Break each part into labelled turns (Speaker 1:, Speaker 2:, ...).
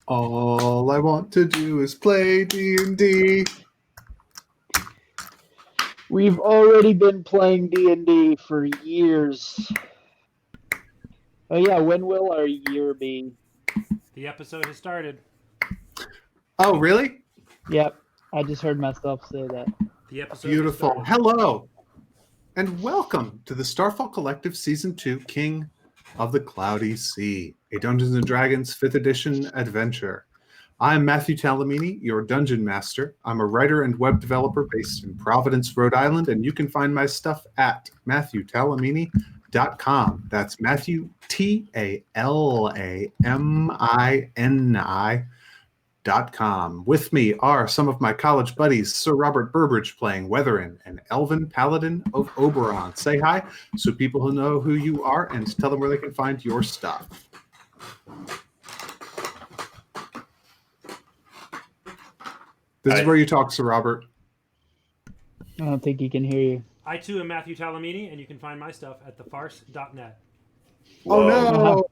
Speaker 1: All I want to do is play D&D.
Speaker 2: We've already been playing D&D for years. Oh yeah, when will our year be?
Speaker 3: The episode has started.
Speaker 1: Oh, really?
Speaker 2: Yep, I just heard myself say that.
Speaker 3: The episode
Speaker 1: Beautiful.
Speaker 3: has started.
Speaker 1: Hello, and welcome to the Starfall Collective Season 2 King of the Cloudy Sea, a Dungeons & Dragons 5th edition adventure. I'm Matthew Talamini, your Dungeon Master. I'm a writer and web developer based in Providence, Rhode Island, and you can find my stuff at MatthewTalamini.com. That's Matthew, Talamini.com. With me are some of my college buddies, Sir Robert Burbridge playing Weatherin and Elvin Paladin of Oberon. Say hi so people who know who you are and tell them where they can find your stuff. This is where you talk, Sir Robert.
Speaker 2: I don't think he can hear you.
Speaker 3: I too am Matthew Talamini, and you can find my stuff at thefarce.net.
Speaker 1: Oh no!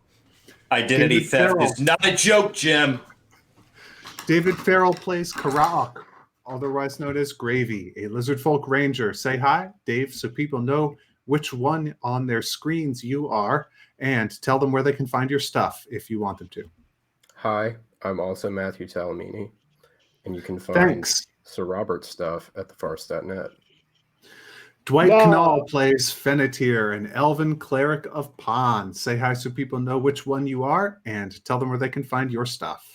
Speaker 4: Identity
Speaker 1: David
Speaker 4: theft
Speaker 1: Farrell.
Speaker 4: is not a joke, Jim.
Speaker 1: David Farrell plays Karaok, otherwise known as Gravy, a lizardfolk ranger. Say hi, Dave, so people know which one on their screens you are, and tell them where they can find your stuff if you want them to.
Speaker 5: Hi, I'm also Matthew Talamini, and you can find Sir Robert's stuff at thefarce.net.
Speaker 1: Dwight
Speaker 2: No.
Speaker 1: Canal plays Fennetir, an elven cleric of Pond. Say hi so people know which one you are, and tell them where they can find your stuff.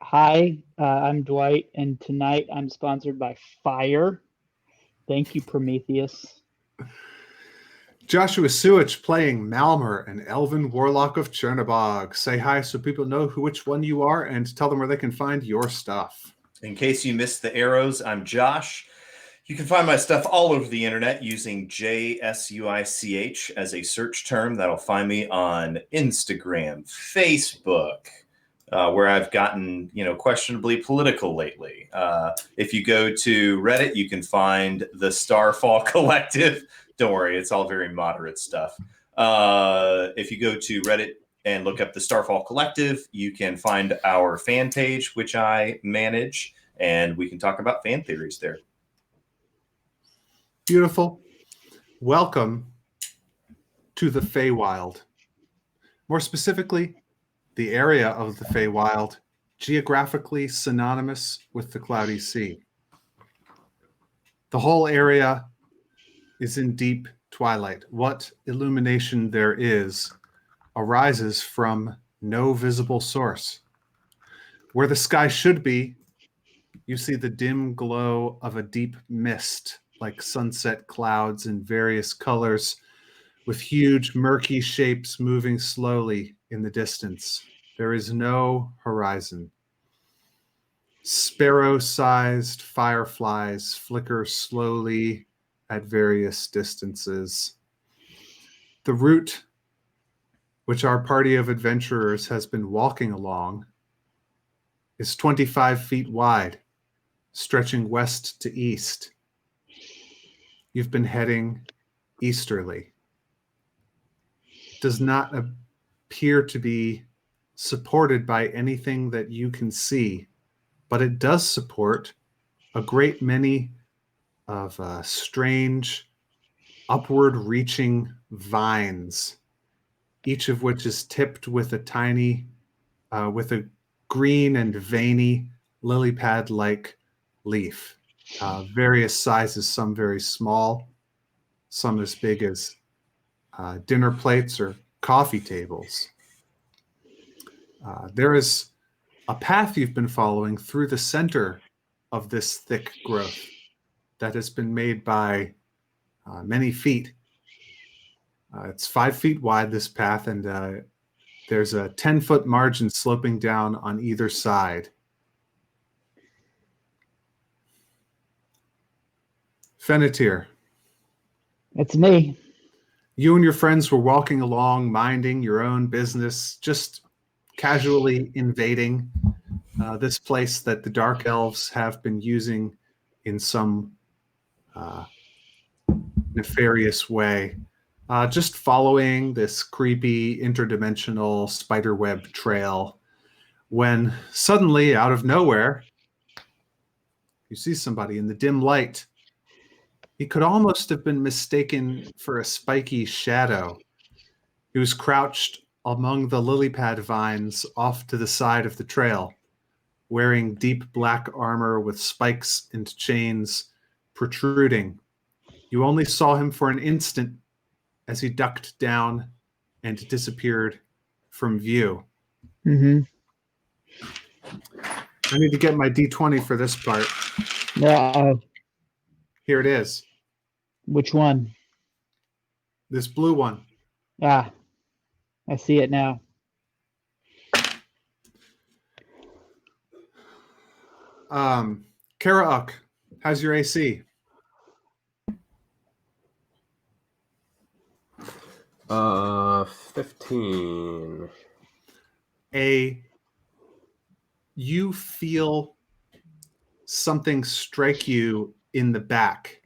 Speaker 2: Hi, I'm Dwight, and tonight I'm sponsored by Fire. Thank you, Prometheus.
Speaker 1: Joshua Sewich playing Malmer, an elven warlock of Chernobog. Say hi so people know which one you are, and tell them where they can find your stuff.
Speaker 4: In case you missed the arrows, I'm Josh. You can find my stuff all over the internet using JSUICH as a search term. That'll find me on Instagram, Facebook, where I've gotten, questionably political lately. If you go to Reddit, you can find the Starfall Collective. Don't worry, it's all very moderate stuff. If you go to Reddit and look up the Starfall Collective, you can find our fan page, which I manage, and we can talk about fan theories there.
Speaker 1: Beautiful. Welcome to the Feywild. More specifically, the area of the Feywild, geographically synonymous with the Cloudy Sea. The whole area is in deep twilight. What illumination there is arises from no visible source. Where the sky should be, you see the dim glow of a deep mist, like sunset clouds in various colors, with huge murky shapes moving slowly in the distance. There is no horizon. Sparrow-sized fireflies flicker slowly at various distances. The route which our party of adventurers has been walking along is 25 feet wide, stretching west to east. You've been heading easterly. Does not appear to be supported by anything that you can see, but it does support a great many of strange, upward-reaching vines, each of which is tipped with with a green and veiny lily pad-like leaf. Various sizes, some very small, some as big as dinner plates or coffee tables. There is a path you've been following through the center of this thick growth that has been made by many feet. It's 5 feet wide, this path, and there's a 10-foot margin sloping down on either side. Fennetir.
Speaker 2: It's me.
Speaker 1: You and your friends were walking along, minding your own business, just casually invading this place that the Dark Elves have been using in some nefarious way. Just following this creepy interdimensional spiderweb trail when suddenly, out of nowhere, you see somebody in the dim light. He could almost have been mistaken for a spiky shadow. He was crouched among the lily pad vines off to the side of the trail, wearing deep black armor with spikes and chains protruding. You only saw him for an instant as he ducked down and disappeared from view.
Speaker 2: Mm-hmm.
Speaker 1: I need to get my D20 for this part. Here it is.
Speaker 2: Which one?
Speaker 1: This blue one.
Speaker 2: Ah, I see it now.
Speaker 1: Karauk, how's your AC?
Speaker 5: 15.
Speaker 1: You feel something strike you in the back.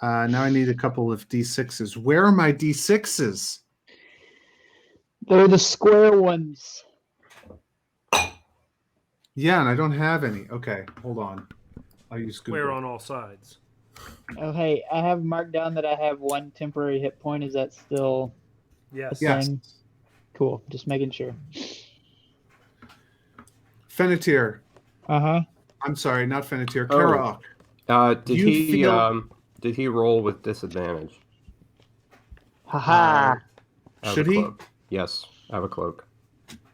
Speaker 1: Now I need a couple of D6s. Where are my D6s?
Speaker 2: They're the square ones.
Speaker 1: Yeah, and I don't have any. Okay, hold on. I'll use Google.
Speaker 3: Square on all sides.
Speaker 2: Oh, hey, I have marked down that I have 1 temporary hit point. Is that still
Speaker 3: Yes.
Speaker 2: a
Speaker 1: Yes.
Speaker 2: thing? Cool. Just making sure.
Speaker 1: Fennetir.
Speaker 2: Uh-huh.
Speaker 1: I'm sorry, not Fennetir.
Speaker 5: Oh.
Speaker 1: Karauk.
Speaker 5: Did he roll with disadvantage?
Speaker 2: Haha.
Speaker 5: I have
Speaker 1: Should
Speaker 5: a
Speaker 1: he?
Speaker 5: cloak. Yes, I have a cloak.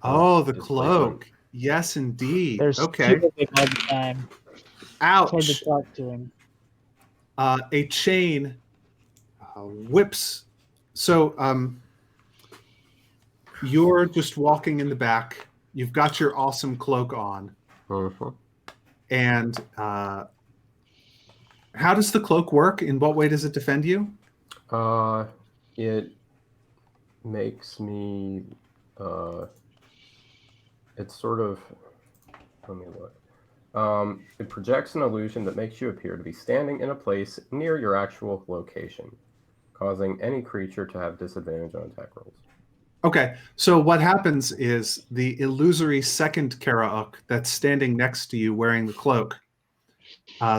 Speaker 1: Oh, the
Speaker 5: Displacement.
Speaker 1: cloak. Yes, indeed.
Speaker 2: There's
Speaker 1: Okay.
Speaker 2: 2 of them all the time. It's hard
Speaker 1: Ouch.
Speaker 2: to talk to him.
Speaker 1: A chain whips. So you're just walking in the back. You've got your awesome cloak on.
Speaker 5: Mhm.
Speaker 1: And how does the cloak work? In what way does it defend you?
Speaker 5: It makes me. It's sort of. Let me look. It projects an illusion that makes you appear to be standing in a place near your actual location, causing any creature to have disadvantage on attack rolls.
Speaker 1: Okay, so what happens is the illusory second Karauk that's standing next to you wearing the cloak,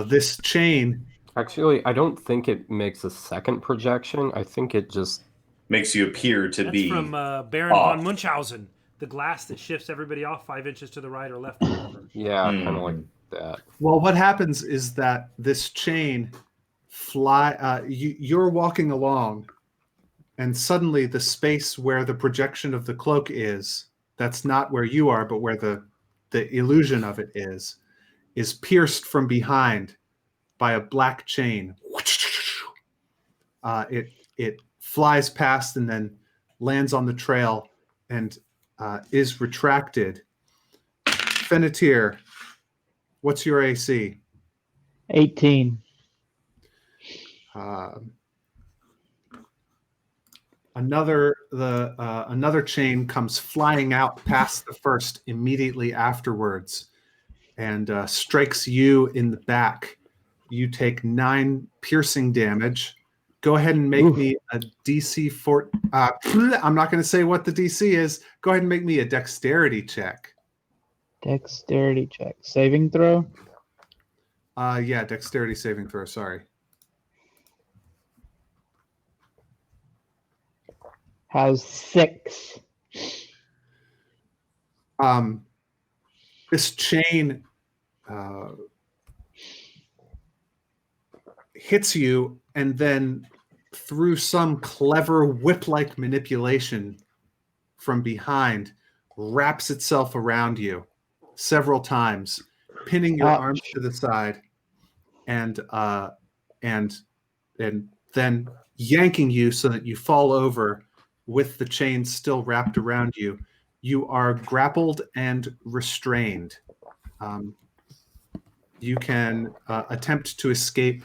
Speaker 1: this chain...
Speaker 5: Actually, I don't think it makes a second projection. I think it just...
Speaker 4: Makes you appear to
Speaker 3: That's
Speaker 4: be
Speaker 3: from Baron
Speaker 4: off.
Speaker 3: von Munchausen. The glass that shifts everybody off 5 inches to the right or left or whatever.
Speaker 5: Yeah, kind of like that.
Speaker 1: Well, what happens is that this chain you're walking along, and suddenly the space where the projection of the cloak is, that's not where you are, but where the illusion of it is pierced from behind by a black chain. It flies past and then lands on the trail and is retracted. Fennetir, what's your AC?
Speaker 2: 18.
Speaker 1: Another chain comes flying out past the first immediately afterwards and strikes you in the back. You take 9 piercing damage. Go ahead and make me a DC 4. I'm not going to say what the DC is. Go ahead and make me a dexterity check.
Speaker 2: Dexterity check. Saving throw?
Speaker 1: Yeah, dexterity saving throw. Sorry.
Speaker 2: How's 6?
Speaker 1: This chain hits you, and then through some clever whip-like manipulation from behind, wraps itself around you several times, pinning your arms to the side, and then yanking you so that you fall over with the chain still wrapped around you. You are grappled and restrained. You can attempt to escape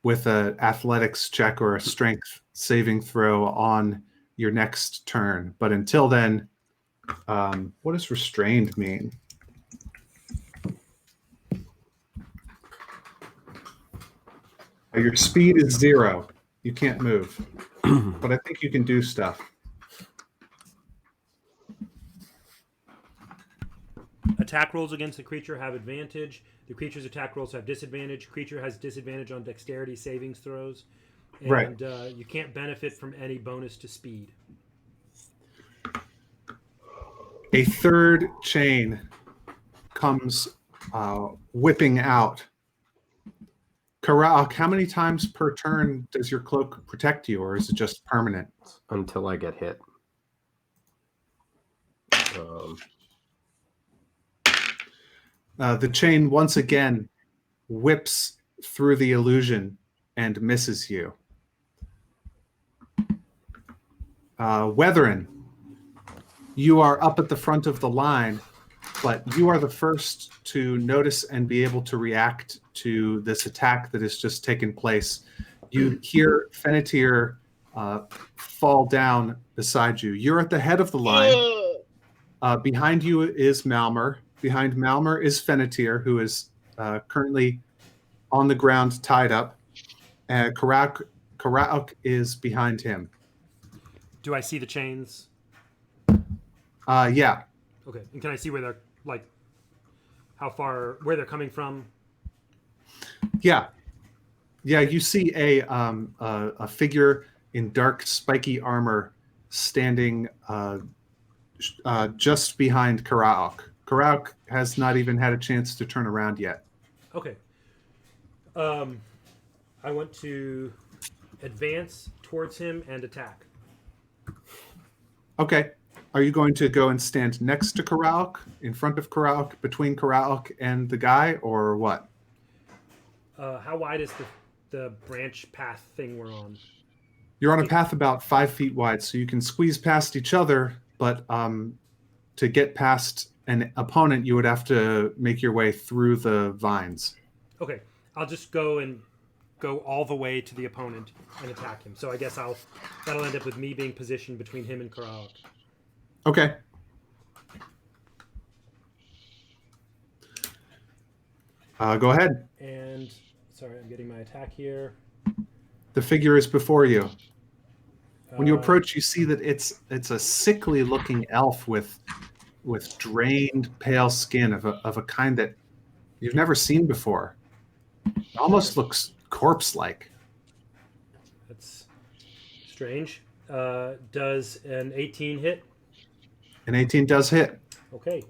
Speaker 1: with an athletics check or a strength saving throw on your next turn. But until then, what does restrained mean? Your speed is 0. You can't move. But I think you can do stuff.
Speaker 3: attack rolls against the creature have advantage. The creature's attack rolls have disadvantage. Creature has disadvantage on dexterity savings throws. And
Speaker 1: Right.
Speaker 3: You can't benefit from any bonus to speed.
Speaker 1: A third chain comes whipping out. Karak, how many times per turn does your cloak protect you, or is it just permanent?
Speaker 5: Until I get hit.
Speaker 1: The chain once again whips through the illusion and misses you. Weatherin, you are up at the front of the line, but you are the first to notice and be able to react to this attack that has just taken place. You hear Fennetir fall down beside you. You're at the head of the line. Behind you is Malmer. Behind Malmer is Fennetir, who is currently on the ground tied up. Karauk is behind him.
Speaker 3: Do I see the chains?
Speaker 1: Yeah.
Speaker 3: Okay. And can I see where they're, like, where they're coming from?
Speaker 1: Yeah. Yeah, you see a figure in dark, spiky armor standing just behind Karauk. Karauk has not even had a chance to turn around yet.
Speaker 3: Okay. I want to advance towards him and attack.
Speaker 1: Okay. Are you going to go and stand next to Karauk, in front of Karauk, between Karauk and the guy, or what?
Speaker 3: How wide is the branch path thing we're on?
Speaker 1: You're on a path about 5 feet wide, so you can squeeze past each other, but to get past an opponent, you would have to make your way through the vines.
Speaker 3: Okay. I'll just go all the way to the opponent and attack him. So I guess that'll end up with me being positioned between him and Karauk.
Speaker 1: Okay. Go ahead.
Speaker 3: And sorry, I'm getting my attack here.
Speaker 1: The figure is before you. When you approach, you see that it's a sickly-looking elf with drained, pale skin of a kind that you've never seen before. It almost looks corpse-like.
Speaker 3: That's strange. Does an 18 hit?
Speaker 1: An 18 does hit.
Speaker 3: Okay.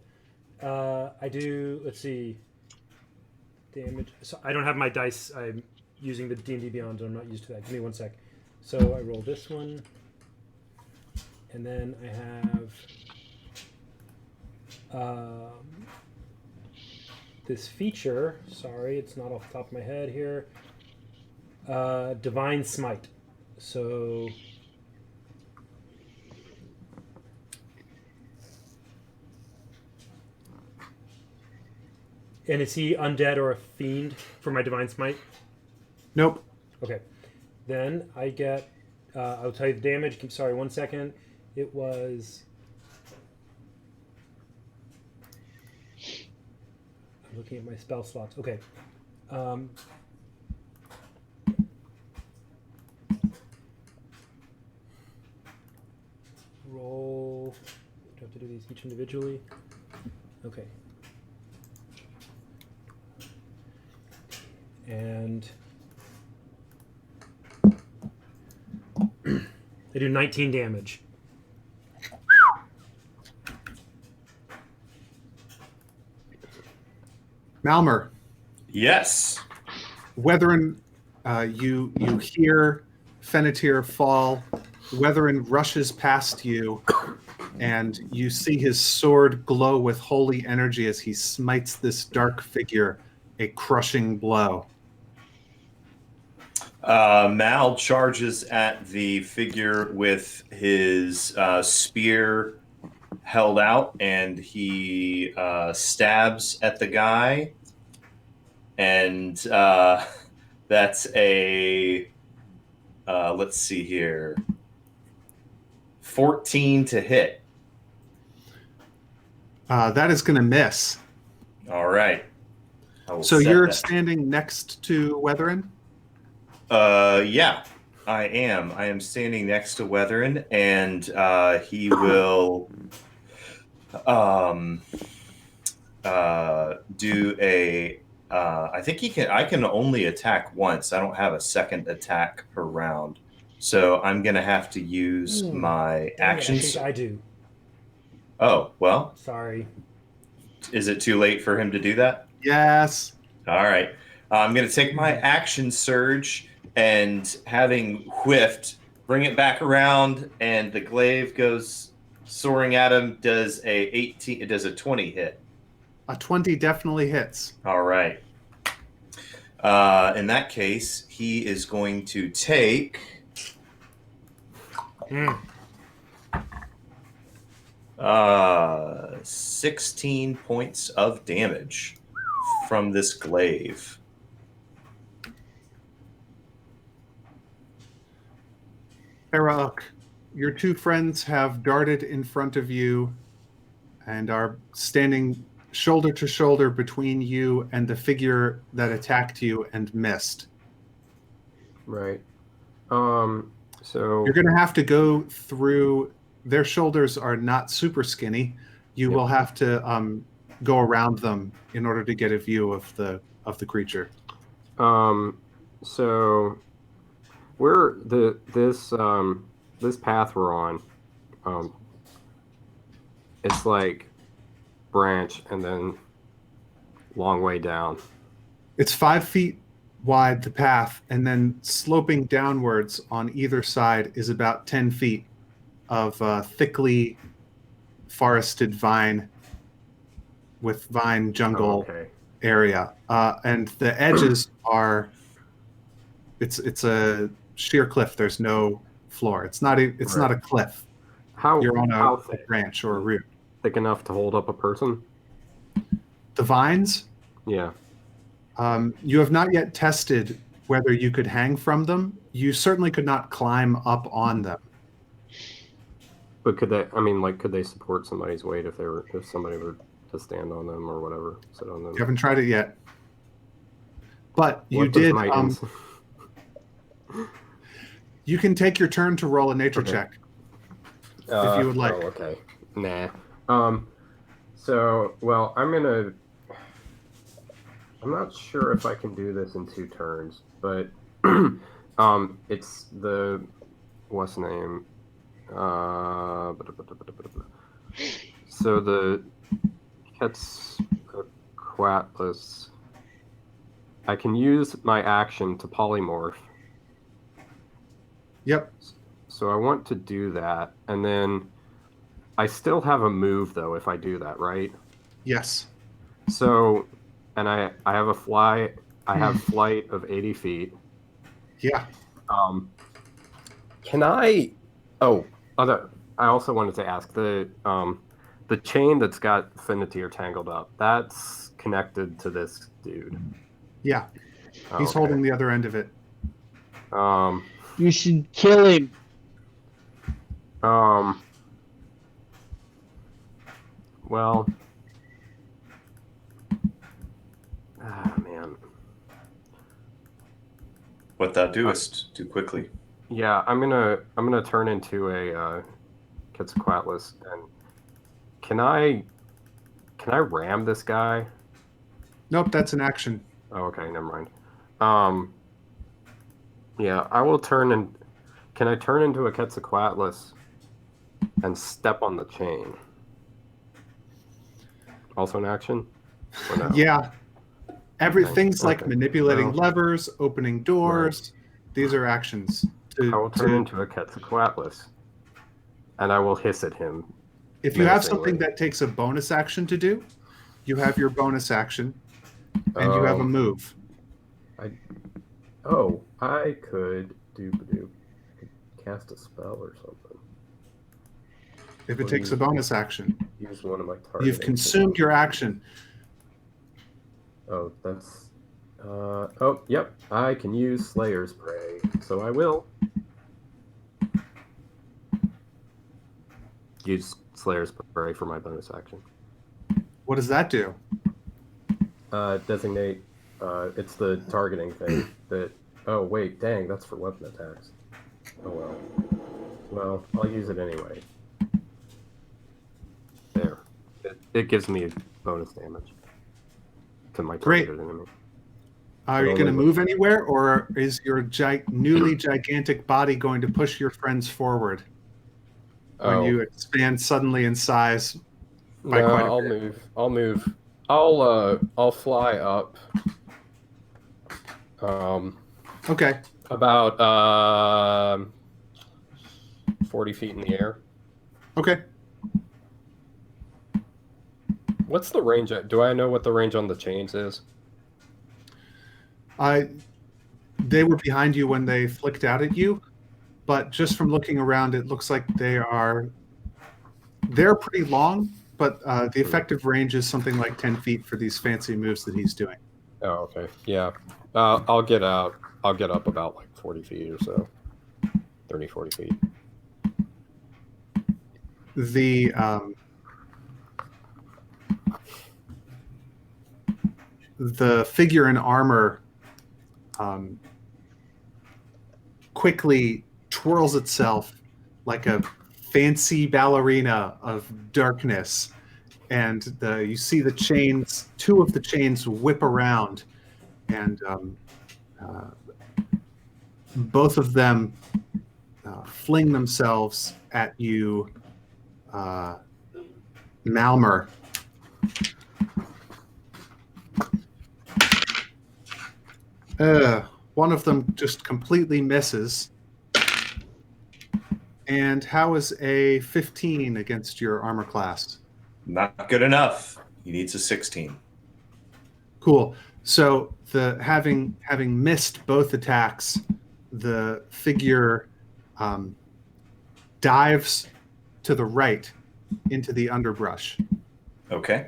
Speaker 3: I do, let's see, damage. So I don't have my dice. I'm using the D&D Beyond, and I'm not used to that. Give me 1 sec. So I roll this one. And then I have this feature. Sorry, it's not off the top of my head here. Divine Smite. So... And is he undead or a fiend for my Divine Smite?
Speaker 1: Nope.
Speaker 3: Okay. Then I get... I'll tell you the damage. Sorry, 1 second. It was... I'm looking at my spell slots. Okay. Roll... Do I have to do these each individually? Okay. And they do 19 damage.
Speaker 1: Malmer,
Speaker 4: Yes.
Speaker 1: Weatherin, you hear Fennetir fall. Weatherin rushes past you, and you see his sword glow with holy energy as he smites this dark figure a crushing blow.
Speaker 4: Mal charges at the figure with his spear held out, and he stabs at the guy. And that's a, let's see here, 14 to hit.
Speaker 1: That is going to miss.
Speaker 4: All right.
Speaker 1: So you're standing next to Weatherin?
Speaker 4: Yeah, I am. I am standing next to Weatherin, and he will do a. I think he can. I can only attack once. I don't have a second attack per round, so I'm gonna have to use my
Speaker 3: Dang it,
Speaker 4: actions.
Speaker 3: I think I do.
Speaker 4: Oh well,
Speaker 3: Sorry.
Speaker 4: is it too late for him to do that?
Speaker 1: Yes.
Speaker 4: All right. I'm going to take my action surge and, having whiffed, bring it back around, and the glaive goes soaring at him. Does a 18? It does a 20 hit.
Speaker 1: A 20 definitely hits.
Speaker 4: All right. In that case, he is going to take 16 points of damage from this glaive.
Speaker 1: Herauk, your two friends have darted in front of you and are standing shoulder to shoulder between you and the figure that attacked you and missed.
Speaker 5: Right. So
Speaker 1: You're going to have to go through. Their shoulders are not super skinny. You
Speaker 5: Yep.
Speaker 1: will have to go around them in order to get a view of the creature.
Speaker 5: So we're this path we're on. It's like branch and then long way down.
Speaker 1: It's 5 feet wide, the path, and then sloping downwards on either side is about 10 feet of thickly forested vine with vine jungle area. And the edges are, it's a sheer cliff. There's no floor. It's not a cliff. You're on a branch or a root.
Speaker 5: Thick enough to hold up a person?
Speaker 1: The vines?
Speaker 5: Yeah.
Speaker 1: You have not yet tested whether you could hang from them. You certainly could not climb up on them.
Speaker 5: But could they support somebody's weight if somebody were to stand on them or whatever, sit on them?
Speaker 1: You haven't tried it yet. But you did. You can take your turn to roll a nature check if you would like.
Speaker 5: Oh, okay. Nah. So, well, I'm not sure if I can do this in 2 turns, but it's the what's the name? So the Quetzalcoatlus. I can use my action to polymorph.
Speaker 1: Yep.
Speaker 5: So I want to do that, and then I still have a move though if I do that, right?
Speaker 1: Yes.
Speaker 5: So, and I have a fly. I have flight of 80 feet.
Speaker 1: Yeah.
Speaker 5: Can I? Oh, I also wanted to ask the chain that's got Finiteer tangled up. That's connected to this dude.
Speaker 1: Yeah. He's holding the other end of it.
Speaker 2: You should kill him.
Speaker 5: Well. Man.
Speaker 4: What thou doest, do quickly.
Speaker 5: Yeah, I'm gonna turn into a Quetzalcoatlus, and can I ram this guy?
Speaker 1: Nope, that's an action.
Speaker 5: Oh, okay, never mind. Yeah, I will turn and can I turn into a Quetzalcoatlus and step on the chain? Also an action? Or no?
Speaker 1: Yeah. Everything's like
Speaker 5: Okay.
Speaker 1: manipulating
Speaker 5: Well,
Speaker 1: levers, opening doors. These are actions.
Speaker 5: I will turn into a Quetzalcoatlus, and I will hiss at him.
Speaker 1: If you have something that takes a bonus action to do, you have your bonus action, and you have a move.
Speaker 5: I could cast a spell or something.
Speaker 1: If it takes a bonus action,
Speaker 5: use one of my targets.
Speaker 1: you've consumed your action.
Speaker 5: Oh, that's. Yep. I can use Slayer's Prey, so I will use Slayer's Prey for my bonus action.
Speaker 1: What does that do?
Speaker 5: Designate. It's the targeting thing. Oh wait, dang, that's for weapon attacks. Oh well. Well, I'll use it anyway. There. It gives me bonus damage to my
Speaker 1: Great.
Speaker 5: targeted enemy.
Speaker 1: Are you
Speaker 5: Only
Speaker 1: going to
Speaker 5: with-
Speaker 1: move anywhere, or is your newly gigantic body going to push your friends forward when you expand suddenly in size by
Speaker 5: no,
Speaker 1: quite a
Speaker 5: I'll
Speaker 1: bit?
Speaker 5: move. I'll move. I'll fly up.
Speaker 1: Okay.
Speaker 5: About 40 feet in the air.
Speaker 1: Okay.
Speaker 5: What's the range? Do I know what the range on the chains is?
Speaker 1: They were behind you when they flicked out at you, but just from looking around, it looks like they're pretty long, but the effective range is something like 10 feet for these fancy moves that he's doing.
Speaker 5: Oh, okay. Yeah. I'll get out. I'll get up about like 40 feet or so. 30, 40 feet.
Speaker 1: The figure in armor quickly twirls itself like a fancy ballerina of darkness, and you see the chains, two of the chains whip around, and both of them fling themselves at you, Malmer. One of them just completely misses. And how is a 15 against your armor class?
Speaker 4: Not good enough. He needs a 16.
Speaker 1: Cool. So having missed both attacks, the figure dives to the right into the underbrush.
Speaker 4: Okay.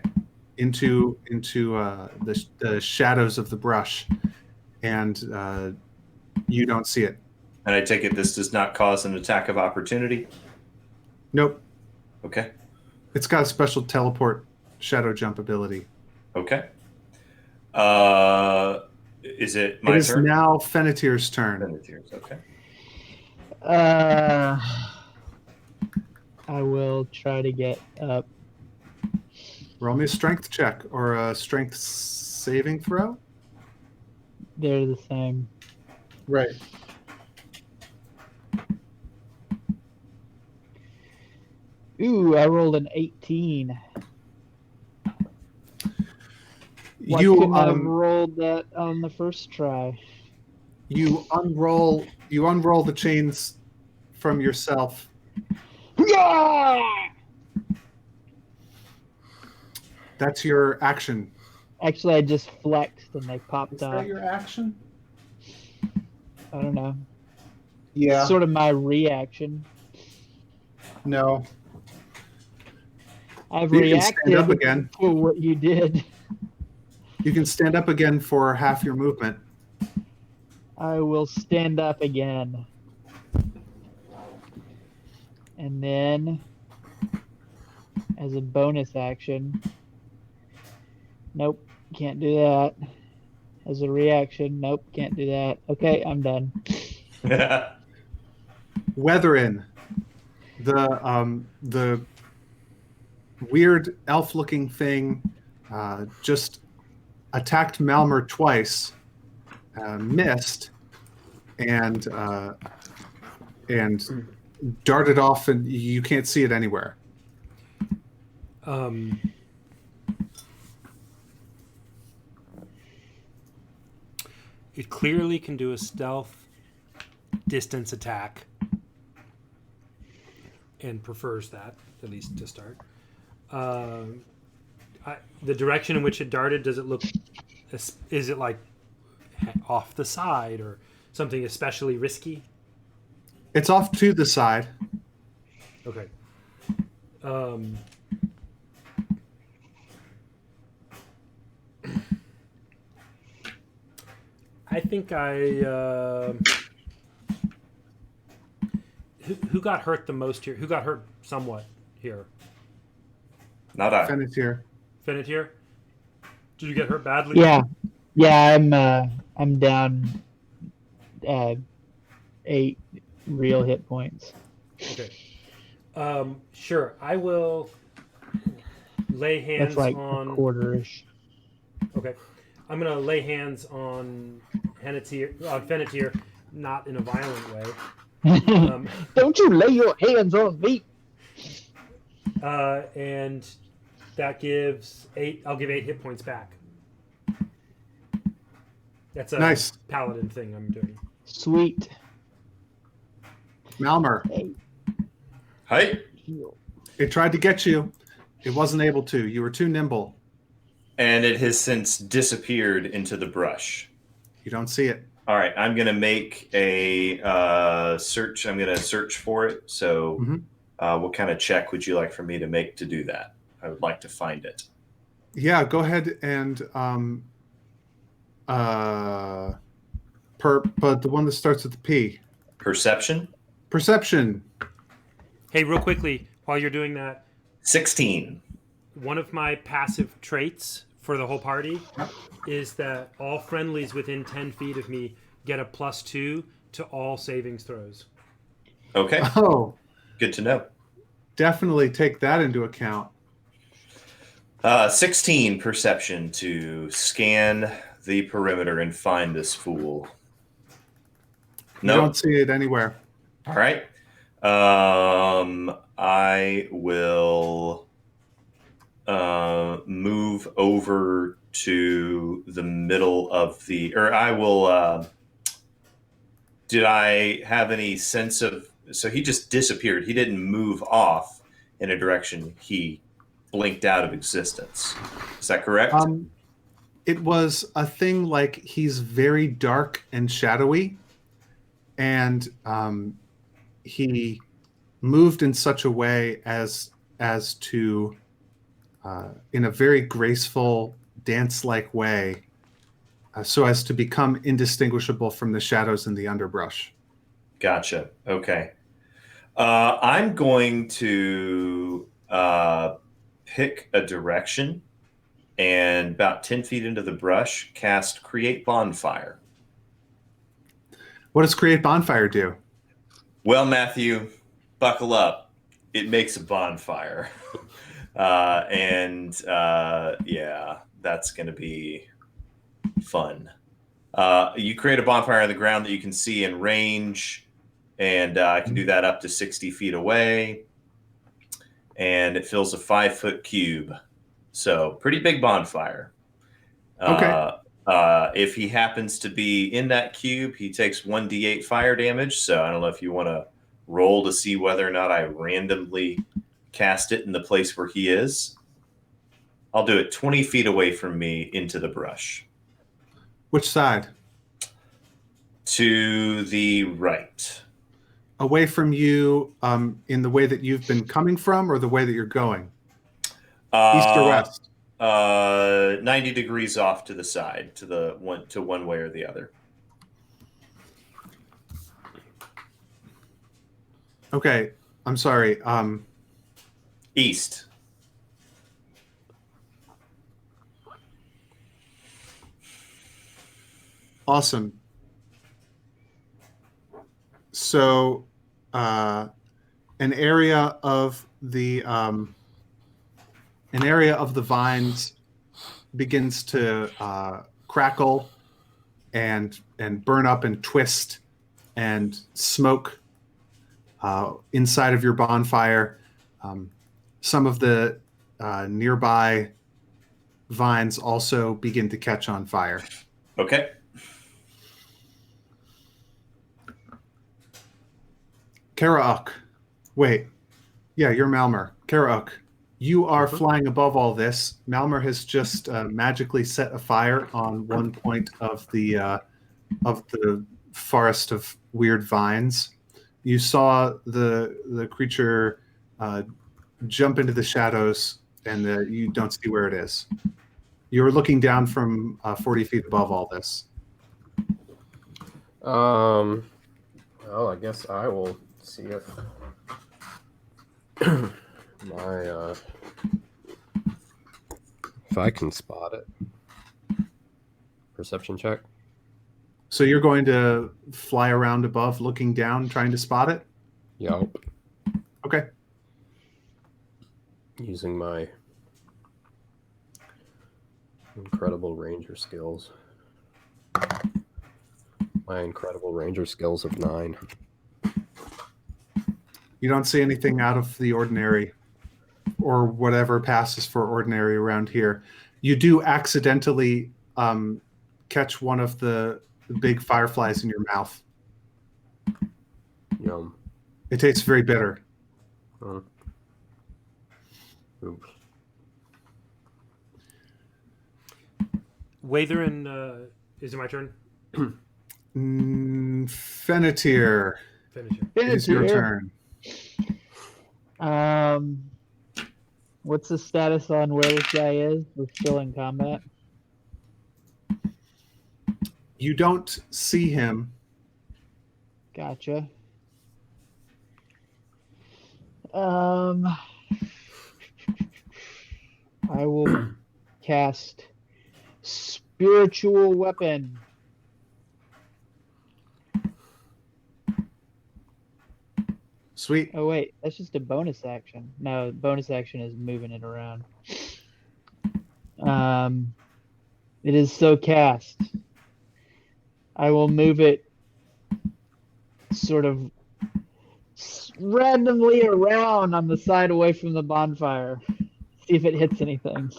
Speaker 1: Into the shadows of the brush, and you don't see it.
Speaker 4: And I take it this does not cause an attack of opportunity?
Speaker 1: Nope.
Speaker 4: Okay.
Speaker 1: It's got a special teleport shadow jump ability.
Speaker 4: Okay. Is it my
Speaker 1: It is
Speaker 4: turn?
Speaker 1: now Fennetir's turn.
Speaker 4: Fennetir's, okay.
Speaker 2: I will try to get up.
Speaker 1: Roll me a strength check or a strength saving throw.
Speaker 2: They're the same.
Speaker 1: Right.
Speaker 2: Ooh, I rolled an 18. Why
Speaker 1: You
Speaker 2: couldn't I have rolled that on the first try?
Speaker 1: you unroll the chains from yourself. That's your action.
Speaker 2: Actually, I just flexed and they popped
Speaker 1: Is
Speaker 2: off.
Speaker 1: that your action?
Speaker 2: I don't know.
Speaker 1: Yeah.
Speaker 2: It's sort of my reaction.
Speaker 1: No.
Speaker 2: I've
Speaker 1: You can stand
Speaker 2: reacted
Speaker 1: up again.
Speaker 2: to what you did.
Speaker 1: You can stand up again for half your movement.
Speaker 2: I will stand up again. And then, as a bonus action, nope, can't do that. As a reaction, nope, can't do that. Okay, I'm done.
Speaker 1: Weatherin, the weird elf-looking thing, just attacked Malmer twice, missed, and darted off, and you can't see it anywhere.
Speaker 3: It clearly can do a stealth distance attack and prefers that, at least to start. The direction in which it darted, does it look, is it like off the side or something especially risky?
Speaker 1: It's off to the side.
Speaker 3: Okay. I think who got hurt the most here? Who got hurt somewhat here?
Speaker 4: Not I.
Speaker 1: Fennetir.
Speaker 3: Fennetir? Did you get hurt badly?
Speaker 2: Yeah, I'm down 8 real hit points.
Speaker 3: Okay. Sure. I will. lay hands
Speaker 2: That's like a
Speaker 3: on.
Speaker 2: quarter-ish.
Speaker 3: Okay, I'm gonna lay hands on Fennetir, not in a violent way.
Speaker 2: Don't you lay your hands on me!
Speaker 3: And that gives 8. I'll give 8 hit points back. That's a
Speaker 1: Nice.
Speaker 3: paladin thing I'm doing.
Speaker 2: Sweet.
Speaker 1: Malmer,
Speaker 2: Hey,
Speaker 4: Hi.
Speaker 2: heal.
Speaker 1: it tried to get you. It wasn't able to. You were too nimble.
Speaker 4: And it has since disappeared into the brush.
Speaker 1: You don't see it.
Speaker 4: All right, I'm going to make a search. I'm going to search for it. So what kind of check would you like for me to make to do that? I would like to find it.
Speaker 1: Yeah, go ahead and but the one that starts with the P.
Speaker 4: Perception?
Speaker 1: Perception.
Speaker 3: Hey, real quickly, while you're doing that,
Speaker 4: 16.
Speaker 3: one of my passive traits for the whole party is that all friendlies within 10 feet of me get a +2 to all savings throws.
Speaker 4: Okay,
Speaker 1: Oh,
Speaker 4: good to know.
Speaker 1: definitely take that into account.
Speaker 4: 16 perception to scan the perimeter and find this fool.
Speaker 1: You
Speaker 4: No.
Speaker 1: don't see it anywhere.
Speaker 4: All right. I will move over to the middle of the, or I will, did I have any sense of, so he just disappeared. He didn't move off in a direction. He blinked out of existence. Is that correct?
Speaker 1: It was a thing like he's very dark and shadowy, and he moved in such a way as to, in a very graceful, dance-like way, so as to become indistinguishable from the shadows in the underbrush.
Speaker 4: Gotcha. Okay. I'm going to pick a direction and about 10 feet into the brush, cast Create Bonfire.
Speaker 1: What does Create Bonfire do?
Speaker 4: Well, Matthew, buckle up. It makes a bonfire. Yeah, that's going to be fun. You create a bonfire on the ground that you can see in range, and I can do that up to 60 feet away. And it fills a 5-foot cube. So pretty big bonfire.
Speaker 1: Okay.
Speaker 4: If he happens to be in that cube, he takes 1d8 fire damage. So I don't know if you want to roll to see whether or not I randomly cast it in the place where he is. I'll do it 20 feet away from me into the brush.
Speaker 1: Which side?
Speaker 4: To the right.
Speaker 1: Away from you, in the way that you've been coming from, or the way that you're going? East or west?
Speaker 4: 90 degrees off to the side, to one way or the other.
Speaker 1: Okay, I'm sorry.
Speaker 4: East.
Speaker 1: Awesome. So, an area of the vines begins to crackle and burn up and twist and smoke inside of your bonfire. Some of the nearby vines also begin to catch on fire.
Speaker 4: Okay.
Speaker 1: Karauk. Wait. Yeah, you're Malmer. Karauk, you are flying above all this. Malmer has just magically set a fire on one point of the forest of weird vines. You saw the creature jump into the shadows, and you don't see where it is. You're looking down from 40 feet above all this.
Speaker 5: Well, I guess I will see if if I can spot it. Perception check.
Speaker 1: So you're going to fly around above, looking down, trying to spot it?
Speaker 5: Yup.
Speaker 1: Okay.
Speaker 5: Using my Incredible ranger skills. My incredible ranger skills of 9.
Speaker 1: You don't see anything out of the ordinary or whatever passes for ordinary around here. You do accidentally catch one of the big fireflies in your mouth.
Speaker 5: Yum.
Speaker 1: It tastes very bitter.
Speaker 5: Oops.
Speaker 3: Watherin, is it my turn?
Speaker 1: Fennetir,
Speaker 3: Finish it.
Speaker 1: it is your
Speaker 2: Fennetir.
Speaker 1: turn.
Speaker 2: What's the status on where this guy is? We're still in combat.
Speaker 1: You don't see him.
Speaker 2: Gotcha. I will cast Spiritual Weapon.
Speaker 1: Sweet.
Speaker 2: Oh wait, that's just a bonus action. No, bonus action is moving it around. It is so cast. I will move it sort of randomly around on the side away from the bonfire. See if it hits anything.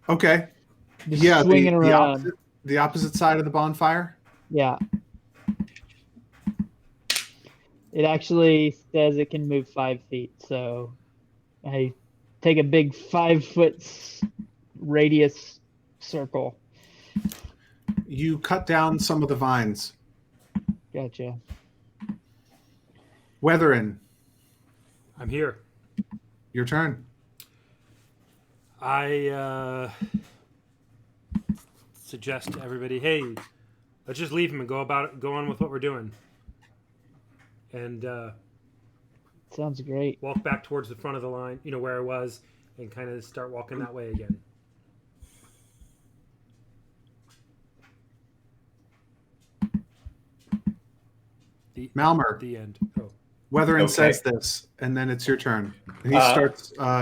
Speaker 1: Okay.
Speaker 2: Just
Speaker 1: Yeah,
Speaker 2: swing it around.
Speaker 1: the opposite side of the bonfire.
Speaker 2: Yeah. It actually says it can move 5 feet, so I take a big 5-foot radius circle.
Speaker 1: You cut down some of the vines.
Speaker 2: Gotcha.
Speaker 1: Weatherin,
Speaker 3: I'm here.
Speaker 1: your turn.
Speaker 3: I suggest to everybody, hey, let's just leave him and go on with what we're doing. And
Speaker 2: Sounds great.
Speaker 3: walk back towards the front of the line, where I was, and kind of start walking that way again.
Speaker 1: Malmer.
Speaker 3: The end. Oh.
Speaker 1: Weatherin
Speaker 4: Okay.
Speaker 1: says this, and then it's your turn. And he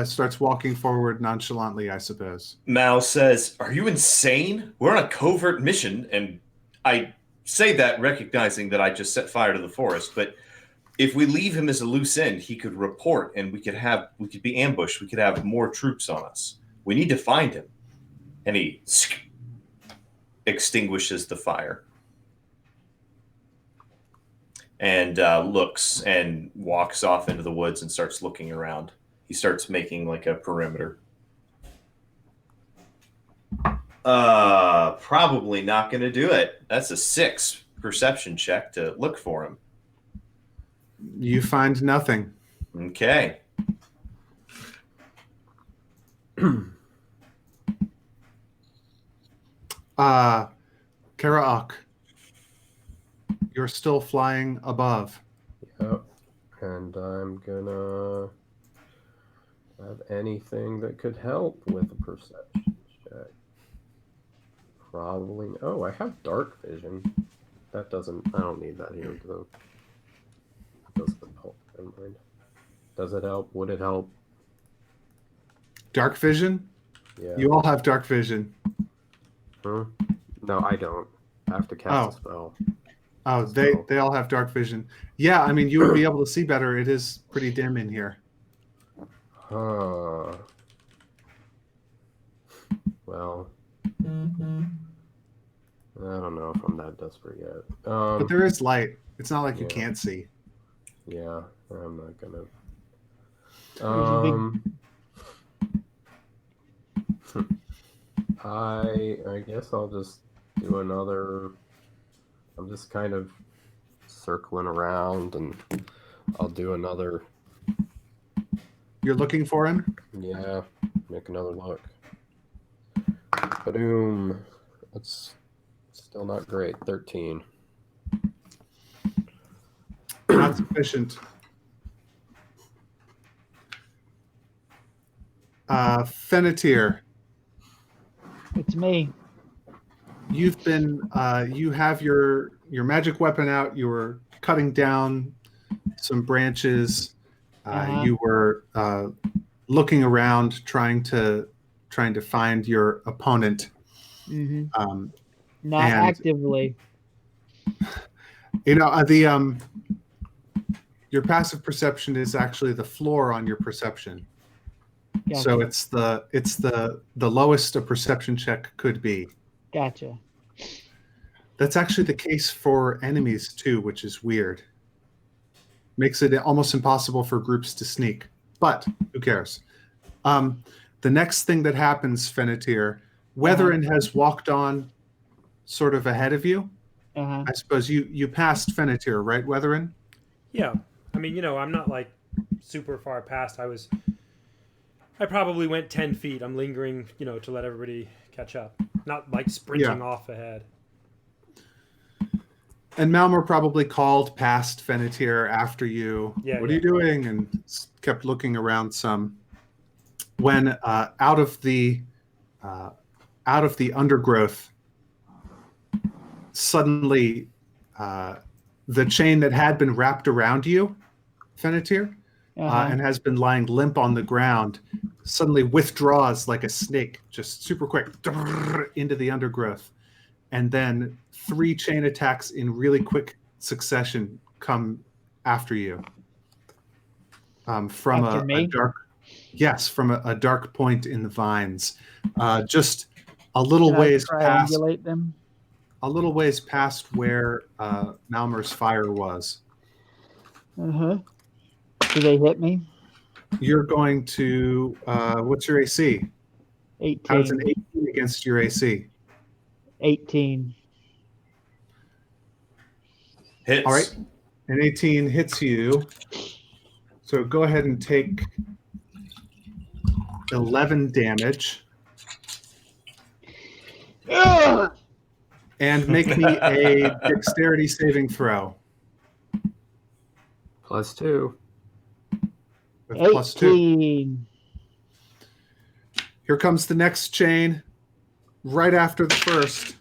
Speaker 1: starts walking forward nonchalantly, I suppose.
Speaker 4: Mal says, "Are you insane? We're on a covert mission," and I say that recognizing that I just set fire to the forest. But if we leave him as a loose end, he could report, and we could be ambushed. We could have more troops on us. We need to find him. And he extinguishes the fire and looks and walks off into the woods and starts looking around. He starts making like a perimeter. Probably not going to do it. That's a 6 perception check to look for him.
Speaker 1: You find nothing.
Speaker 4: Okay.
Speaker 1: Karaok, you're still flying above.
Speaker 5: Yep. And I'm gonna have anything that could help with a perception check. Probably. Oh, I have dark vision. I don't need that here though. It doesn't help. Never mind. Does it help? Would it help?
Speaker 1: Dark vision?
Speaker 5: Yeah.
Speaker 1: You all have dark vision.
Speaker 5: Huh? No, I don't. I have to cast a spell.
Speaker 1: Oh, they all have dark vision. Yeah, I mean, you would be able to see better. It is pretty dim in here.
Speaker 5: Huh. Well, I don't know if I'm that desperate yet.
Speaker 1: But there is light. It's not like you
Speaker 5: Yeah.
Speaker 1: can't see.
Speaker 5: Yeah, I'm not gonna. I guess I'll just do another. I'm just kind of circling around, and I'll do another.
Speaker 1: You're looking for him?
Speaker 5: Yeah, make another look. Boom. That's still not great. 13.
Speaker 1: Not sufficient. Fennetir,
Speaker 2: It's me.
Speaker 1: you've been you have your magic weapon out. You were cutting down some branches.
Speaker 2: Uh-huh.
Speaker 1: You were looking around, trying to find your opponent.
Speaker 2: Mm-hmm.
Speaker 1: Um,
Speaker 2: Not
Speaker 1: and
Speaker 2: actively.
Speaker 1: your passive perception is actually the floor on your perception. So
Speaker 2: Gotcha.
Speaker 1: it's the lowest a perception check could be.
Speaker 2: Gotcha.
Speaker 1: That's actually the case for enemies too, which is weird. Makes it almost impossible for groups to sneak. But who cares? The next thing that happens, Fennetir, Weatherin has walked on sort of ahead of you.
Speaker 2: Uh-huh.
Speaker 1: I suppose you passed Fennetir, right, Weatherin?
Speaker 3: Yeah. I mean, I'm not like super far past. I probably went 10 feet. I'm lingering, to let everybody catch up. Not like sprinting off ahead.
Speaker 1: And Malmor probably called past Fennetir after you.
Speaker 3: Yeah,
Speaker 1: What are you doing? And kept looking around some. When out of the undergrowth, suddenly the chain that had been wrapped around you, Fennetir, and has been lying limp on the ground, suddenly withdraws like a snake, just super quick, into the undergrowth. And then 3 chain attacks in really quick succession come after you. From
Speaker 2: After me?
Speaker 1: from a dark point in the vines. Just a little
Speaker 2: Can
Speaker 1: ways
Speaker 2: I
Speaker 1: past
Speaker 2: triangulate them?
Speaker 1: a little ways past where Malmer's fire was.
Speaker 2: Uh-huh. Do they hit me?
Speaker 1: You're going to what's your AC?
Speaker 2: 18.
Speaker 1: How's an 18 against your AC?
Speaker 2: 18.
Speaker 4: Hits.
Speaker 1: All right. An 18 hits you. So go ahead and take 11 damage.
Speaker 2: Ugh!
Speaker 1: And make me a dexterity saving throw.
Speaker 5: +2.
Speaker 1: With +2.
Speaker 2: 18.
Speaker 1: Here comes the next chain. Right after the first.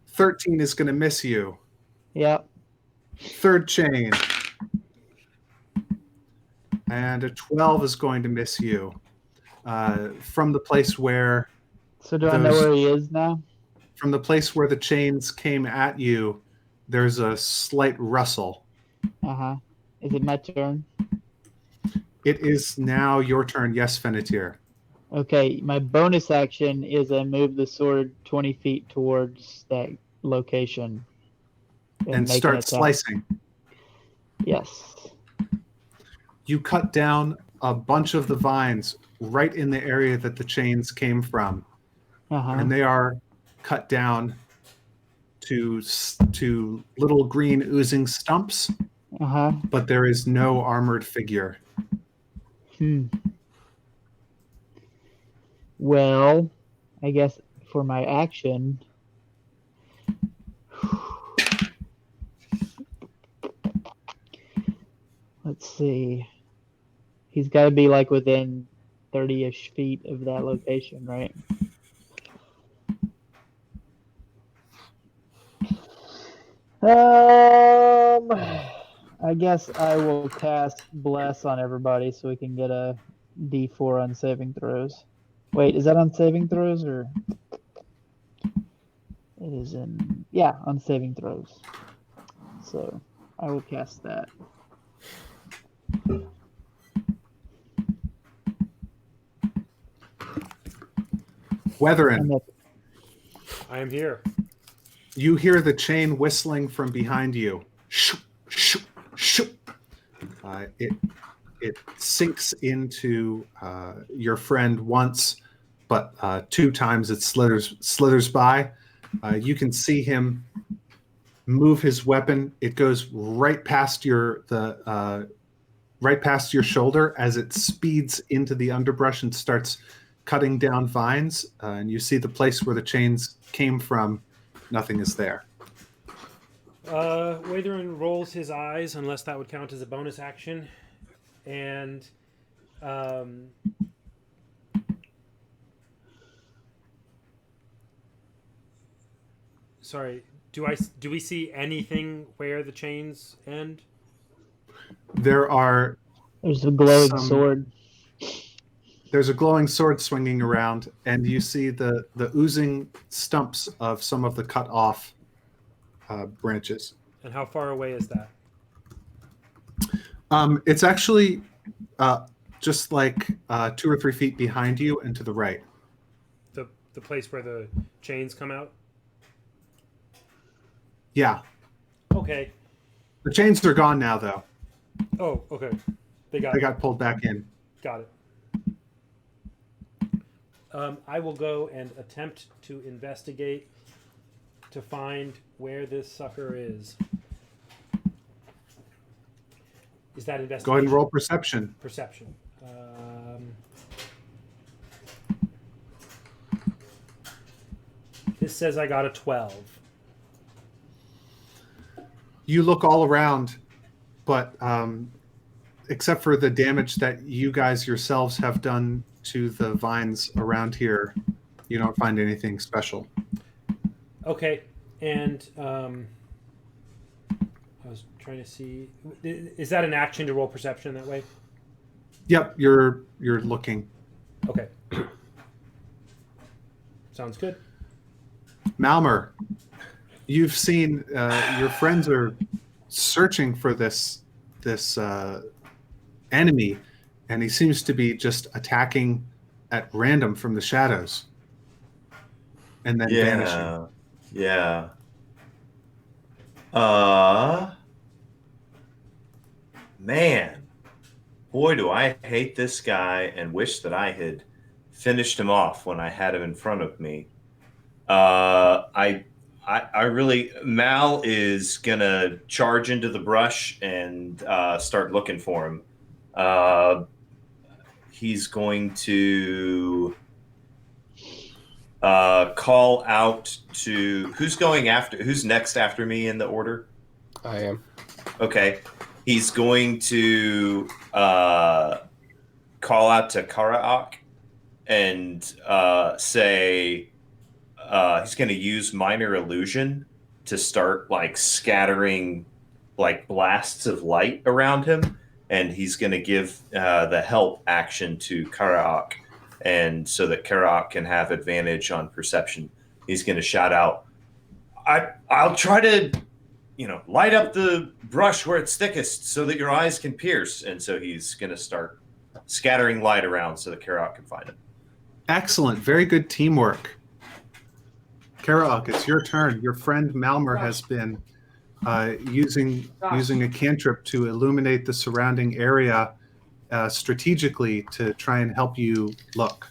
Speaker 1: 13 is going to miss you.
Speaker 2: Yep.
Speaker 1: Third chain. And a 12 is going to miss you. From the place where
Speaker 2: So do I know where he is now?
Speaker 1: From the place where the chains came at you, there's a slight rustle.
Speaker 2: Uh-huh. Is it my turn?
Speaker 1: It is now your turn. Yes, Fennetir.
Speaker 2: Okay, my bonus action is I move the sword 20 feet towards that location.
Speaker 1: And
Speaker 2: make an
Speaker 1: start
Speaker 2: attack.
Speaker 1: slicing.
Speaker 2: Yes.
Speaker 1: You cut down a bunch of the vines right in the area that the chains came from.
Speaker 2: Uh-huh.
Speaker 1: And they are cut down to little green oozing stumps.
Speaker 2: Uh-huh.
Speaker 1: But there is no armored figure.
Speaker 2: Well, I guess for my action, let's see. He's got to be like within 30-ish feet of that location, right? I guess I will cast Bless on everybody so we can get a D4 on saving throws. Wait, is that on saving throws or? It is on saving throws. So I will cast that.
Speaker 1: Weatherin,
Speaker 3: I am here.
Speaker 1: you hear the chain whistling from behind you. Shoo, shoo, shoo. It sinks into your friend once, but 2 times it slithers by. You can see him move his weapon. It goes right past your shoulder as it speeds into the underbrush and starts cutting down vines. And you see the place where the chains came from. Nothing is there.
Speaker 3: Watherin rolls his eyes, unless that would count as a bonus action, and sorry. Do we see anything where the chains end?
Speaker 1: There are
Speaker 2: There's a glowing
Speaker 1: some-
Speaker 2: sword.
Speaker 1: There's a glowing sword swinging around, and you see the oozing stumps of some of the cut off branches.
Speaker 3: And how far away is that?
Speaker 1: It's actually just like 2 or 3 feet behind you and to the right.
Speaker 3: The place where the chains come out?
Speaker 1: Yeah.
Speaker 3: Okay.
Speaker 1: The chains are gone now, though.
Speaker 3: Oh, okay. They
Speaker 1: They got pulled back in.
Speaker 3: Got it. I will go and attempt to investigate to find where this sucker is. Is that investigation?
Speaker 1: Go ahead and roll perception.
Speaker 3: Perception. This says I got a 12.
Speaker 1: You look all around, but except for the damage that you guys yourselves have done to the vines around here, you don't find anything special.
Speaker 3: Okay, and I was trying to see. Is that an action to roll perception that way?
Speaker 1: Yep, you're looking.
Speaker 3: Okay. Sounds good.
Speaker 1: Malmer, you've seen your friends are searching for this enemy, and he seems to be just attacking at random from the shadows and then vanishing.
Speaker 4: Yeah. Man, boy, do I hate this guy and wish that I had finished him off when I had him in front of me. I really, Mal is gonna charge into the brush and start looking for him. He's going to call out to who's next after me in the order?
Speaker 5: I am.
Speaker 4: Okay. He's going to call out to Karaak and say he's going to use minor illusion to start like scattering like blasts of light around him, and he's going to give the help action to Karaak, and so that Karaak can have advantage on perception. He's going to shout out, I'll try to light up the brush where it's thickest so that your eyes can pierce. And so he's going to start scattering light around so that Karaok can find him.
Speaker 1: Excellent. Very good teamwork. Karaok, it's your turn. Your friend Malmer has been using a cantrip to illuminate the surrounding area strategically to try and help you look.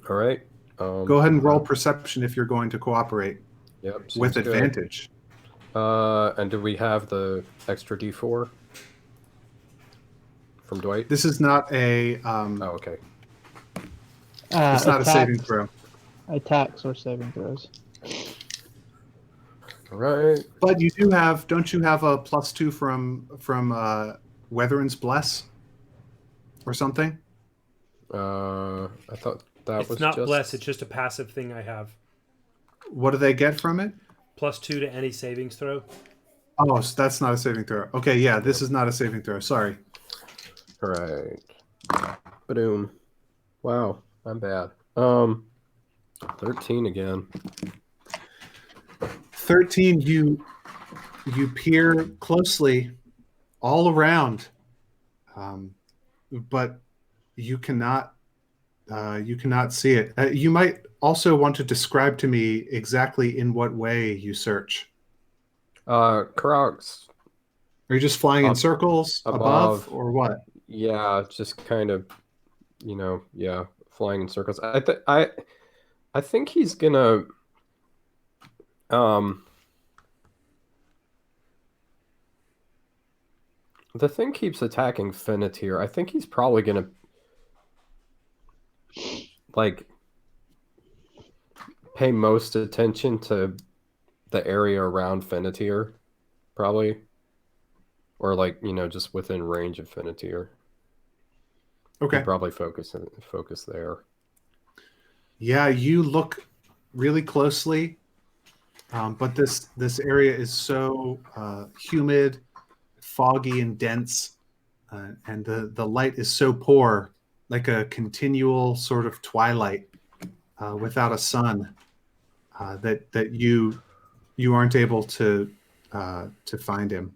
Speaker 5: All right.
Speaker 1: Go ahead and roll perception if you're going to cooperate.
Speaker 5: Yep.
Speaker 1: With
Speaker 5: seems good.
Speaker 1: advantage.
Speaker 5: And do we have the extra D4 from Dwight?
Speaker 1: This is not a.
Speaker 5: Oh, okay.
Speaker 1: It's not a saving throw.
Speaker 2: Attacks or saving throws.
Speaker 5: All right.
Speaker 1: But you do have. Don't you have a +2 from Weatherin's Bless, or something?
Speaker 5: I thought that
Speaker 3: It's
Speaker 5: was
Speaker 3: not
Speaker 5: just...
Speaker 3: bless. It's just a passive thing I have.
Speaker 1: What do they get from it?
Speaker 3: +2 to any savings throw.
Speaker 1: Oh, so that's not a saving throw. Okay, yeah, this is not a saving throw. Sorry.
Speaker 5: All right. Ba-doom. Wow, I'm bad. 13 again.
Speaker 1: 13. You peer closely all around, but you cannot see it. You might also want to describe to me exactly in what way you search.
Speaker 5: Crocs.
Speaker 1: Are you just flying in circles above,
Speaker 5: above.
Speaker 1: or what?
Speaker 5: Yeah, just kind of, flying in circles. I think he's gonna, the thing keeps attacking Finnetir. I think he's probably gonna, pay most attention to the area around Finnetir, probably. Or just within range of Finnetir.
Speaker 1: Okay.
Speaker 5: Probably focus there.
Speaker 1: Yeah, you look really closely, but this area is so humid, foggy and dense, and the light is so poor, like a continual sort of twilight without a sun, that you aren't able to find him.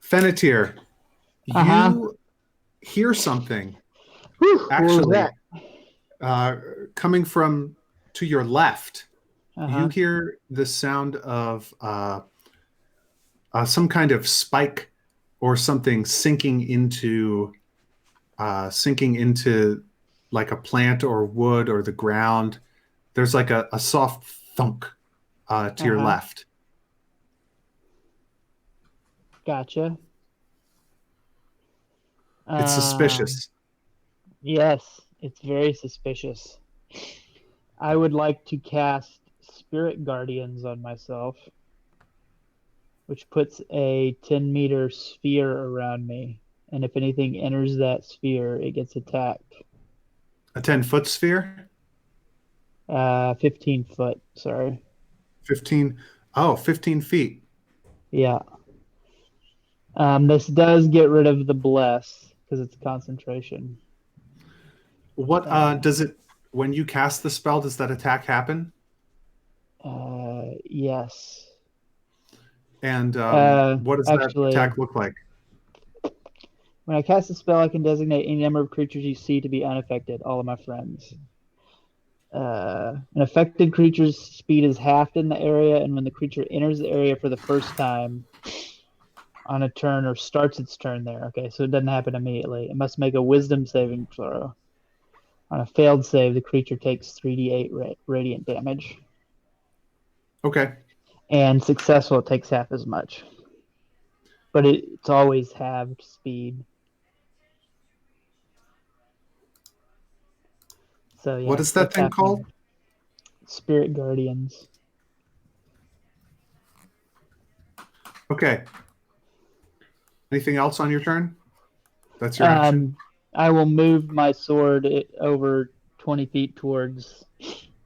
Speaker 1: Fennetir,
Speaker 2: Uh-huh.
Speaker 1: you hear something
Speaker 2: Whew, what was
Speaker 1: actually
Speaker 2: that?
Speaker 1: coming from to your left.
Speaker 2: Uh-huh.
Speaker 1: You hear the sound of some kind of spike or something sinking into like a plant or wood or the ground. There's like a soft thunk to your
Speaker 2: Uh-huh.
Speaker 1: left.
Speaker 2: Gotcha.
Speaker 1: It's suspicious.
Speaker 2: Yes, it's very suspicious. I would like to cast Spirit Guardians on myself, which puts a 10-meter sphere around me. And if anything enters that sphere, it gets attacked.
Speaker 1: A 10-foot sphere?
Speaker 2: 15 foot, sorry.
Speaker 1: 15. Oh, 15 feet.
Speaker 2: Yeah. This does get rid of the bless because it's concentration.
Speaker 1: What does it, when you cast the spell, does that attack happen?
Speaker 2: Yes.
Speaker 1: And what does
Speaker 2: actually,
Speaker 1: that attack look like?
Speaker 2: When I cast a spell, I can designate any number of creatures you see to be unaffected, all of my friends. An affected creature's speed is halved in the area, and when the creature enters the area for the first time on a turn or starts its turn there, okay, so it doesn't happen immediately, it must make a wisdom saving throw. On a failed save, the creature takes 3d8 radiant damage.
Speaker 1: Okay.
Speaker 2: And successful, it takes half as much. But it's always halved speed. So yeah,
Speaker 1: What is that thing called?
Speaker 2: Spirit Guardians.
Speaker 1: Okay. Anything else on your turn? That's your action.
Speaker 2: I will move my sword over 20 feet towards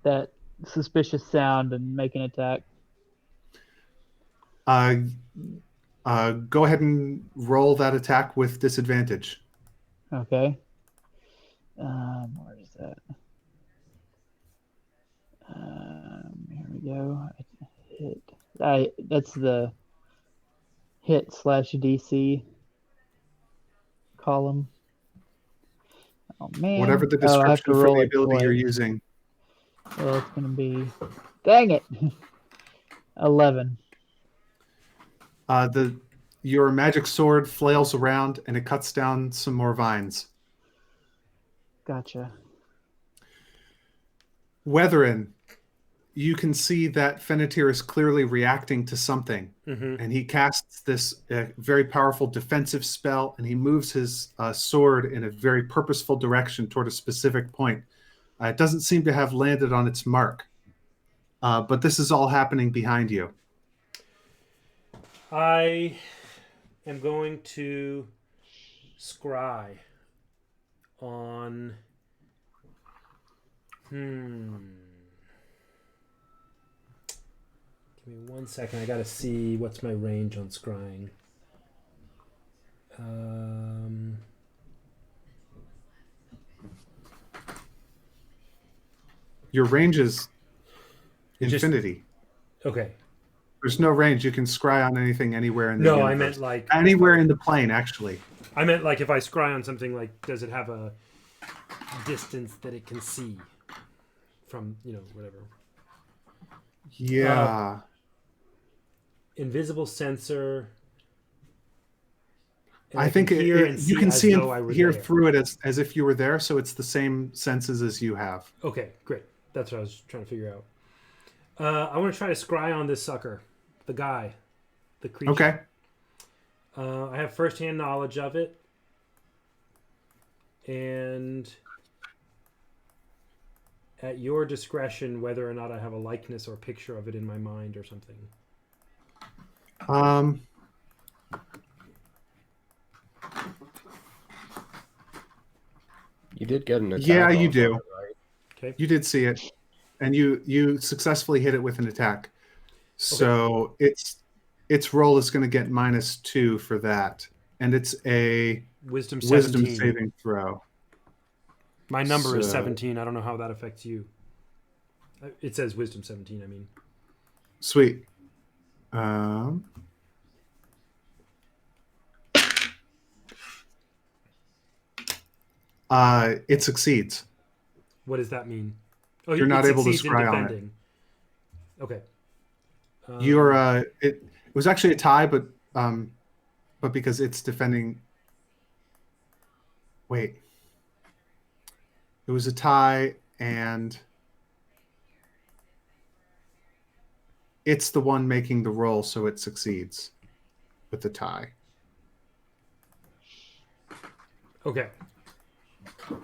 Speaker 2: that suspicious sound and make an attack.
Speaker 1: Go ahead and roll that attack with disadvantage.
Speaker 2: Okay. Where is that? Here we go. Hit. That's the hit / DC column. Oh man.
Speaker 1: Whatever the
Speaker 2: I have to
Speaker 1: description for
Speaker 2: roll
Speaker 1: the
Speaker 2: it
Speaker 1: ability you're
Speaker 2: twice.
Speaker 1: using.
Speaker 2: Well, it's going to be. Dang it! 11.
Speaker 1: Your magic sword flails around and it cuts down some more vines.
Speaker 2: Gotcha.
Speaker 1: Weatherin, you can see that Fennetir is clearly reacting to something.
Speaker 3: Mm-hmm.
Speaker 1: And he casts this very powerful defensive spell, and he moves his sword in a very purposeful direction toward a specific point. It doesn't seem to have landed on its mark. But this is all happening behind you.
Speaker 3: I am going to scry on. Give me 1 second. I gotta see what's my range on scrying.
Speaker 1: Your range is
Speaker 3: Just-
Speaker 1: infinity.
Speaker 3: Okay.
Speaker 1: There's no range. You can scry on anything anywhere in the
Speaker 3: No,
Speaker 1: universe.
Speaker 3: I meant like
Speaker 1: anywhere in the plane, actually.
Speaker 3: I meant like if I scry on something, like does it have a distance that it can see from, whatever.
Speaker 1: Yeah.
Speaker 3: Invisible sensor. And
Speaker 1: I think you can
Speaker 3: as
Speaker 1: see
Speaker 3: though I
Speaker 1: and
Speaker 3: were
Speaker 1: hear
Speaker 3: there.
Speaker 1: through it as if you were there, so it's the same senses as you have.
Speaker 3: Okay, great. That's what I was trying to figure out. I want to try to scry on this sucker, the guy, the creature.
Speaker 1: Okay.
Speaker 3: I have firsthand knowledge of it, and at your discretion, whether or not I have a likeness or picture of it in my mind or something.
Speaker 5: You did get an attack.
Speaker 1: Yeah, you
Speaker 5: off
Speaker 1: do.
Speaker 5: on it, right?
Speaker 3: Okay.
Speaker 1: You did see it, and you successfully hit it with an attack. So its roll is going to get -2 for that, and it's a
Speaker 3: Wisdom
Speaker 1: wisdom
Speaker 3: 17.
Speaker 1: saving throw.
Speaker 3: My number is
Speaker 1: So-
Speaker 3: 17. I don't know how that affects you. It says wisdom 17, I mean.
Speaker 1: Sweet. It succeeds.
Speaker 3: What does that mean? Oh,
Speaker 1: You're
Speaker 3: it
Speaker 1: not able to
Speaker 3: succeeds in
Speaker 1: scry on it.
Speaker 3: defending. Okay.
Speaker 1: You're it was actually a tie, but because it's defending. Wait. It was a tie, and it's the one making the roll, so it succeeds with the tie.
Speaker 3: Okay.
Speaker 1: I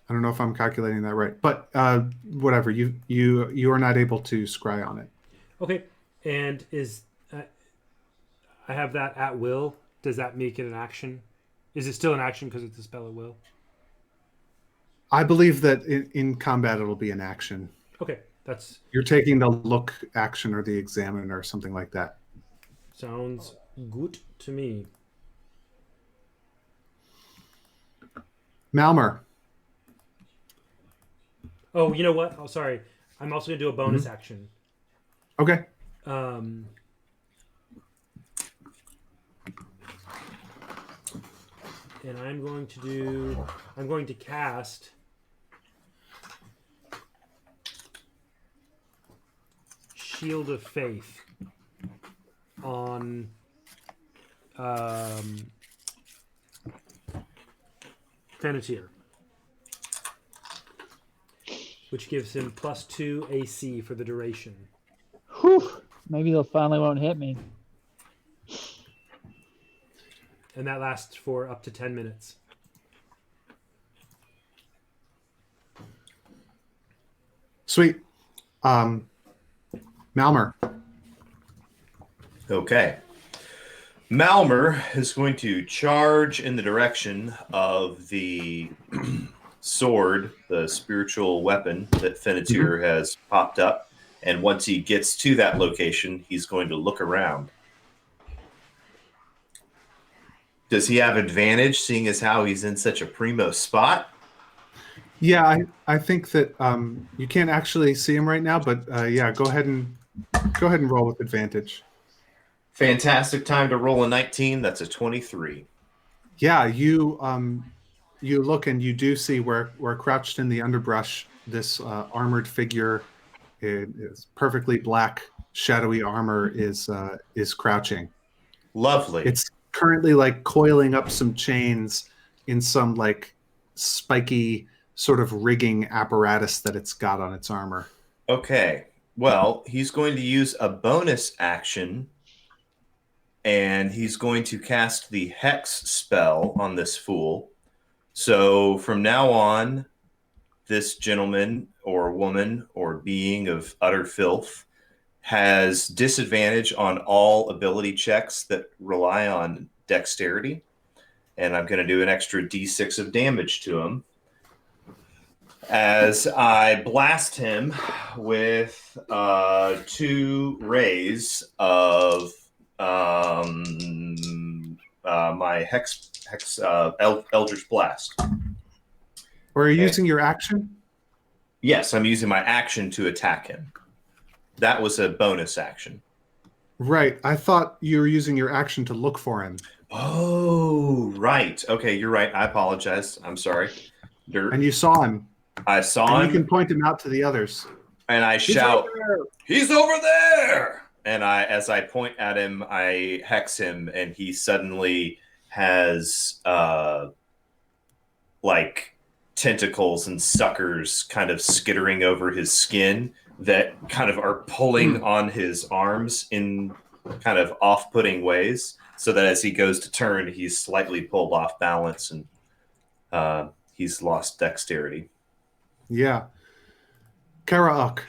Speaker 1: don't know if I'm calculating that right, but whatever. You are not able to scry on it.
Speaker 3: Okay. And is I have that at will. Does that make it an action? Is it still an action because it's a spell at will?
Speaker 1: I believe that in combat it'll be an action.
Speaker 3: Okay. That's
Speaker 1: You're taking the look action or the examine or something like that.
Speaker 3: sounds good to me.
Speaker 1: Malmer.
Speaker 3: Oh, you know what? Oh, sorry. I'm also going to do a bonus action.
Speaker 1: Okay.
Speaker 3: And I'm going to cast Shield of Faith on Fennetir, which gives him +2 AC for the duration.
Speaker 2: Whew. Maybe they'll finally won't hit me.
Speaker 3: And that lasts for up to 10 minutes.
Speaker 1: Sweet. Malmer.
Speaker 4: Okay. Malmer is going to charge in the direction of the sword, the spiritual weapon that Fennetir has popped up. And once he gets to that location, he's going to look around. Does he have advantage, seeing as how he's in such a primo spot?
Speaker 1: Yeah, I think that you can't actually see him right now, but yeah, go ahead and roll with advantage.
Speaker 4: Fantastic time to roll a 19. That's a 23.
Speaker 1: Yeah, you look and you do see where crouched in the underbrush, this armored figure, is perfectly black, shadowy armor is crouching.
Speaker 4: Lovely.
Speaker 1: It's currently like coiling up some chains in some like spiky sort of rigging apparatus that it's got on its armor.
Speaker 4: Okay. Well, he's going to use a bonus action, and he's going to cast the Hex spell on this fool. So from now on, this gentleman or woman or being of utter filth has disadvantage on all ability checks that rely on dexterity. And I'm going to do an extra d6 of damage to him as I blast him with 2 rays of my Eldritch Blast.
Speaker 1: Or are you using your action?
Speaker 4: Yes, I'm using my action to attack him. That was a bonus action.
Speaker 1: Right. I thought you were using your action to look for him.
Speaker 4: Oh, right. Okay, you're right. I apologize. I'm sorry.
Speaker 1: And you saw him.
Speaker 4: I saw
Speaker 1: And
Speaker 4: him.
Speaker 1: you can point him out to the others.
Speaker 4: And I shout, "He's over there!" And as I point at him, I hex him, and he suddenly has like tentacles and suckers kind of skittering over his skin that kind of are pulling on his arms in kind of off-putting ways, so that as he goes to turn, he's slightly pulled off balance and he's lost dexterity.
Speaker 1: Yeah. Karauk,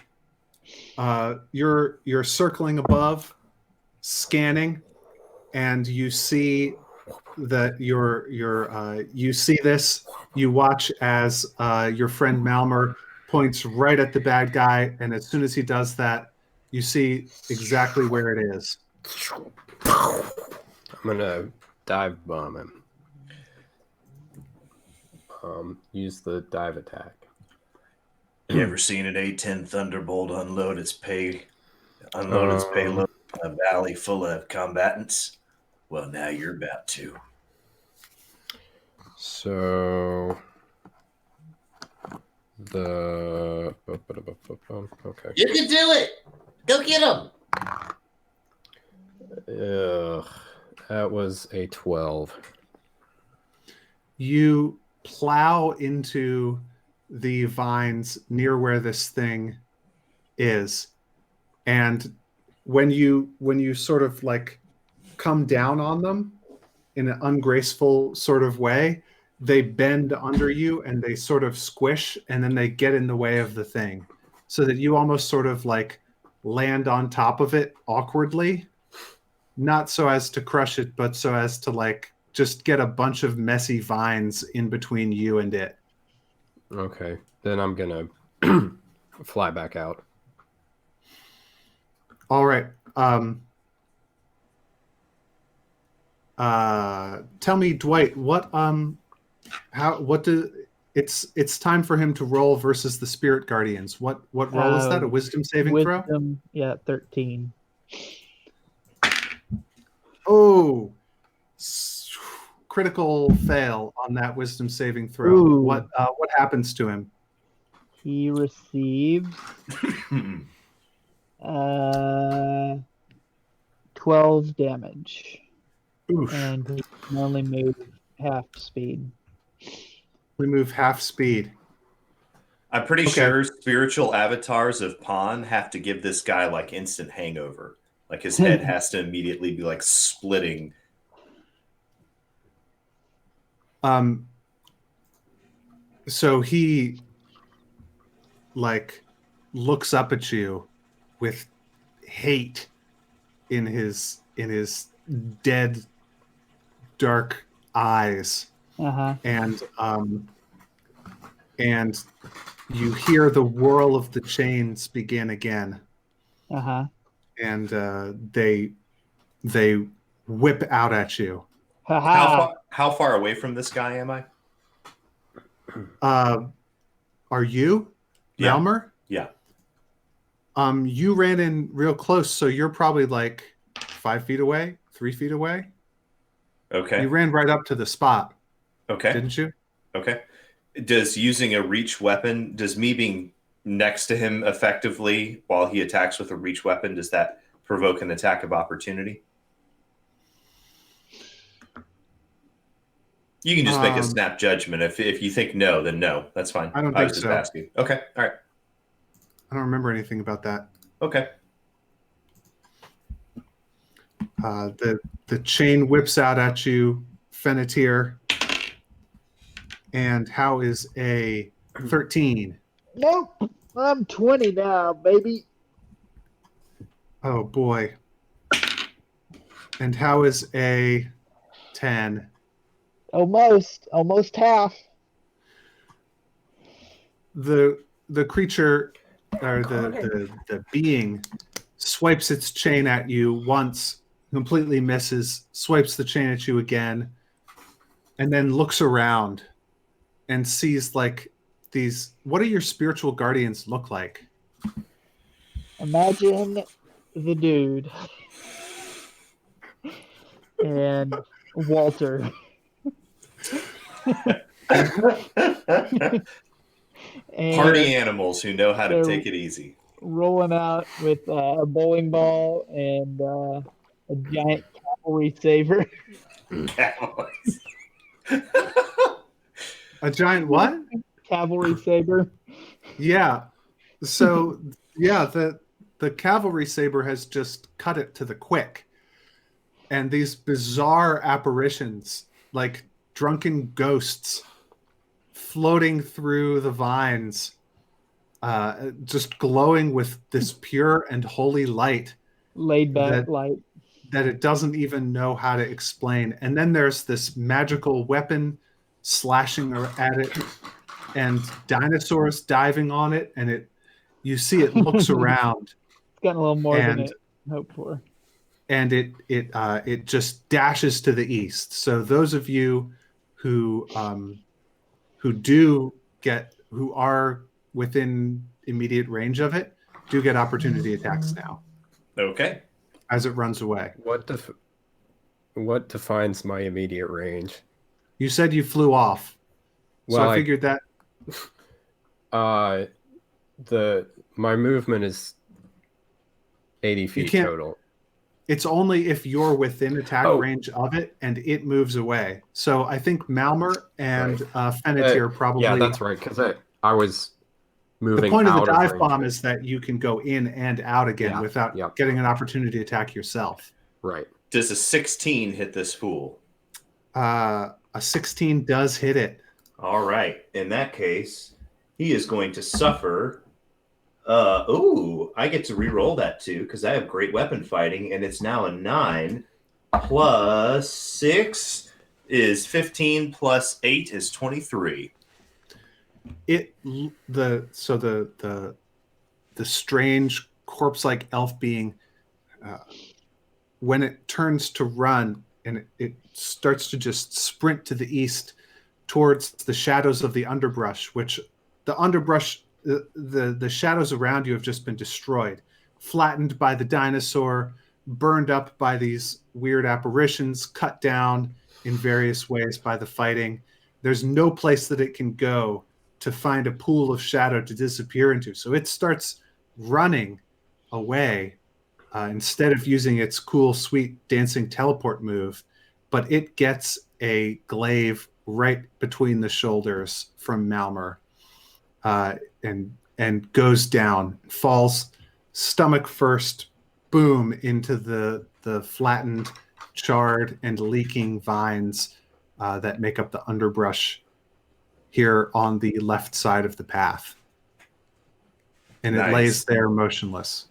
Speaker 1: you're circling above, scanning, and you see that you see this. You watch as your friend Malmer points right at the bad guy, and as soon as he does that, you see exactly where it is.
Speaker 5: I'm gonna dive bomb him. Use the dive attack.
Speaker 4: You ever seen an A-10 Thunderbolt unload its payload in a valley full of combatants? Well, now you're about to.
Speaker 5: So the okay.
Speaker 6: You can do it. Go get him.
Speaker 5: That was a 12.
Speaker 1: You plow into the vines near where this thing is, and when you sort of like come down on them in an ungraceful sort of way, they bend under you and they sort of squish, and then they get in the way of the thing, so that you almost sort of like land on top of it awkwardly, not so as to crush it, but so as to like just get a bunch of messy vines in between you and it.
Speaker 5: Okay, then I'm gonna fly back out.
Speaker 1: All right. Tell me, Dwight, it's time for him to roll versus the Spirit Guardians. What roll is that? A wisdom saving throw?
Speaker 2: Wisdom, yeah, 13.
Speaker 1: Oh, critical fail on that wisdom saving throw.
Speaker 2: Ooh.
Speaker 1: What happens to him?
Speaker 2: He receives 12 damage.
Speaker 1: Oof.
Speaker 2: And he can only move half speed.
Speaker 1: We move half speed.
Speaker 4: I'm pretty
Speaker 1: Okay.
Speaker 4: sure spiritual avatars of Pawn have to give this guy like instant hangover. Like his head has to immediately be like splitting.
Speaker 1: So he like looks up at you with hate in his dead dark eyes, and you hear the whirl of the chains begin again, and they whip out at you.
Speaker 4: How far away from this guy am I?
Speaker 1: Are you,
Speaker 4: Yeah.
Speaker 1: Malmer?
Speaker 4: Yeah.
Speaker 1: You ran in real close, so you're probably like 5 feet away, 3 feet away.
Speaker 4: Okay.
Speaker 1: You ran right up to the spot.
Speaker 4: Okay.
Speaker 1: Didn't you?
Speaker 4: Okay. Does using a reach weapon, does me being next to him effectively while he attacks with a reach weapon, does that provoke an attack of opportunity? You can just make a snap judgment. If you think no, then no. That's fine.
Speaker 1: I don't
Speaker 4: was
Speaker 1: think
Speaker 4: just
Speaker 1: so.
Speaker 4: asking. Okay. All right.
Speaker 1: I don't remember anything about that.
Speaker 4: Okay.
Speaker 1: The chain whips out at you, Fennetir. And how is a 13?
Speaker 2: Nope. I'm 20 now, baby.
Speaker 1: Oh boy. And how is a 10?
Speaker 2: Almost half.
Speaker 1: The creature or the being swipes its chain at you once, completely misses, swipes the chain at you again, and then looks around and sees like these. What do your spiritual guardians look like?
Speaker 2: Imagine the dude and Walter. And
Speaker 4: Party animals who know how to
Speaker 2: they're
Speaker 4: take it easy.
Speaker 2: rolling out with a bowling ball and a giant cavalry saber.
Speaker 1: A giant what?
Speaker 2: Cavalry saber.
Speaker 1: Yeah. So yeah, the cavalry saber has just cut it to the quick. And these bizarre apparitions, like drunken ghosts floating through the vines, just glowing with this pure and holy light
Speaker 2: Laid back light.
Speaker 1: that it doesn't even know how to explain. And then there's this magical weapon slashing at it, and dinosaurs diving on it, and you see it looks around,
Speaker 2: It's gotten a little more than
Speaker 1: and
Speaker 2: it hoped for.
Speaker 1: and it just dashes to the east. So those of you who are within immediate range of it do get opportunity attacks now
Speaker 4: Okay.
Speaker 1: as it runs away.
Speaker 5: What defines my immediate range?
Speaker 1: You said you flew off, so
Speaker 5: Well,
Speaker 1: I figured that
Speaker 5: my movement is 80 feet
Speaker 1: can't-
Speaker 5: total.
Speaker 1: it's only if you're within attack
Speaker 5: Oh.
Speaker 1: range of it and it moves away. So I think Malmer and
Speaker 5: Right.
Speaker 1: Fennetir probably.
Speaker 5: Yeah, that's right. Because I was moving.
Speaker 1: The point of the
Speaker 5: out
Speaker 1: dive
Speaker 5: range
Speaker 1: bomb
Speaker 5: of it.
Speaker 1: is that you can go in and out again
Speaker 5: Yeah,
Speaker 1: without
Speaker 5: yeah.
Speaker 1: getting an opportunity to attack yourself.
Speaker 5: Right.
Speaker 4: Does a 16 hit this fool?
Speaker 1: A 16 does hit it.
Speaker 4: All right. In that case, he is going to suffer. I get to re-roll that too because I have great weapon fighting, and it's now a 9 plus 6 is 15 plus 8 is 23.
Speaker 1: The strange corpse-like elf being, when it turns to run and it starts to just sprint to the east towards the shadows of the underbrush, which the underbrush, the shadows around you have just been destroyed, flattened by the dinosaur, burned up by these weird apparitions, cut down in various ways by the fighting. There's no place that it can go to find a pool of shadow to disappear into. So it starts running away instead of using its cool, sweet dancing teleport move. But it gets a glaive right between the shoulders from Malmer and goes down, falls stomach first, boom, into the flattened, charred, and leaking vines that make up the underbrush here on the left side of the path. And
Speaker 4: Nice.
Speaker 1: It lays there motionless.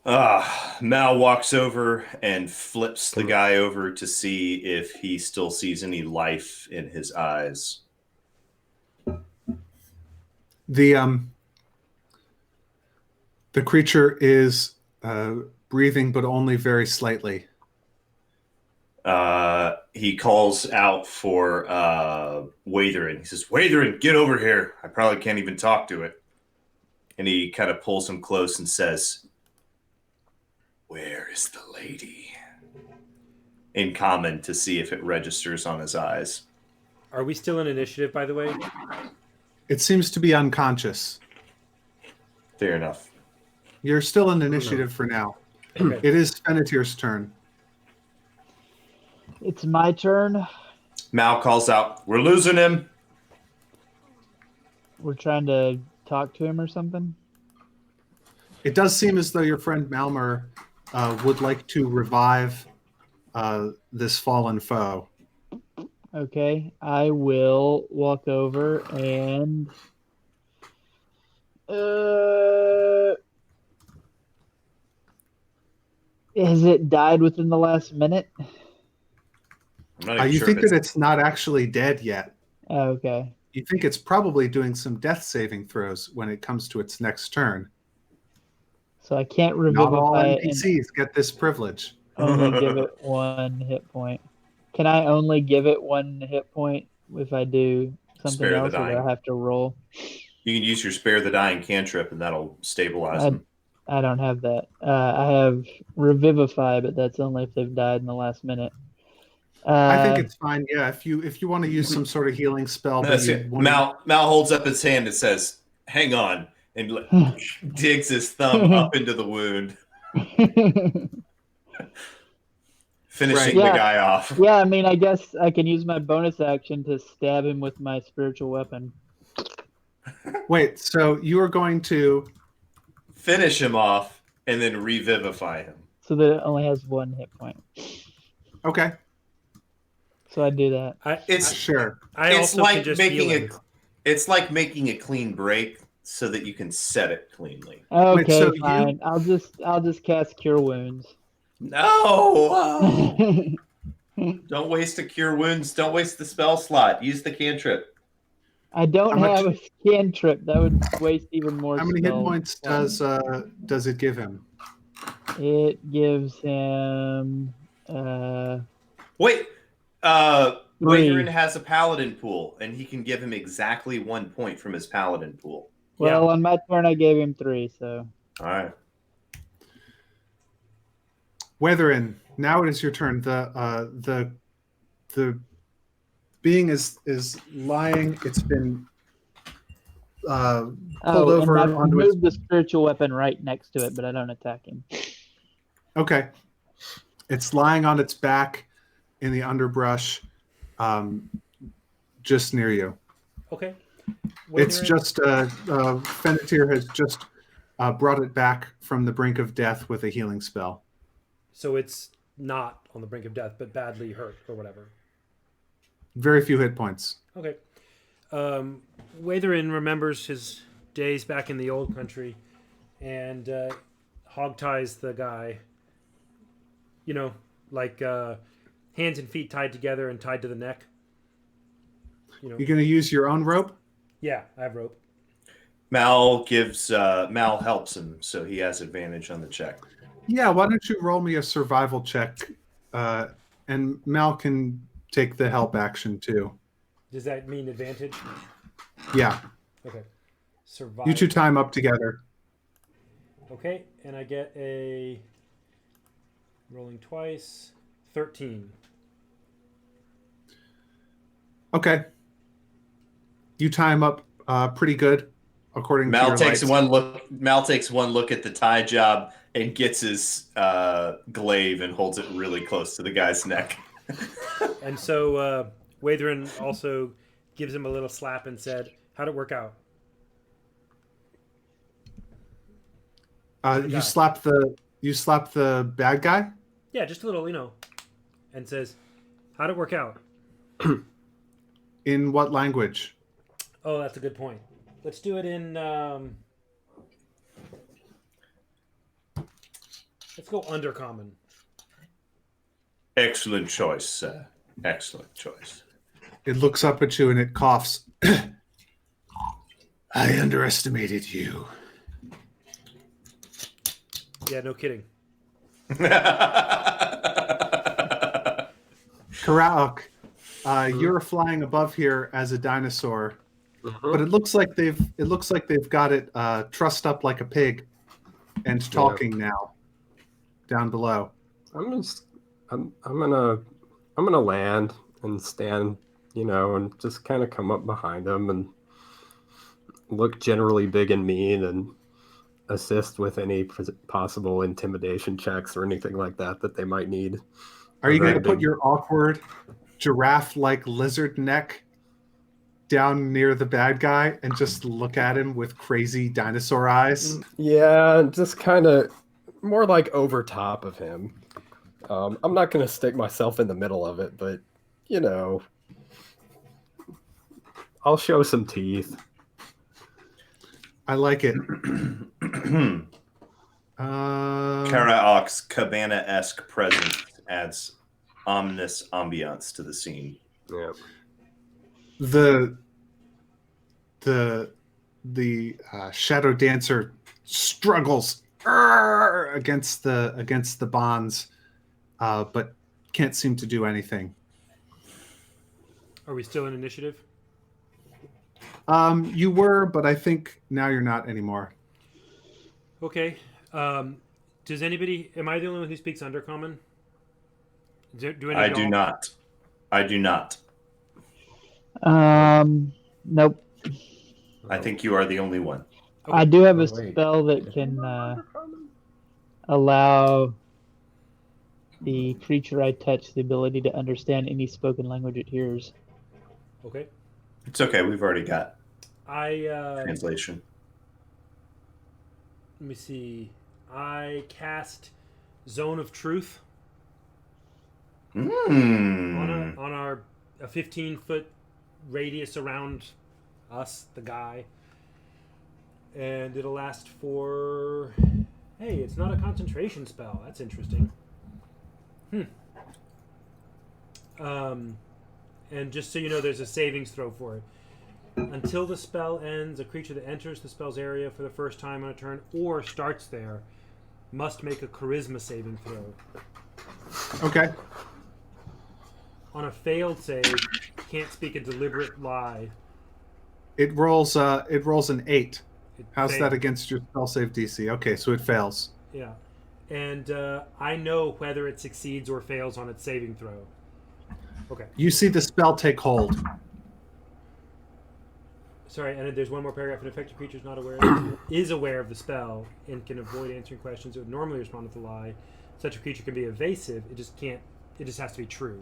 Speaker 4: Mal walks over and flips the guy over to see if he still sees any life in his eyes.
Speaker 1: The creature is breathing, but only very slightly.
Speaker 4: He calls out for Watherin. He says, "Watherin, get over here. I probably can't even talk to it." And he kind of pulls him close and says, "Where is the lady?" In common to see if it registers on his eyes.
Speaker 3: Are we still in initiative, by the way?
Speaker 1: It seems to be unconscious.
Speaker 4: Fair enough.
Speaker 1: You're still in initiative for now.
Speaker 3: Okay.
Speaker 1: It is Fennetir's turn.
Speaker 2: It's my turn.
Speaker 4: Mal calls out, "We're losing him."
Speaker 2: We're trying to talk to him or something.
Speaker 1: It does seem as though your friend Malmer would like to revive this fallen foe.
Speaker 2: Okay, I will walk over and has it died within the last minute?
Speaker 4: I'm not even
Speaker 1: You
Speaker 4: sure
Speaker 1: think
Speaker 4: if
Speaker 1: that it's not actually dead yet.
Speaker 2: Okay.
Speaker 1: You think it's probably doing some death saving throws when it comes to its next turn.
Speaker 2: So I can't
Speaker 1: Not all
Speaker 2: revivify it and
Speaker 1: NPCs get this privilege.
Speaker 2: only give it 1 hit point. Can I only give it 1 hit point if I do something
Speaker 4: Spare the
Speaker 2: else, or do
Speaker 4: dying.
Speaker 2: I have to roll?
Speaker 4: You can use your Spare the Dying cantrip, and that'll stabilize them.
Speaker 2: I don't have that. I have Revivify, but that's only if they've died in the last minute.
Speaker 1: I think it's fine. Yeah, if you want to use some sort of healing spell, but
Speaker 4: That's
Speaker 1: you
Speaker 4: it.
Speaker 1: want
Speaker 4: Mal holds up his hand and says, "Hang on," and digs his thumb up into the wound, finishing
Speaker 2: Right.
Speaker 4: the guy off.
Speaker 2: Yeah, I mean, I guess I can use my bonus action to stab him with my spiritual weapon.
Speaker 1: wait. So you are going to
Speaker 4: Finish him off and then revivify him.
Speaker 2: So that it only has 1 hit point.
Speaker 1: okay?
Speaker 2: So I do that.
Speaker 4: It's
Speaker 1: Sure.
Speaker 3: I
Speaker 4: it's
Speaker 3: also
Speaker 4: like
Speaker 3: can just
Speaker 4: making
Speaker 3: heal him.
Speaker 4: it's like making a clean break. so that you can set it cleanly.
Speaker 2: Okay,
Speaker 1: so
Speaker 2: fine. I'll just cast Cure Wounds.
Speaker 4: No! Don't waste a cure wounds. Don't waste the spell slot. Use the cantrip.
Speaker 2: I don't
Speaker 1: How much-
Speaker 2: have a cantrip. That would waste even more
Speaker 1: How many hit
Speaker 2: spell
Speaker 1: points
Speaker 2: slots.
Speaker 1: does it give him?
Speaker 2: It gives him
Speaker 4: Wait.
Speaker 2: 3.
Speaker 4: Watherin has a paladin pool, and he can give him exactly 1 point from his paladin pool.
Speaker 2: Well, on my turn, I gave him 3. So
Speaker 4: All right.
Speaker 1: Weatherin, now it is your turn. The being is lying. It's been pulled over
Speaker 2: and I've
Speaker 1: onto its.
Speaker 2: moved the spiritual weapon right next to it, but I don't attack him.
Speaker 1: Okay. It's lying on its back in the underbrush, just near you.
Speaker 3: Okay.
Speaker 1: It's
Speaker 3: Watherin-
Speaker 1: just Fennetir has just brought it back from the brink of death with a healing spell.
Speaker 3: So it's not on the brink of death, but badly hurt or whatever.
Speaker 1: Very few hit points.
Speaker 3: Okay. Watherin remembers his days back in the old country and hogties the guy. You know, like hands and feet tied together and tied to the neck. You know.
Speaker 1: You're going to use your own rope?
Speaker 3: Yeah, I have rope.
Speaker 4: Mal helps him, so he has advantage on the check.
Speaker 1: Yeah, why don't you roll me a survival check, and Mal can take the help action too.
Speaker 3: Does that mean advantage?
Speaker 1: Yeah,
Speaker 3: Okay. Survival.
Speaker 1: you two time up together.
Speaker 3: Okay, and I get a rolling twice, 13.
Speaker 1: Okay. You time up pretty good, according to
Speaker 4: Mal
Speaker 1: your
Speaker 4: takes
Speaker 1: lights.
Speaker 4: one look. Mal takes one look at the tie job and gets his glaive and holds it really close to the guy's neck.
Speaker 3: And so Watherin also gives him a little slap and said, "How'd it work out?"
Speaker 1: You slap the bad guy.
Speaker 3: Yeah, just a little, you know, and says, "How'd it work out?"
Speaker 1: In what language?
Speaker 3: Oh, that's a good point. Let's do it in. Let's go undercommon.
Speaker 4: Excellent choice, sir. Excellent choice.
Speaker 1: It looks up at you and it coughs. I underestimated you.
Speaker 3: Yeah, no kidding.
Speaker 1: Karaok, you're flying above here as a dinosaur, but it looks like they've got it trussed up like a pig and talking now down below.
Speaker 5: I'm gonna land and stand, and just kind of come up behind them and look generally big and mean and assist with any possible intimidation checks or anything like that they might need.
Speaker 1: Are you going to put your awkward giraffe-like lizard neck down near the bad guy and just look at him with crazy dinosaur eyes?
Speaker 5: Yeah, just kind of more like over top of him. I'm not going to stick myself in the middle of it, but, I'll show some teeth.
Speaker 1: I like it.
Speaker 4: Karaok's cabana-esque presence adds ominous ambiance to the scene.
Speaker 5: Yeah.
Speaker 1: The shadow dancer struggles against the bonds, but can't seem to do anything.
Speaker 3: Are we still in initiative?
Speaker 1: You were, but I think now you're not anymore.
Speaker 3: Okay. Does anybody? Am I the only one who speaks Undercommon?
Speaker 4: I do not.
Speaker 2: Nope.
Speaker 4: I think you are the only one.
Speaker 3: Okay.
Speaker 2: I do have a
Speaker 5: wait.
Speaker 2: spell that can allow the creature I touch the ability to understand any spoken language it hears.
Speaker 3: Okay.
Speaker 4: It's okay. We've already got
Speaker 3: Let
Speaker 4: translation.
Speaker 3: me see. I cast Zone of Truth on our 15-foot radius around us, the guy. And it'll last for... Hey, it's not a concentration spell. That's interesting. And just so you know, there's a savings throw for it. Until the spell ends, a creature that enters the spell's area for the first time on a turn or starts there must make a charisma saving throw.
Speaker 1: Okay.
Speaker 3: On a failed save, can't speak a deliberate lie.
Speaker 1: It rolls an 8.
Speaker 3: It
Speaker 1: How's
Speaker 3: fails.
Speaker 1: that against your spell save DC? Okay, so it fails.
Speaker 3: Yeah. And I know whether it succeeds or fails on its saving throw. Okay.
Speaker 1: You see the spell take hold.
Speaker 3: Sorry, and there's one more paragraph. An affected creature is not aware is aware of the spell and can avoid answering questions. It would normally respond with a lie. Such a creature can be evasive. It just can't. It just has to be true.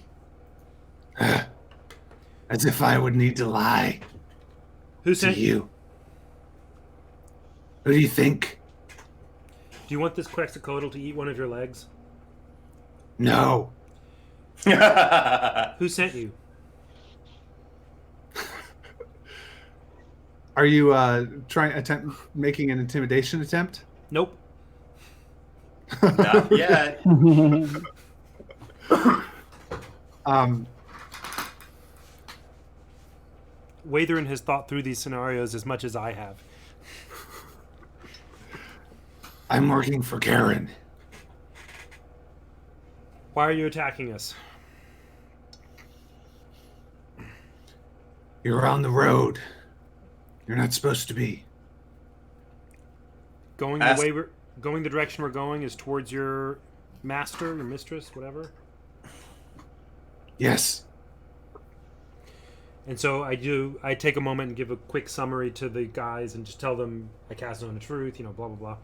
Speaker 1: As if I would need to lie
Speaker 3: Who
Speaker 1: to
Speaker 3: sent
Speaker 1: you. Who do you think?
Speaker 3: Do you want this Quetzalcoatl to eat one of your legs?
Speaker 1: No.
Speaker 3: Who sent you?
Speaker 1: Are you making an intimidation attempt?
Speaker 3: Nope.
Speaker 4: Not yet.
Speaker 3: Watherin has thought through these scenarios as much as I have.
Speaker 1: I'm working for Karen.
Speaker 3: Why are you attacking us?
Speaker 1: You're on the road. You're not supposed to be.
Speaker 3: Going
Speaker 4: Ask-
Speaker 3: the way we're going, the direction we're going is towards your master, your mistress, whatever.
Speaker 1: Yes.
Speaker 3: And so I take a moment and give a quick summary to the guys and just tell them I cast on the truth, blah, blah, blah.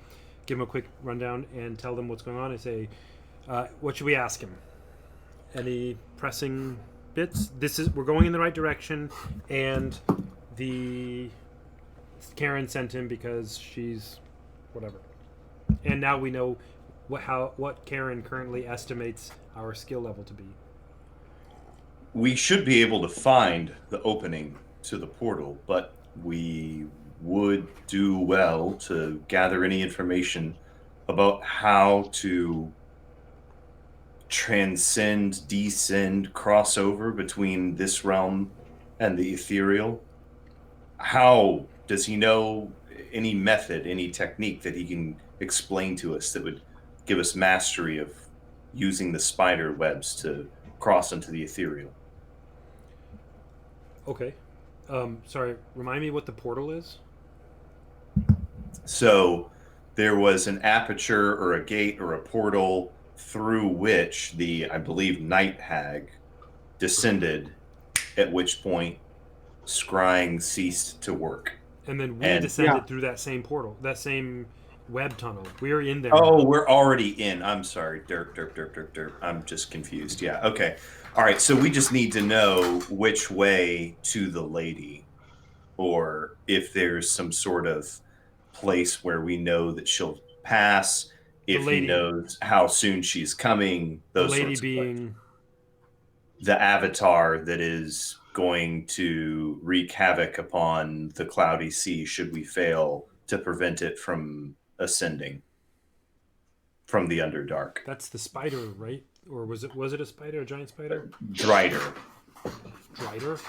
Speaker 3: Give them a quick rundown and tell them what's going on. I say, what should we ask him? Any pressing bits? We're going in the right direction, and Karen sent him because she's whatever. And now we know what Karen currently estimates our skill level to be.
Speaker 4: We should be able to find the opening to the portal, but we would do well to gather any information about how to transcend, descend, cross over between this realm and the ethereal. How does he know any method, any technique that he can explain to us that would give us mastery of using the spider webs to cross into the ethereal?
Speaker 3: Okay. Sorry, remind me what the portal is?
Speaker 4: So there was an aperture or a gate or a portal through which I believe, Night Hag descended, at which point scrying ceased to work.
Speaker 3: And then we
Speaker 4: And-
Speaker 3: descended through that same portal, that same web tunnel. We're in there.
Speaker 4: Oh,
Speaker 3: now.
Speaker 4: we're already in. I'm sorry. Derp. I'm just confused. Yeah, okay. All right, so we just need to know which way to the lady, or if there's some sort of place where we know that she'll pass, if
Speaker 3: lady-
Speaker 4: he knows how soon she's coming,
Speaker 3: The
Speaker 4: those
Speaker 3: lady
Speaker 4: sorts of things.
Speaker 3: being
Speaker 4: The avatar that is going to wreak havoc upon the cloudy sea should we fail to prevent it from ascending from the Underdark.
Speaker 3: that's the spider, right? Or was it a spider, a giant spider?
Speaker 4: Drider.
Speaker 3: Drider?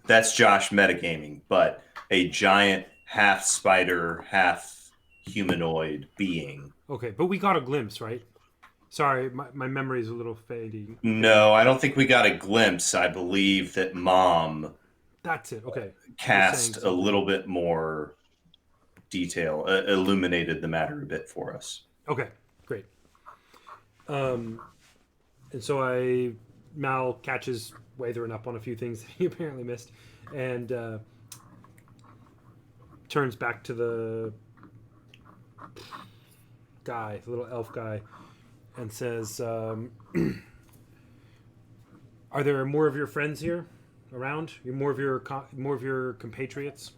Speaker 4: That's Josh metagaming, but a giant half spider, half humanoid being.
Speaker 3: Okay, but we got a glimpse, right? Sorry, my memory is a little fading.
Speaker 4: No, I don't think we got a glimpse. I believe that Mom
Speaker 3: That's it. Okay.
Speaker 4: cast
Speaker 3: something.
Speaker 4: a little bit more detail, illuminated the matter a bit for us.
Speaker 3: Okay, great. And so Mal catches Watherin up on a few things that he apparently missed, and turns back to the guy, the little elf guy, and says, "Are there more of your friends here around? More of your compatriots?"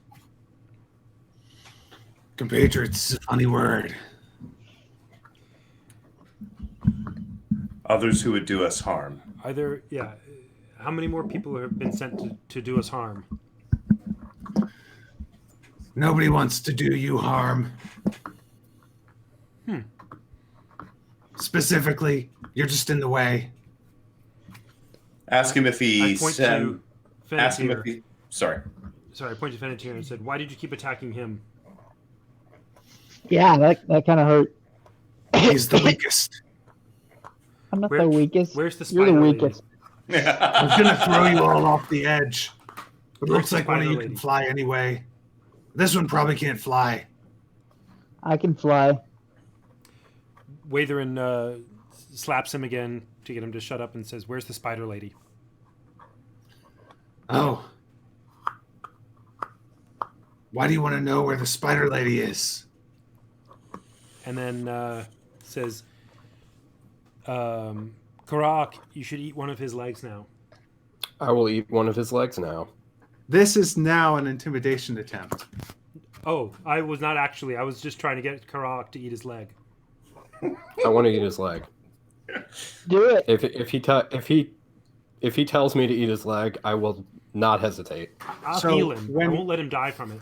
Speaker 1: Compatriots is a funny word.
Speaker 4: Others who would do us harm.
Speaker 3: Are there? Yeah. How many more people have been sent to do us harm?
Speaker 1: Nobody wants to do you harm. Specifically, you're just in the way.
Speaker 4: Ask him if
Speaker 3: I
Speaker 4: he
Speaker 3: point
Speaker 4: said.
Speaker 3: to
Speaker 4: Ask him
Speaker 3: Fennetir.
Speaker 4: if he. Sorry.
Speaker 3: Sorry, I pointed to Fennetir and said, "Why did you keep attacking him?"
Speaker 2: Yeah, that kind of hurt.
Speaker 1: He's the weakest.
Speaker 2: I'm not
Speaker 3: Where-
Speaker 2: the weakest.
Speaker 3: where's the
Speaker 2: You're the
Speaker 3: spider lady?
Speaker 2: weakest.
Speaker 1: I was gonna throw you all off the edge. It
Speaker 3: Where's
Speaker 1: looks
Speaker 3: the
Speaker 1: like one of
Speaker 3: spider
Speaker 1: you
Speaker 3: lady?
Speaker 1: can fly anyway. This one probably can't fly.
Speaker 2: I can fly.
Speaker 3: Watherin slaps him again to get him to shut up and says, "Where's the spider lady?"
Speaker 1: Oh. Why do you want to know where the spider lady is?
Speaker 3: And then says, "Karak, you should eat one of his legs now."
Speaker 5: I will eat one of his legs now.
Speaker 1: This is now an intimidation attempt.
Speaker 3: Oh, I was not actually. I was just trying to get Karak to eat his leg.
Speaker 5: I want to eat his leg.
Speaker 2: Do it.
Speaker 5: If he tells me to eat his leg, I will not hesitate.
Speaker 3: I'll
Speaker 1: So
Speaker 3: heal him. I
Speaker 1: when-
Speaker 3: won't let him die from it.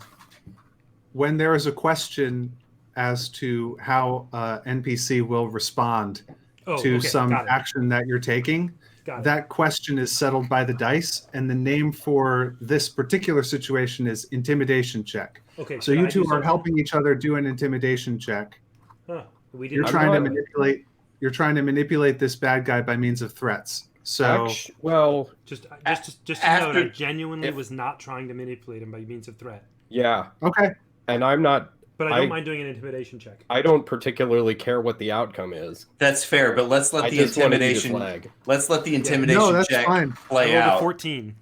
Speaker 1: When there is a question as to how NPC will respond
Speaker 3: Oh,
Speaker 1: to
Speaker 3: okay,
Speaker 1: some
Speaker 3: got it.
Speaker 1: action that you're taking,
Speaker 3: Got it.
Speaker 1: that question is settled by the dice, and the name for this particular situation is intimidation check.
Speaker 3: Okay,
Speaker 1: So
Speaker 3: should
Speaker 1: you
Speaker 3: I
Speaker 1: two
Speaker 3: do
Speaker 1: are
Speaker 3: something?
Speaker 1: helping each other do an intimidation check.
Speaker 3: Huh, we
Speaker 1: You're
Speaker 3: didn't.
Speaker 1: trying to
Speaker 5: not-
Speaker 1: manipulate. You're trying to manipulate this bad guy by means of threats. So
Speaker 5: Well,
Speaker 3: Just to note,
Speaker 4: After-
Speaker 3: I genuinely
Speaker 4: if-
Speaker 3: was not trying to manipulate him by means of threat.
Speaker 5: yeah,
Speaker 1: okay,
Speaker 5: and I'm not.
Speaker 3: But I don't
Speaker 5: I-
Speaker 3: mind doing an intimidation check.
Speaker 5: I don't particularly care what the outcome is.
Speaker 4: That's fair, but let's let
Speaker 5: I
Speaker 4: the
Speaker 5: just want to eat his
Speaker 4: intimidation.
Speaker 5: leg.
Speaker 4: Let's let the intimidation
Speaker 1: no, that's
Speaker 4: check
Speaker 1: fine.
Speaker 4: play
Speaker 3: I rolled a
Speaker 4: out.
Speaker 3: 14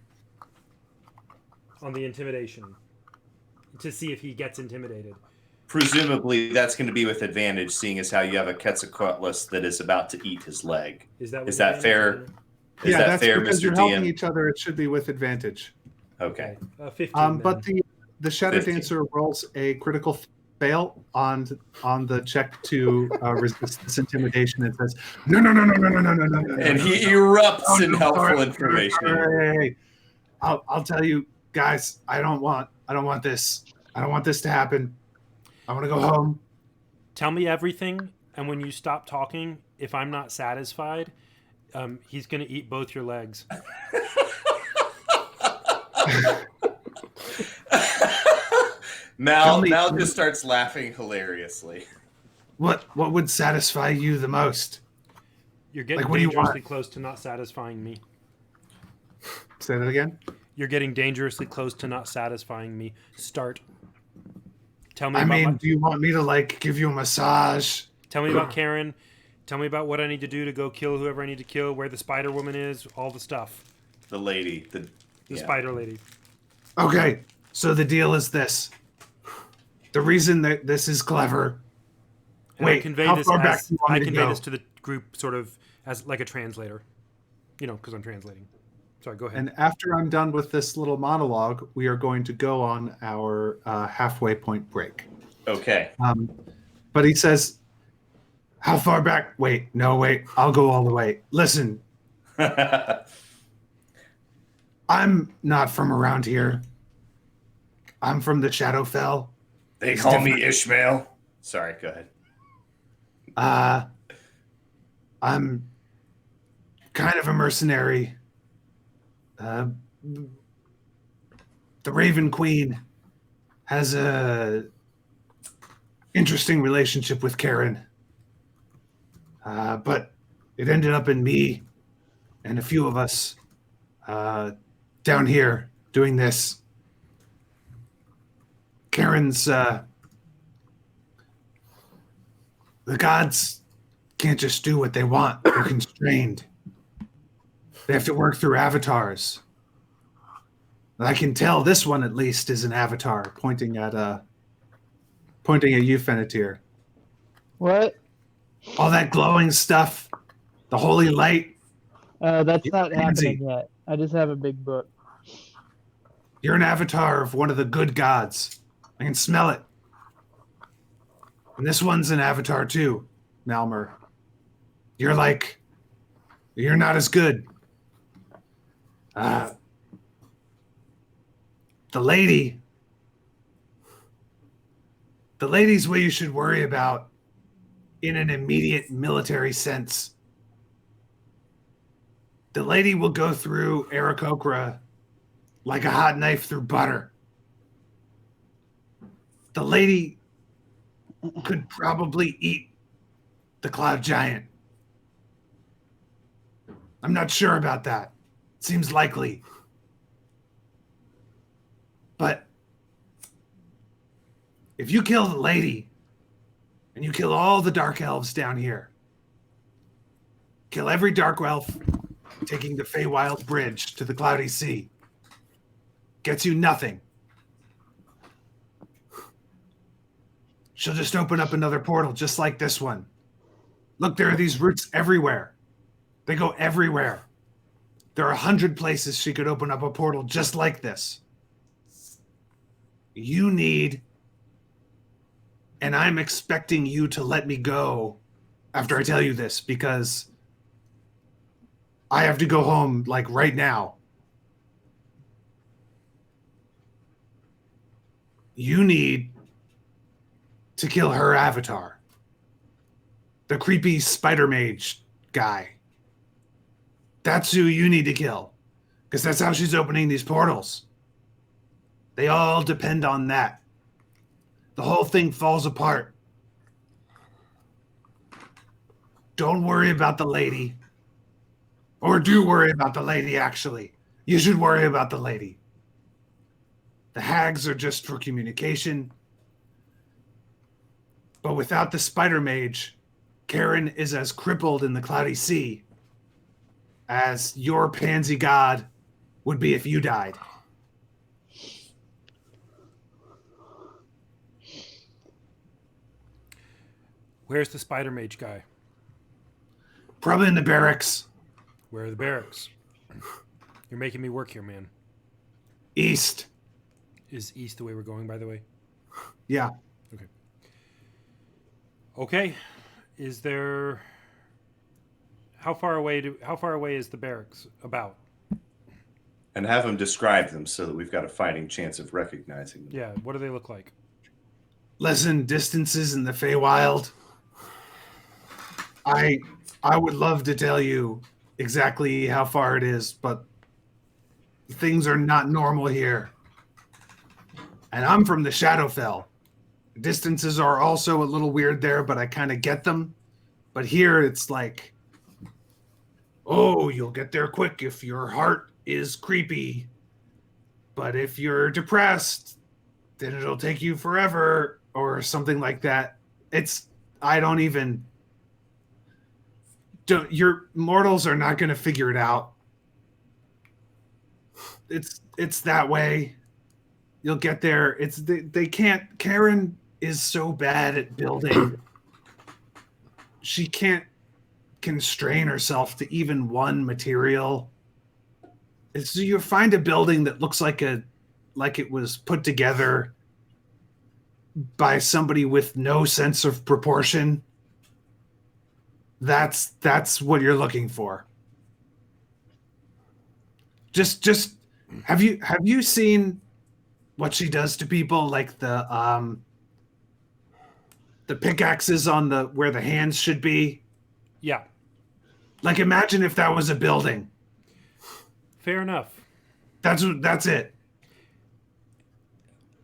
Speaker 3: on the intimidation to see if he gets intimidated.
Speaker 4: Presumably, that's going to be with advantage, seeing as how you have a Quetzalcoatlus that is about to eat his leg.
Speaker 3: Is that
Speaker 4: Is that fair? Is
Speaker 1: Yeah,
Speaker 4: that
Speaker 1: that's
Speaker 4: fair,
Speaker 1: because
Speaker 4: Mr.
Speaker 1: you're helping
Speaker 4: DM?
Speaker 1: each other. It should be with advantage.
Speaker 4: Okay.
Speaker 3: 15.
Speaker 1: But the Shadow
Speaker 4: 15.
Speaker 1: Dancer rolls a critical fail on the check to resist this intimidation and says, no, no, no, no, no, no, no, no, no, no.
Speaker 4: And
Speaker 1: no,
Speaker 4: he
Speaker 1: no.
Speaker 4: erupts
Speaker 1: Oh,
Speaker 4: in
Speaker 1: no,
Speaker 4: helpful
Speaker 1: sorry,
Speaker 4: information.
Speaker 1: sorry. I'll tell you guys, I don't want this. I don't want this to happen. I want to go home.
Speaker 3: Tell me everything, and when you stop talking, if I'm not satisfied, he's going to eat both your legs.
Speaker 4: Mal
Speaker 1: Tell me-
Speaker 4: just starts laughing hilariously.
Speaker 1: What would satisfy you the most?
Speaker 3: You're getting
Speaker 1: Like, what do you
Speaker 3: dangerously
Speaker 1: want?
Speaker 3: close to not satisfying me.
Speaker 1: Say that again.
Speaker 3: You're getting dangerously close to not satisfying me. Start. Tell me
Speaker 1: I
Speaker 3: about
Speaker 1: mean,
Speaker 3: my-
Speaker 1: do you want me to like give you a massage?
Speaker 3: Tell me about Karen. Tell me about what I need to do to go kill whoever I need to kill, where the Spider Woman is, all the stuff.
Speaker 4: The lady.
Speaker 3: The
Speaker 4: Yeah.
Speaker 3: Spider Lady.
Speaker 1: Okay, so the deal is this. The reason that this is clever.
Speaker 3: And I
Speaker 1: Wait,
Speaker 3: convey
Speaker 1: how
Speaker 3: this
Speaker 1: far back
Speaker 3: as
Speaker 1: do you want
Speaker 3: I
Speaker 1: me to
Speaker 3: convey
Speaker 1: go?
Speaker 3: this to the group sort of as like a translator. You know, because I'm translating. Sorry, go ahead.
Speaker 1: And after I'm done with this little monologue, we are going to go on our halfway point break.
Speaker 4: Okay.
Speaker 1: But he says, how far back? Wait, I'll go all the way. Listen, I'm not from around here. I'm from the Shadowfell.
Speaker 4: They
Speaker 1: It's
Speaker 4: call me
Speaker 1: different.
Speaker 4: Ishmael. Sorry, go ahead.
Speaker 1: I'm kind of a mercenary. The Raven Queen has a interesting relationship with Karen. But it ended up in me and a few of us down here doing this. Karen's the gods can't just do what they want. They're constrained. They have to work through avatars. And I can tell this one at least is an avatar, pointing at you, Fennetir.
Speaker 2: What?
Speaker 1: All that glowing stuff, the holy light.
Speaker 2: That's
Speaker 1: You're
Speaker 2: not
Speaker 1: crazy.
Speaker 2: happening yet. I just have a big book.
Speaker 1: You're an avatar of one of the good gods. I can smell it. And this one's an avatar too, Malmer. You're not as good. The lady The lady's what you should worry about in an immediate military sense. The lady will go through Aarakocra like a hot knife through butter. The lady could probably eat the Cloud Giant. I'm not sure about that. Seems likely. But if you kill the lady and you kill all the dark elves down here, kill every dark elf taking the Feywild Bridge to the Cloudy Sea, gets you nothing. She'll just open up another portal just like this one. Look, there are these routes everywhere. They go everywhere. There are 100 places she could open up a portal just like this. You need, and I'm expecting you to let me go after I tell you this, because I have to go home like right now. You need to kill her avatar. The creepy spider mage guy. That's who you need to kill. Because that's how she's opening these portals. They all depend on that. The whole thing falls apart. Don't worry about the lady. Or do worry about the lady, actually. You should worry about the lady. The hags are just for communication. But without the spider mage, Karen is as crippled in the Cloudy Sea as your pansy god would be if you died.
Speaker 3: Where's the spider mage guy?
Speaker 1: Probably in the barracks.
Speaker 3: Where are the barracks? You're making me work here, man.
Speaker 1: East.
Speaker 3: Is east the way we're going, by the way?
Speaker 1: Yeah.
Speaker 3: Okay. Is there... How far away is the barracks about?
Speaker 4: And have them describe them so that we've got a fighting chance of recognizing them.
Speaker 3: Yeah, what do they look like?
Speaker 1: Listen, distances in the Feywild. I would love to tell you exactly how far it is, but things are not normal here. And I'm from the Shadowfell. Distances are also a little weird there, but I kind of get them. But here it's like, oh, you'll get there quick if your heart is creepy. But if you're depressed, then it'll take you forever or something like that. Your mortals are not going to figure it out. It's that way. You'll get there. They can't. Karen is so bad at building. She can't constrain herself to even one material. So you find a building that looks like it was put together by somebody with no sense of proportion. That's what you're looking for. Just have you seen what she does to people, like the pickaxes on where the hands should be?
Speaker 3: Yeah.
Speaker 1: Like, imagine if that was a building.
Speaker 3: Fair enough.
Speaker 1: That's it.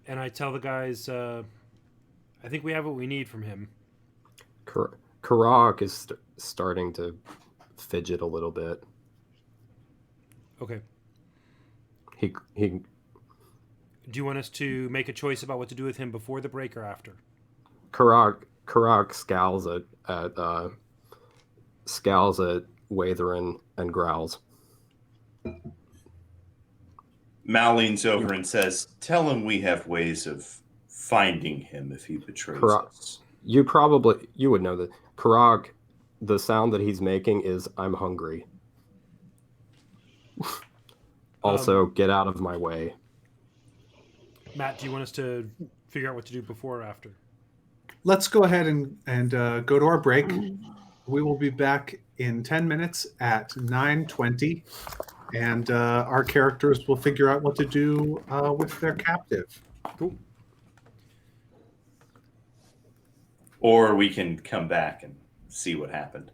Speaker 3: And I tell the guys, I think we have what we need from him.
Speaker 5: Karak is starting to fidget a little bit.
Speaker 3: Okay.
Speaker 5: He
Speaker 3: Do you want us to make a choice about what to do with him before the break or after?
Speaker 5: Karak scowls at Watherin and growls.
Speaker 4: Mal leans over and says, "Tell him we have ways of finding him if he betrays us."
Speaker 5: You would know that. Karak, the sound that he's making is "I'm hungry." Also, get out of my way.
Speaker 3: Matt, do you want us to figure out what to do before or after?
Speaker 1: Let's go ahead and go to our break. We will be back in 10 minutes at 9:20, and our characters will figure out what to do with their captive.
Speaker 3: Cool.
Speaker 4: or we can come back and see what happened.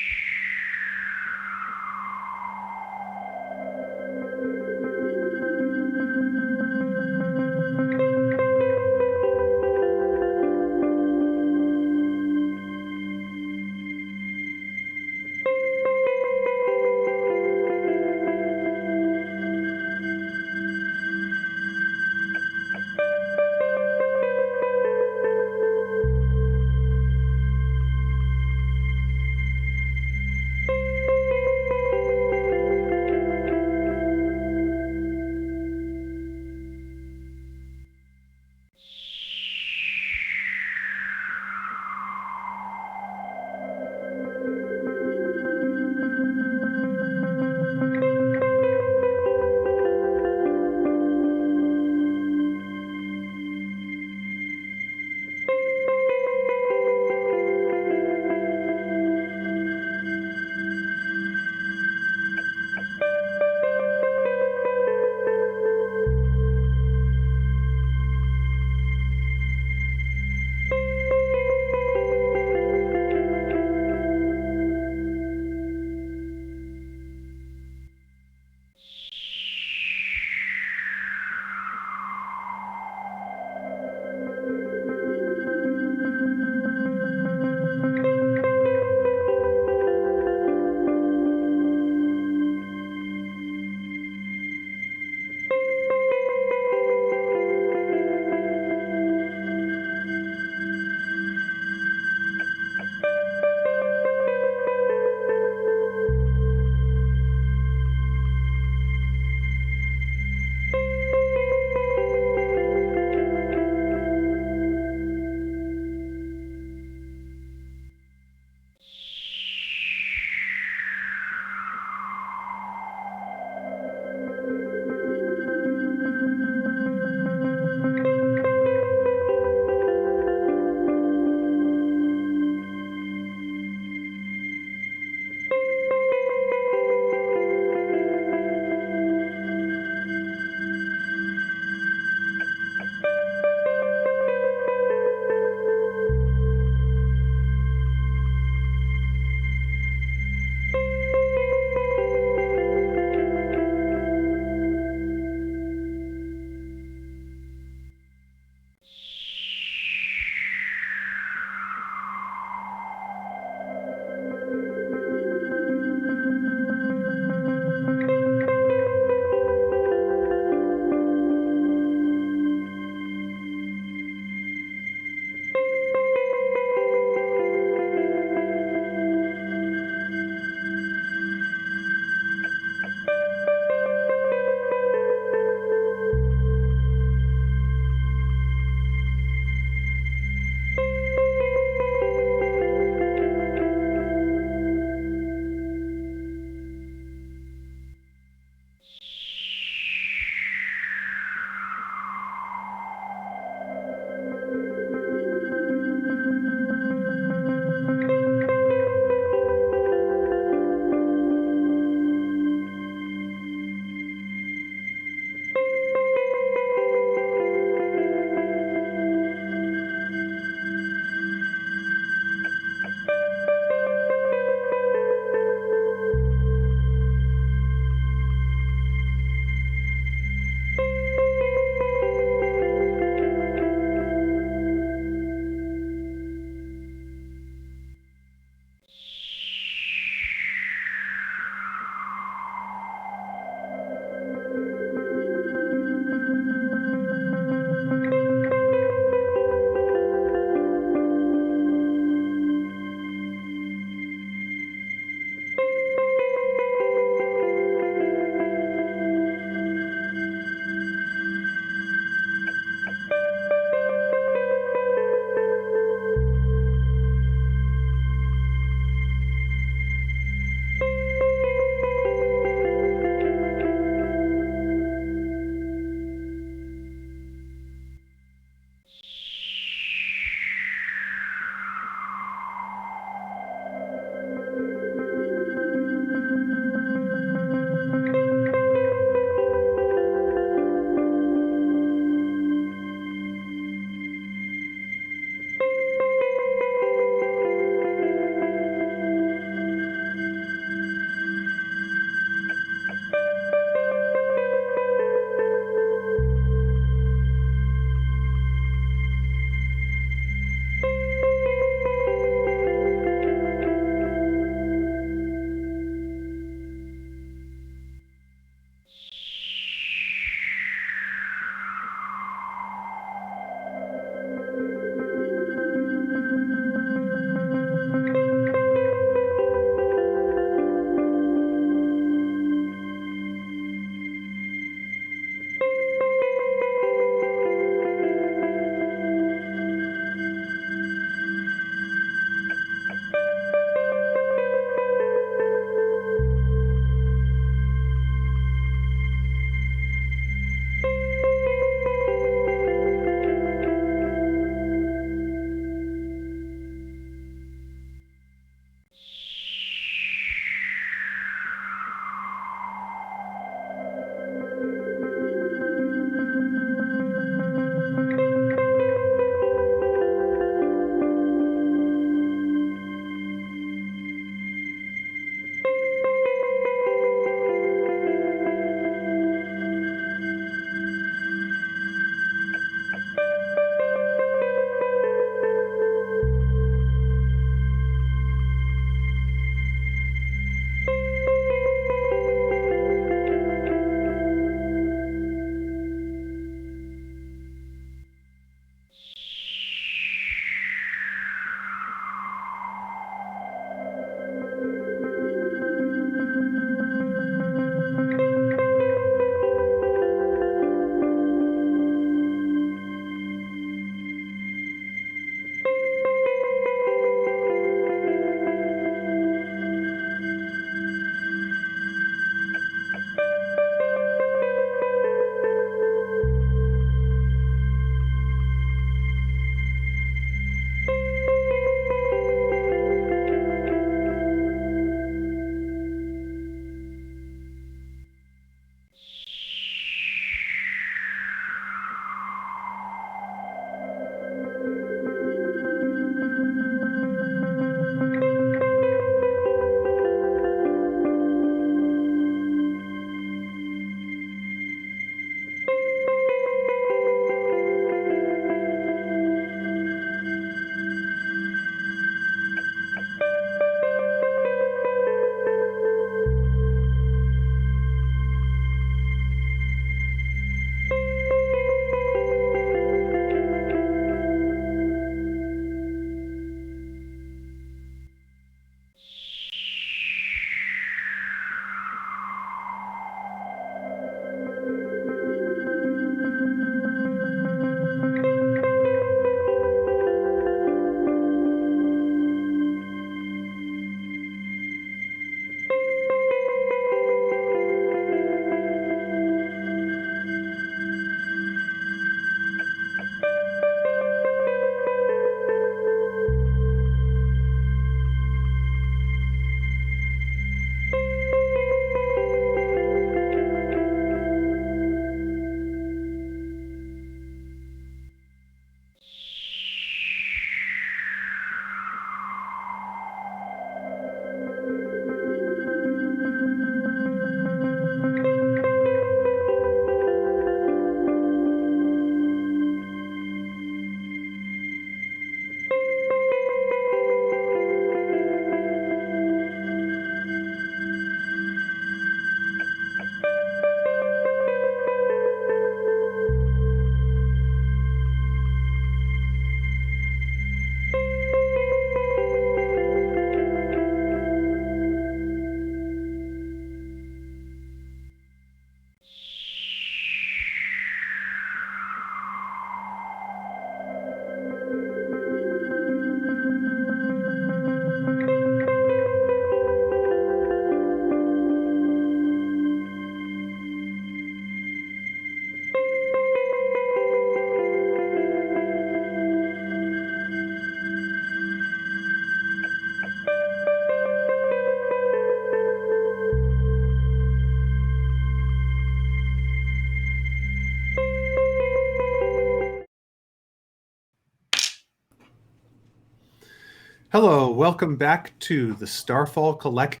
Speaker 1: Hello, welcome back to the Starfall Collective,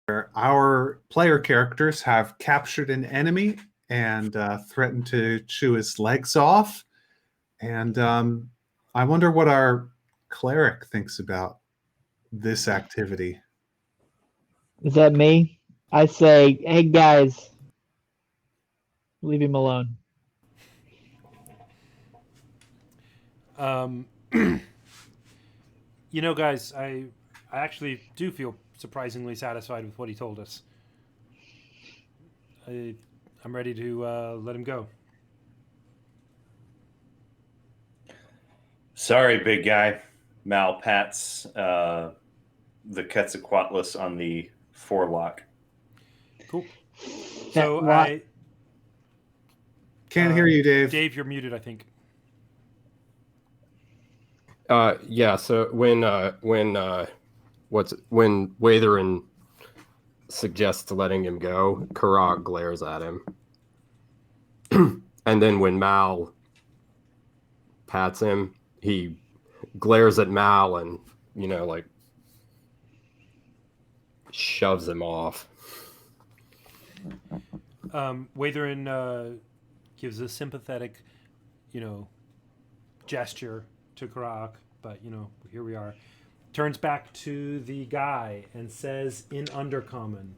Speaker 1: where our player characters have captured an enemy and threatened to chew his legs off. And I wonder what our cleric thinks about this activity.
Speaker 2: Is that me? I say, hey guys, leave him alone.
Speaker 3: You know, guys, I actually do feel surprisingly satisfied with what he told us. I'm ready to let him go.
Speaker 4: Sorry, big guy. Mal pats the Quetzalcoatlus on the forelock.
Speaker 3: Cool.
Speaker 2: That
Speaker 3: So
Speaker 2: wa-
Speaker 1: Can't hear you, Dave.
Speaker 3: Dave, you're muted, I think.
Speaker 5: Yeah. So when Watherin suggests letting him go, Karak glares at him, and then when Mal pats him, he glares at Mal and like shoves him off.
Speaker 3: Watherin gives a sympathetic, gesture to Karak, but here we are. Turns back to the guy and says in Undercommon,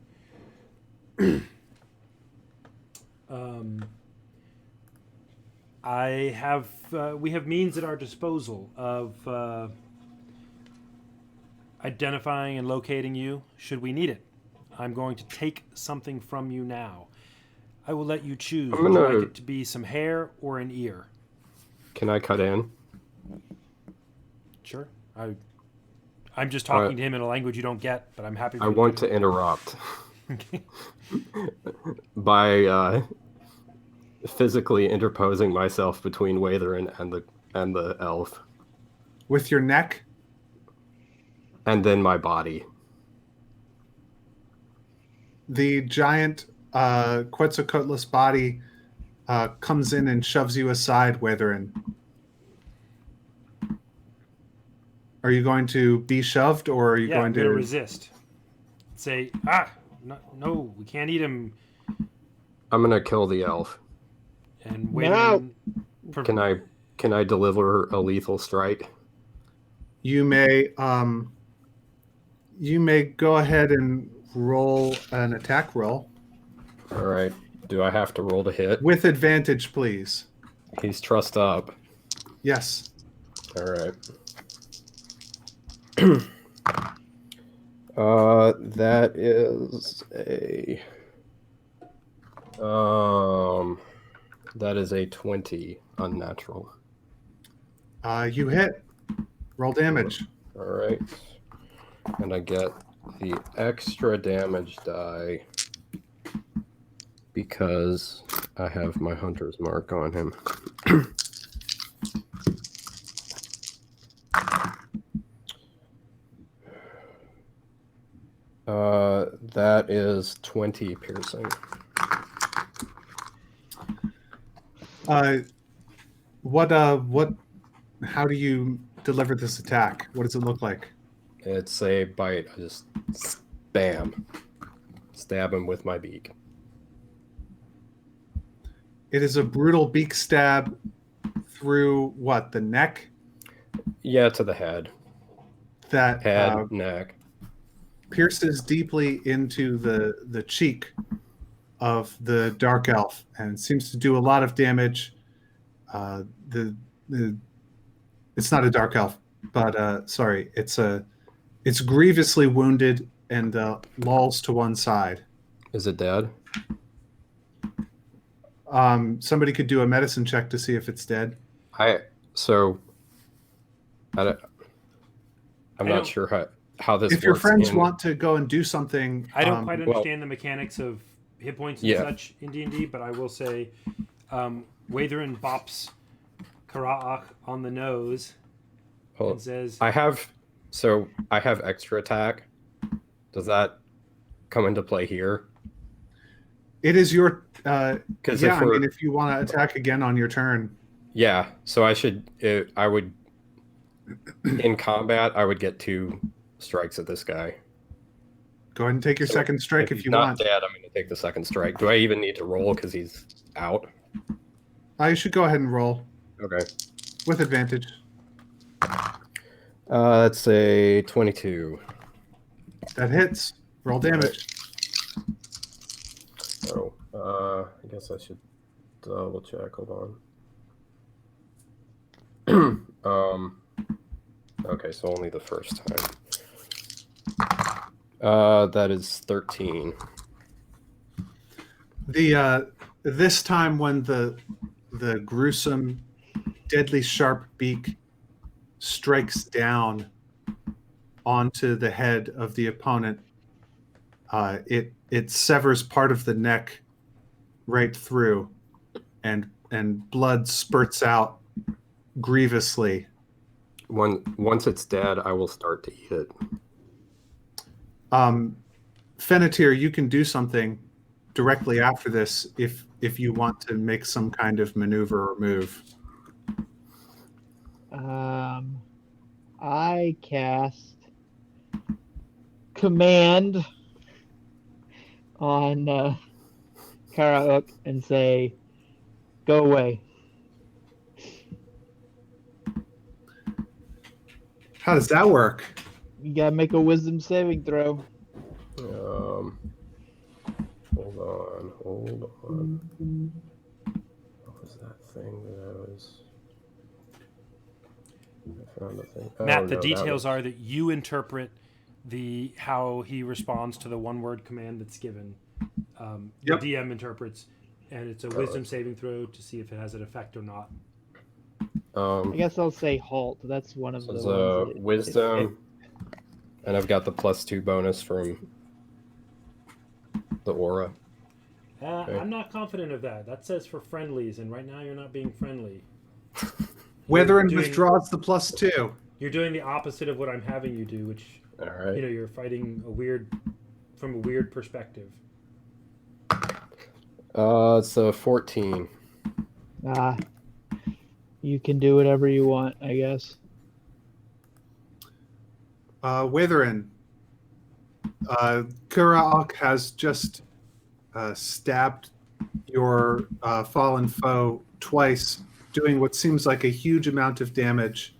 Speaker 3: we have means at our disposal of identifying and locating you should we need it. I'm going to take something from you now. I will let you choose. Would you like it to be some hair or an ear?
Speaker 5: Can I cut in?
Speaker 3: Sure. I'm just talking to him in a language you don't get, but I'm happy.
Speaker 5: I want to interrupt by physically interposing myself between Watherin and the elf,
Speaker 1: With your neck?
Speaker 5: and then my body.
Speaker 1: The giant Quetzalcoatlus body comes in and shoves you aside, Watherin. Are you going to be shoved, or are you going
Speaker 3: I'm
Speaker 1: to
Speaker 3: going to resist? Say, no, we can't eat him.
Speaker 5: I'm gonna kill the elf.
Speaker 3: And
Speaker 2: No.
Speaker 5: Can I deliver a lethal strike?
Speaker 1: You may go ahead and roll an attack roll
Speaker 5: All right. Do I have to roll to hit?
Speaker 1: with advantage, please.
Speaker 5: He's trussed up.
Speaker 1: Yes.
Speaker 5: All right. That is a 20 unnatural.
Speaker 1: You hit. Roll damage.
Speaker 5: All right. And I get the extra damage die because I have my hunter's mark on him. That is 20 piercing.
Speaker 1: How do you deliver this attack? What does it look like?
Speaker 5: It's a bite. I just bam, stab him with my beak.
Speaker 1: It is a brutal beak stab through what, the neck?
Speaker 5: Yeah, to the head.
Speaker 1: That
Speaker 5: Head, neck.
Speaker 1: pierces deeply into the cheek of the dark elf and seems to do a lot of damage. It's not a dark elf, but sorry, it's grievously wounded and lolls to one side.
Speaker 5: Is it dead?
Speaker 1: Somebody could do a medicine check to see if it's dead.
Speaker 5: I'm not sure how this works.
Speaker 1: If your friends want to go and do something,
Speaker 3: I don't quite understand the mechanics of hit points and
Speaker 5: Yeah.
Speaker 3: such in D&D, but I will say Watherin bops Karaak on the nose
Speaker 5: Hold on.
Speaker 3: and says,
Speaker 5: I have extra attack. Does that come into play here?
Speaker 1: it is your
Speaker 5: Because
Speaker 1: if you want to attack again on your turn.
Speaker 5: yeah, so I would In combat, I would get 2 strikes at this guy.
Speaker 1: Go ahead and take your
Speaker 5: So
Speaker 1: second strike if
Speaker 5: he's
Speaker 1: you
Speaker 5: not
Speaker 1: want.
Speaker 5: dead, I'm going to take the second strike. Do I even need to roll because he's out?
Speaker 1: You should go ahead and roll
Speaker 5: Okay.
Speaker 1: with advantage.
Speaker 5: That's a 22.
Speaker 1: That hits. Roll damage.
Speaker 5: Oh, I guess I should double check. Hold on. Okay, so only the first time. That is 13.
Speaker 1: This time when the gruesome, deadly sharp beak strikes down onto the head of the opponent, it severs part of the neck right through, and blood spurts out grievously.
Speaker 5: Once it's dead, I will start to eat it.
Speaker 1: Fennetir, you can do something directly after this if you want to make some kind of maneuver or move.
Speaker 2: I cast command on Karauk and say, "Go away."
Speaker 1: How does that work?
Speaker 2: You gotta make a wisdom saving throw.
Speaker 5: Hold on. What was that thing that I found the thing.
Speaker 3: Matt, the
Speaker 5: no,
Speaker 3: details are that you interpret how he responds to the one-word command that's given.
Speaker 1: Yep.
Speaker 3: The DM interprets, and it's a wisdom saving throw to see if it has an effect or not.
Speaker 2: I guess I'll say halt. That's one of
Speaker 5: So
Speaker 2: the
Speaker 5: it's
Speaker 2: ones.
Speaker 5: wisdom, and I've got the +2 bonus from the aura. Okay.
Speaker 3: I'm not confident of that. That says for friendlies, and right now you're not being friendly.
Speaker 1: Weatherin withdraws the +2.
Speaker 3: You're doing the opposite of what I'm having you do, which
Speaker 5: All right.
Speaker 3: you're fighting from a weird perspective.
Speaker 5: It's a 14.
Speaker 2: You can do whatever you want, I guess.
Speaker 1: Weatherin, Kuraok has just stabbed your fallen foe twice, doing what seems like a huge amount of damage.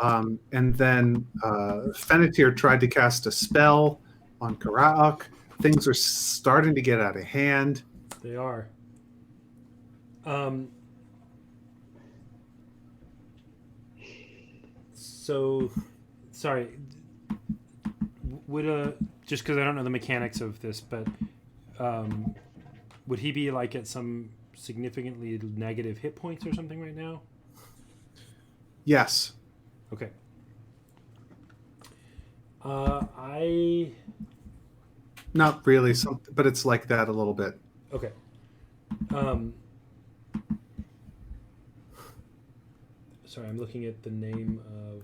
Speaker 1: And then Fennetir tried to cast a spell on Karaok. Things are starting to get out of hand.
Speaker 3: They are. So, sorry. Would just because I don't know the mechanics of this, but would he be like at some significantly negative hit points or something right now?
Speaker 1: Yes.
Speaker 3: Okay.
Speaker 1: Not really, but it's like that a little bit.
Speaker 3: Okay. Sorry, I'm looking at the name of.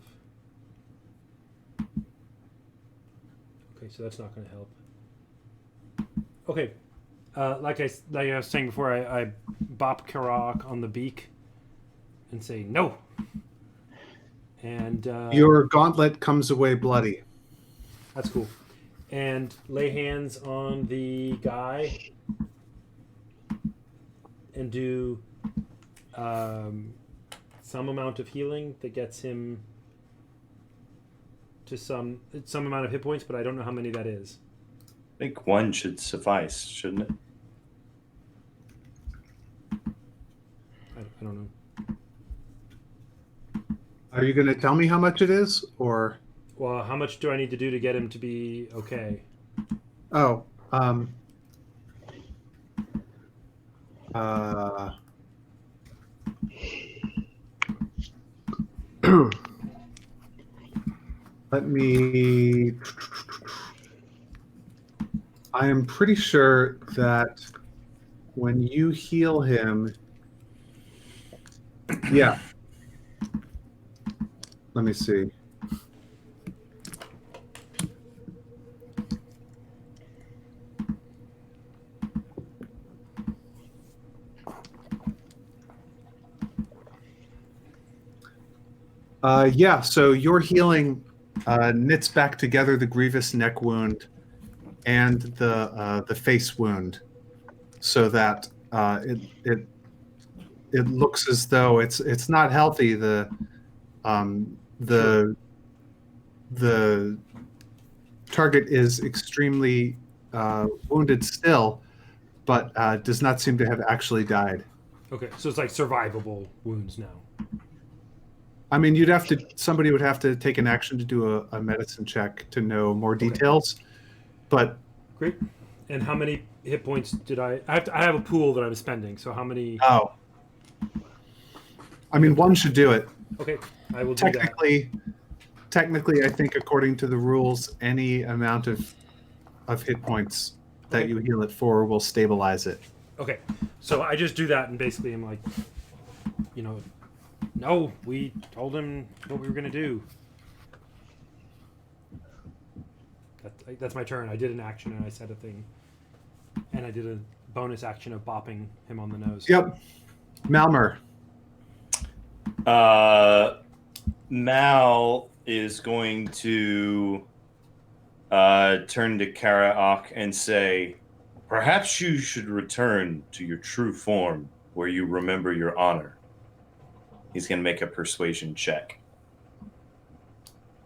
Speaker 3: Okay, so that's not going to help. Okay, like I was saying before, I bop Karak on the beak and say no. And
Speaker 1: your gauntlet comes away bloody.
Speaker 3: That's cool. And lay hands on the guy and do some amount of healing that gets him to some amount of hit points, but I don't know how many that is.
Speaker 4: I think 1 should suffice, shouldn't it?
Speaker 3: I don't know.
Speaker 1: Are you going to tell me how much it is, or?
Speaker 3: Well, how much do I need to do to get him to be okay?
Speaker 1: Oh, let me. I am pretty sure that when you heal him, yeah. Let me see. Yeah, so your healing knits back together the grievous neck wound and the face wound, so that it looks as though it's not healthy. The the target is extremely wounded still, but does not seem to have actually died.
Speaker 3: Okay, so it's like survivable wounds now.
Speaker 1: I mean, somebody would have to take an action to do a medicine check to know more
Speaker 3: Okay.
Speaker 1: details, but
Speaker 3: Great. And how many hit points did I have a pool that I was spending, so how many?
Speaker 1: oh, I mean, one should do it.
Speaker 3: Okay, I will do that.
Speaker 1: Technically, I think according to the rules, any amount of hit points that
Speaker 3: Okay.
Speaker 1: you heal it for will stabilize it.
Speaker 3: Okay, so I just do that, and basically I'm like, no, we told him what we were gonna do. That's my turn. I did an action, and I said a thing, and I did a bonus action of bopping him on the nose.
Speaker 1: Yep. Malmer.
Speaker 4: Mal is going to turn to Karaok and say, "Perhaps you should return to your true form, where you remember your honor." He's going to make a persuasion check.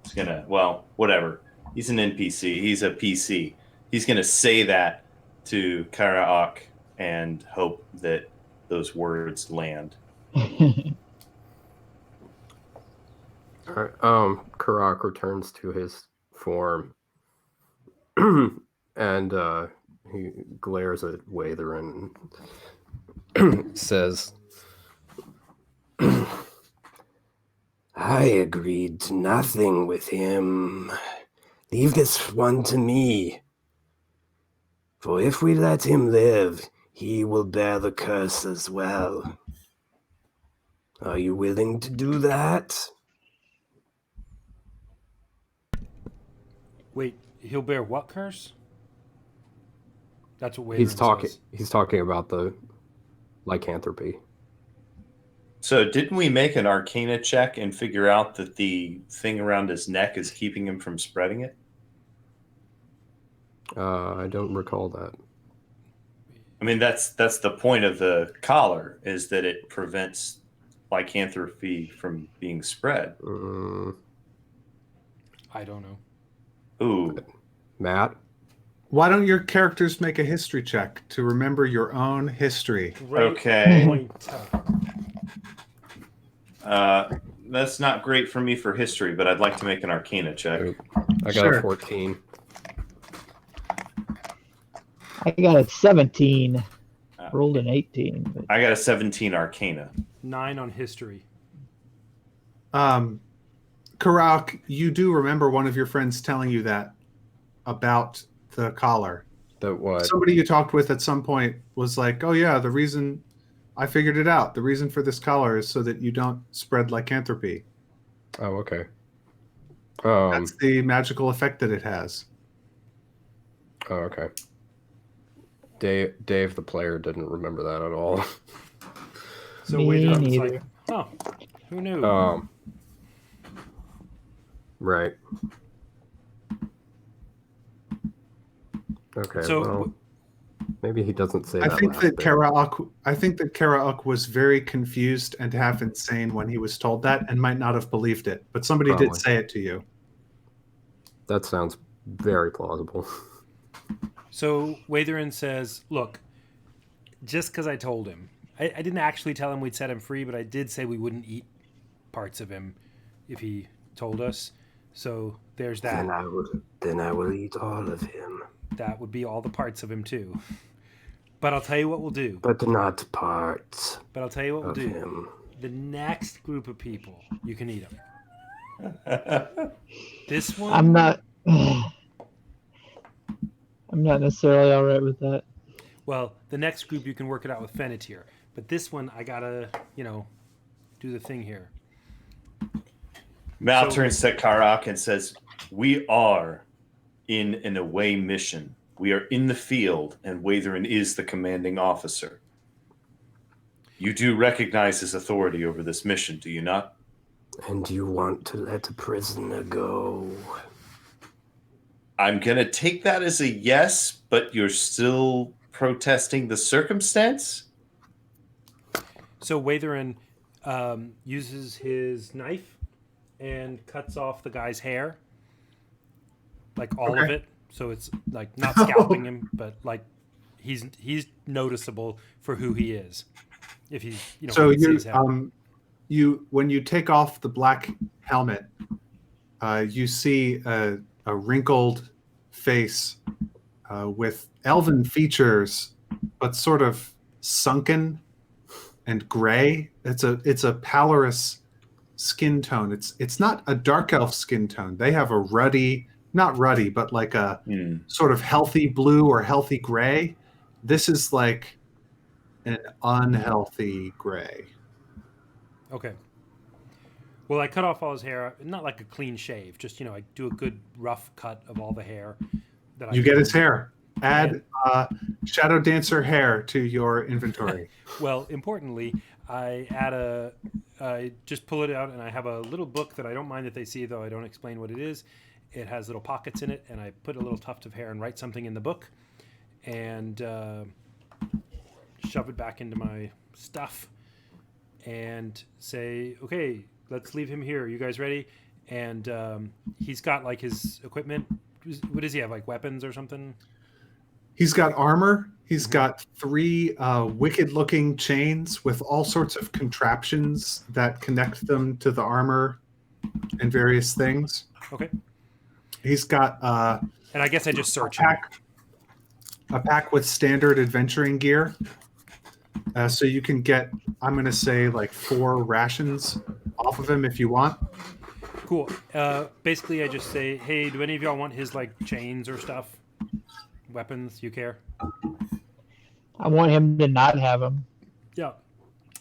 Speaker 4: He's going to, well, whatever. He's an NPC. He's a PC. He's going to say that to Karaok and hope that those words land.
Speaker 5: All right. Karak returns to his form, and he glares at Watherin and says,
Speaker 7: I agreed to nothing with him. Leave this one to me. For if we let him live, he will bear the curse as well. Are you willing to do that?
Speaker 3: Wait, he'll bear what curse? That's what Waverin
Speaker 5: he's talking.
Speaker 3: says.
Speaker 5: He's talking about the lycanthropy.
Speaker 4: So didn't we make an Arcana check and figure out that the thing around his neck is keeping him from spreading it?
Speaker 5: I don't recall that.
Speaker 4: I mean, that's the point of the collar, is that it prevents lycanthropy from being spread.
Speaker 3: I don't know.
Speaker 4: Ooh.
Speaker 5: Matt?
Speaker 1: Why don't your characters make a history check to remember your own history?
Speaker 3: Great
Speaker 4: Okay.
Speaker 3: point.
Speaker 4: That's not great for me for history, but I'd like to make an Arcana check.
Speaker 5: I got
Speaker 1: Sure.
Speaker 5: a 14.
Speaker 2: I got a 17. Rolled an 18. But...
Speaker 4: I got a 17 Arcana.
Speaker 3: 9 on history.
Speaker 1: Karak, you do remember one of your friends telling you that about the collar.
Speaker 5: That what?
Speaker 1: Somebody you talked with at some point was like, "Oh yeah, the reason I figured it out. The reason for this collar is so that you don't spread lycanthropy.
Speaker 5: Oh, okay.
Speaker 1: That's the magical effect that it has."
Speaker 5: Oh, okay. Dave, the player, didn't remember that at all.
Speaker 3: So
Speaker 2: Me
Speaker 3: Waverin was
Speaker 2: neither.
Speaker 3: like, oh, who knew?
Speaker 5: Right. Okay.
Speaker 3: So
Speaker 5: well, maybe he doesn't say
Speaker 1: I
Speaker 5: that.
Speaker 1: think
Speaker 5: last
Speaker 1: that
Speaker 5: bit.
Speaker 1: Karaok was very confused and half insane when he was told that, and might not have believed it. But somebody did
Speaker 5: Probably.
Speaker 1: say it to you.
Speaker 5: That sounds very plausible.
Speaker 3: So Watherin says, look, just because I told him, I didn't actually tell him we'd set him free, but I did say we wouldn't eat parts of him if he told us. So there's that.
Speaker 7: Then I will eat all of him.
Speaker 3: That would be all the parts of him too. But I'll tell you what we'll do.
Speaker 7: But not parts
Speaker 3: But I'll tell you what we'll
Speaker 7: of
Speaker 3: do.
Speaker 7: him.
Speaker 3: The next group of people, you can eat them. This one,
Speaker 2: I'm not. I'm not necessarily all right with that.
Speaker 3: well, the next group you can work it out with Fennetir. But this one, I gotta, do the thing here.
Speaker 4: Mal
Speaker 3: So-
Speaker 4: turns to Karak and says, "We are in an away mission. We are in the field, and Watherin is the commanding officer. You do recognize his authority over this mission, do you not?"
Speaker 7: And you want to let a prisoner go?
Speaker 4: I'm going to take that as a yes, but you're still protesting the circumstance?
Speaker 3: So Watherin uses his knife and cuts off the guy's hair, like all of
Speaker 1: Okay.
Speaker 3: it. So it's like not scalping him, but like he's noticeable for who he is. If he's,
Speaker 1: So
Speaker 3: you can see
Speaker 1: you
Speaker 3: his head.
Speaker 1: when you take off the black helmet, you see a wrinkled face with elven features, but sort of sunken and gray. It's a pallorous skin tone. It's not a dark elf skin tone. They have a ruddy, not ruddy, but like a sort of healthy blue or healthy gray. This is like an unhealthy gray.
Speaker 3: Okay. Well, I cut off all his hair, not like a clean shave, just I do a good rough cut of all the hair that I
Speaker 1: You get
Speaker 3: can.
Speaker 1: his hair. Add Shadow Dancer hair to your inventory.
Speaker 3: Well, importantly, I just pull it out and I have a little book that I don't mind that they see, though I don't explain what it is. It has little pockets in it, and I put a little tuft of hair and write something in the book, and shove it back into my stuff, and say, okay, let's leave him here. You guys ready? And he's got like his equipment. What does he have? Like weapons or something?
Speaker 1: He's got armor. He's got 3 wicked-looking chains with all sorts of contraptions that connect them to the armor and various things.
Speaker 3: Okay.
Speaker 1: He's got
Speaker 3: and I guess I just search him.
Speaker 1: A pack with standard adventuring gear. So you can get, I'm going to say, like 4 rations off of him if you want.
Speaker 3: Cool. Basically, I just say, hey, do any of y'all want his like chains or stuff? Weapons? You care?
Speaker 2: I want him to not have them.
Speaker 3: Yeah.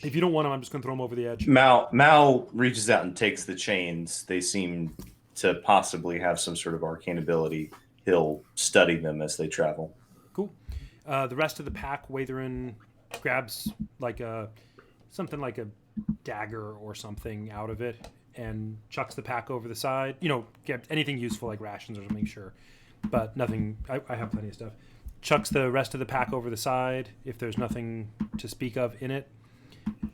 Speaker 3: If you don't want them, I'm just going to throw them over the edge.
Speaker 4: Mal reaches out and takes the chains. They seem to possibly have some sort of arcane ability. He'll study them as they travel.
Speaker 3: Cool. The rest of the pack, Watherin grabs like something like a dagger or something out of it and chucks the pack over the side. Get anything useful like rations or something, sure. But nothing, I have plenty of stuff. Chucks the rest of the pack over the side if there's nothing to speak of in it.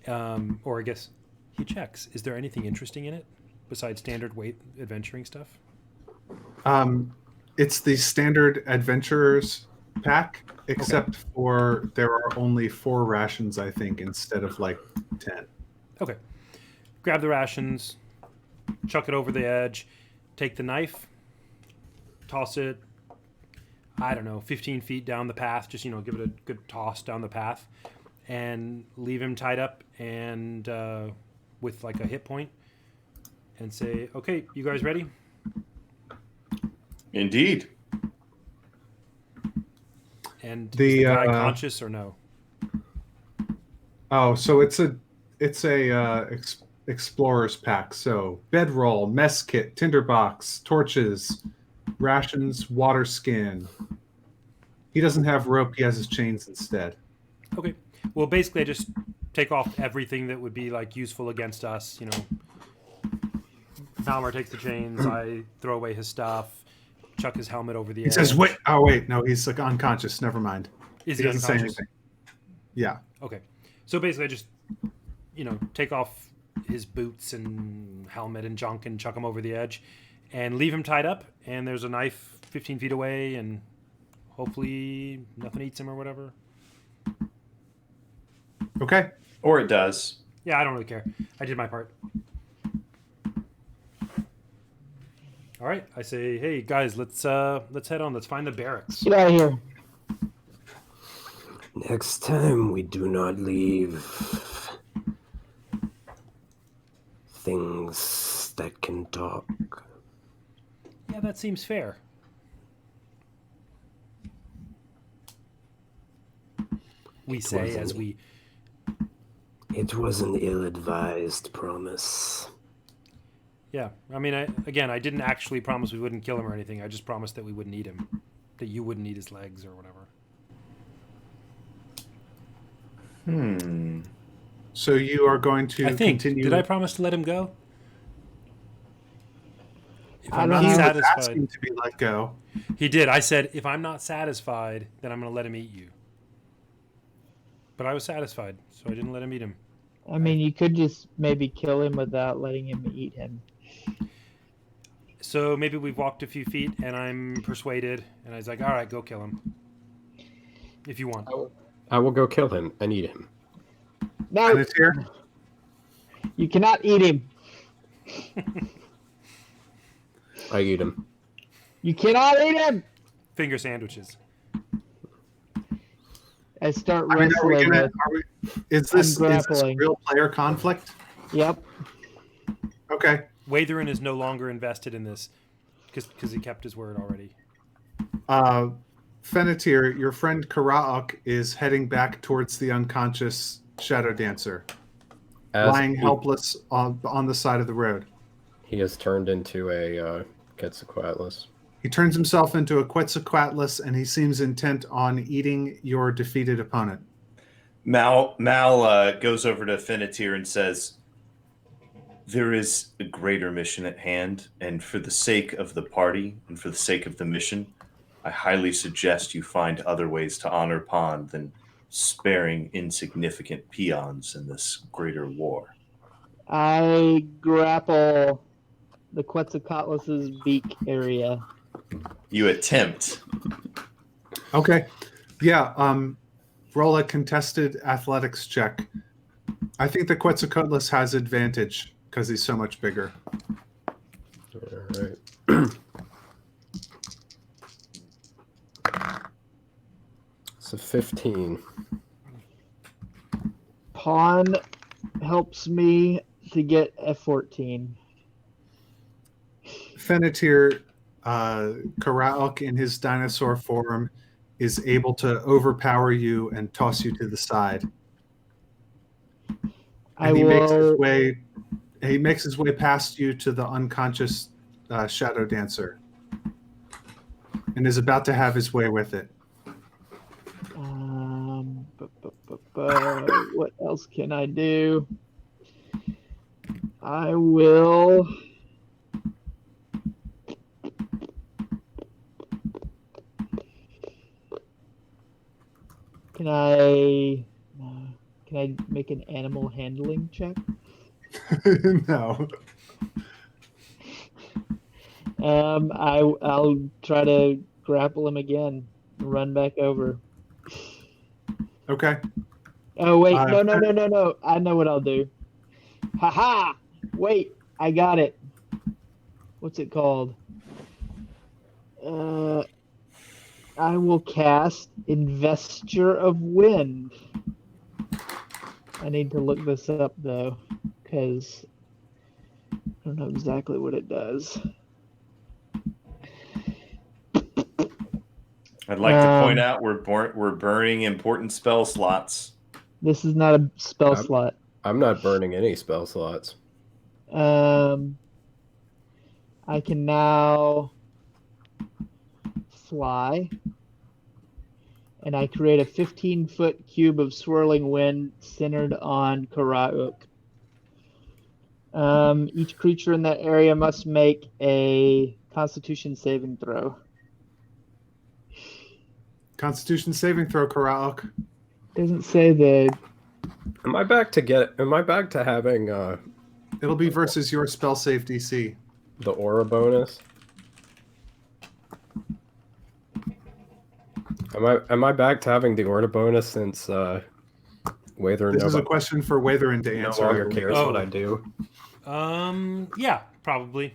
Speaker 3: Or I guess he checks. Is there anything interesting in it besides standard weight adventuring stuff?
Speaker 1: It's the standard adventurers pack, except for there are only 4 rations, I think, instead of like 10.
Speaker 3: Okay. Grab the rations, chuck it over the edge, take the knife, toss it, 15 feet down the path, just, give it a good toss down the path, and leave him tied up and with like a hit point, and say, okay, you guys ready?
Speaker 4: Indeed.
Speaker 3: And is the guy conscious or no?
Speaker 1: Oh, so it's a explorer's pack. So bedroll, mess kit, tinderbox, torches, rations, water skin. He doesn't have rope. He has his chains instead.
Speaker 3: Okay. Well, basically, I just take off everything that would be like useful against us. Valmar takes the chains. I throw away his stuff. Chuck his helmet over the edge.
Speaker 1: He says, "Wait! Oh, wait! No, he's like unconscious. Never mind."
Speaker 3: Is
Speaker 1: he
Speaker 3: he
Speaker 1: doesn't
Speaker 3: unconscious?
Speaker 1: say anything. Yeah.
Speaker 3: Okay. So basically, I just take off his boots and helmet and junk and chuck him over the edge, and leave him tied up. And there's a knife 15 feet away, and hopefully nothing eats him or whatever.
Speaker 1: Okay.
Speaker 4: Or it does.
Speaker 3: Yeah, I don't really care. I did my part. All right, I say, hey guys, let's head on. Let's find the barracks.
Speaker 2: Get out of here.
Speaker 7: Next time we do not leave things that can talk.
Speaker 3: Yeah, that seems fair. We say as we.
Speaker 7: It was an ill-advised promise.
Speaker 3: Yeah, I mean, I didn't actually promise we wouldn't kill him or anything. I just promised that we wouldn't eat him, that you wouldn't eat his legs or whatever.
Speaker 1: So you are going to continue.
Speaker 3: Did I promise to let him go? If
Speaker 2: I
Speaker 3: I'm
Speaker 2: don't
Speaker 3: not
Speaker 1: He was
Speaker 3: satisfied,
Speaker 1: asking to be let go.
Speaker 3: he did. I said, if I'm not satisfied, then I'm going to let him eat you. But I was satisfied, so I didn't let him eat him.
Speaker 2: I mean, you could just maybe kill him without letting him eat him.
Speaker 3: So maybe we've walked a few feet, and I'm persuaded, and I was like, all right, go kill him. If you want.
Speaker 5: I will go kill him and eat him.
Speaker 2: No,
Speaker 1: Venatir,
Speaker 2: you cannot eat him.
Speaker 5: I eat him.
Speaker 2: You cannot eat him.
Speaker 3: Finger sandwiches.
Speaker 2: I start
Speaker 1: I mean,
Speaker 2: wrestling with.
Speaker 1: is this
Speaker 2: grappling.
Speaker 1: real player conflict?
Speaker 2: Yep.
Speaker 1: Okay.
Speaker 3: Watherin is no longer invested in this because he kept his word already.
Speaker 1: Venatir, your friend Karaok is heading back towards the unconscious Shadow Dancer, lying helpless on the side of the road.
Speaker 5: He has turned into a Quetzalcoatlus.
Speaker 1: He turns himself into a Quetzalcoatlus, and he seems intent on eating your defeated opponent.
Speaker 4: Mal goes over to Venatir and says, there is a greater mission at hand, and for the sake of the party and for the sake of the mission, I highly suggest you find other ways to honor Pond than sparing insignificant peons in this greater war.
Speaker 2: I grapple the Quetzalcoatlus's beak area.
Speaker 4: You attempt.
Speaker 1: Okay. Yeah. Roll a contested athletics check. I think the Quetzalcoatlus has advantage because he's so much bigger.
Speaker 5: All right. It's a 15.
Speaker 2: Pawn helps me to get a 14.
Speaker 1: Venatir, Karaok in his dinosaur form is able to overpower you and toss you to the side. And he makes his way past you to the unconscious Shadow Dancer and is about to have his way with it.
Speaker 2: What else can I do? I will. Can I make an animal handling check?
Speaker 1: No.
Speaker 2: I'll try to grapple him again and run back over.
Speaker 1: Okay.
Speaker 2: Oh wait, no. I know what I'll do. Haha! Wait, I got it. What's it called? I will cast Investure of Wind. I need to look this up though, because I don't know exactly what it does.
Speaker 4: I'd like to point out we're burning important spell slots.
Speaker 2: This is not a spell slot.
Speaker 5: I'm not burning any spell slots.
Speaker 2: I can now fly, and I create a 15-foot cube of swirling wind centered on Karauk. Each creature in that area must make a Constitution saving throw.
Speaker 1: Constitution saving throw, Karaok.
Speaker 2: Doesn't say the.
Speaker 5: Am I back to having
Speaker 1: It'll be versus your spell save DC.
Speaker 5: the aura bonus? Am I back to having the aura bonus since Watherin
Speaker 1: This is a question for Watherin to
Speaker 5: no
Speaker 1: answer.
Speaker 5: longer cares what I do?
Speaker 3: Yeah, probably.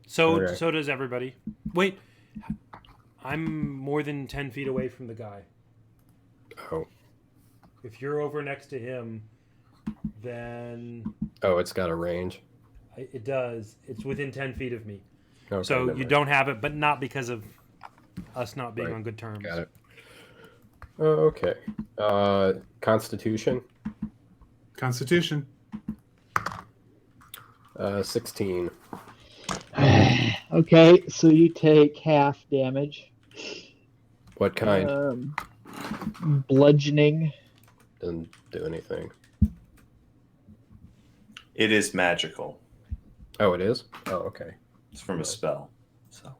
Speaker 3: So
Speaker 5: Okay.
Speaker 3: so does everybody. Wait, I'm more than 10 feet away from the guy.
Speaker 5: Oh.
Speaker 3: If you're over next to him, then
Speaker 5: Oh, it's got a range.
Speaker 3: it does. It's within 10 feet of me.
Speaker 5: Okay,
Speaker 3: So
Speaker 5: never
Speaker 3: you
Speaker 5: mind.
Speaker 3: don't have it, but not because of us not being
Speaker 5: Right.
Speaker 3: on good terms.
Speaker 5: Got it. Okay. Constitution.
Speaker 1: Constitution.
Speaker 5: 16.
Speaker 2: Okay, so you take half damage.
Speaker 5: What kind?
Speaker 2: Bludgeoning.
Speaker 5: Doesn't do anything.
Speaker 4: It is magical.
Speaker 5: Oh, it is? Oh, okay.
Speaker 4: It's from a spell. So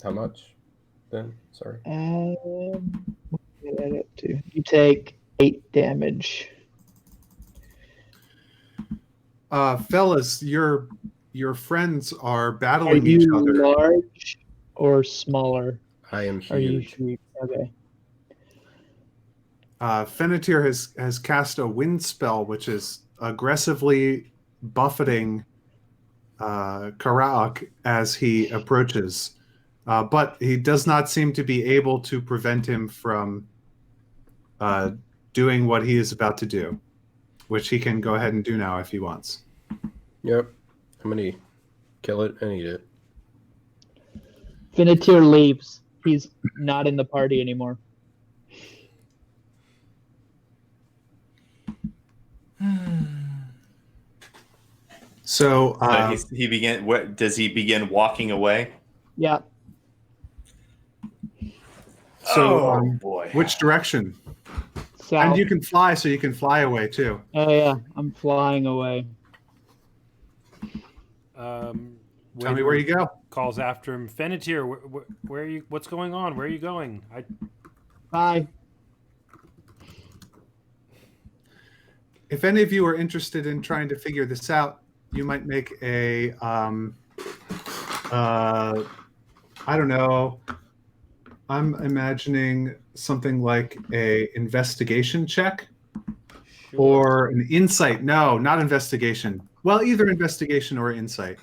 Speaker 5: How much then? Sorry.
Speaker 2: What did I add up to? You take 8 damage.
Speaker 1: Fellas, your friends are
Speaker 2: Are
Speaker 1: battling
Speaker 2: you
Speaker 1: each other.
Speaker 2: large or smaller?
Speaker 5: I am
Speaker 2: Are you
Speaker 5: huge.
Speaker 2: huge? Okay.
Speaker 1: Fennetir has cast a wind spell, which is aggressively buffeting Karaok as he approaches, but he does not seem to be able to prevent him from doing what he is about to do, which he can go ahead and do now if he wants.
Speaker 5: Yep. I'm gonna kill it and eat it.
Speaker 2: Finitir leaves. He's not in the party anymore.
Speaker 1: So
Speaker 4: he began. What does he begin walking away?
Speaker 2: Yeah.
Speaker 4: Boy,
Speaker 1: which direction?
Speaker 2: South.
Speaker 1: And you can fly, so you can fly away too.
Speaker 2: Oh yeah, I'm flying away.
Speaker 1: Tell me where you go.
Speaker 3: Calls after him. Fennetir, where are you? What's going on? Where are you going?
Speaker 2: Bye.
Speaker 1: If any of you are interested in trying to figure this out, you might make a I don't know. I'm imagining something like a investigation check or an insight. No, not investigation. Well, either investigation or insight.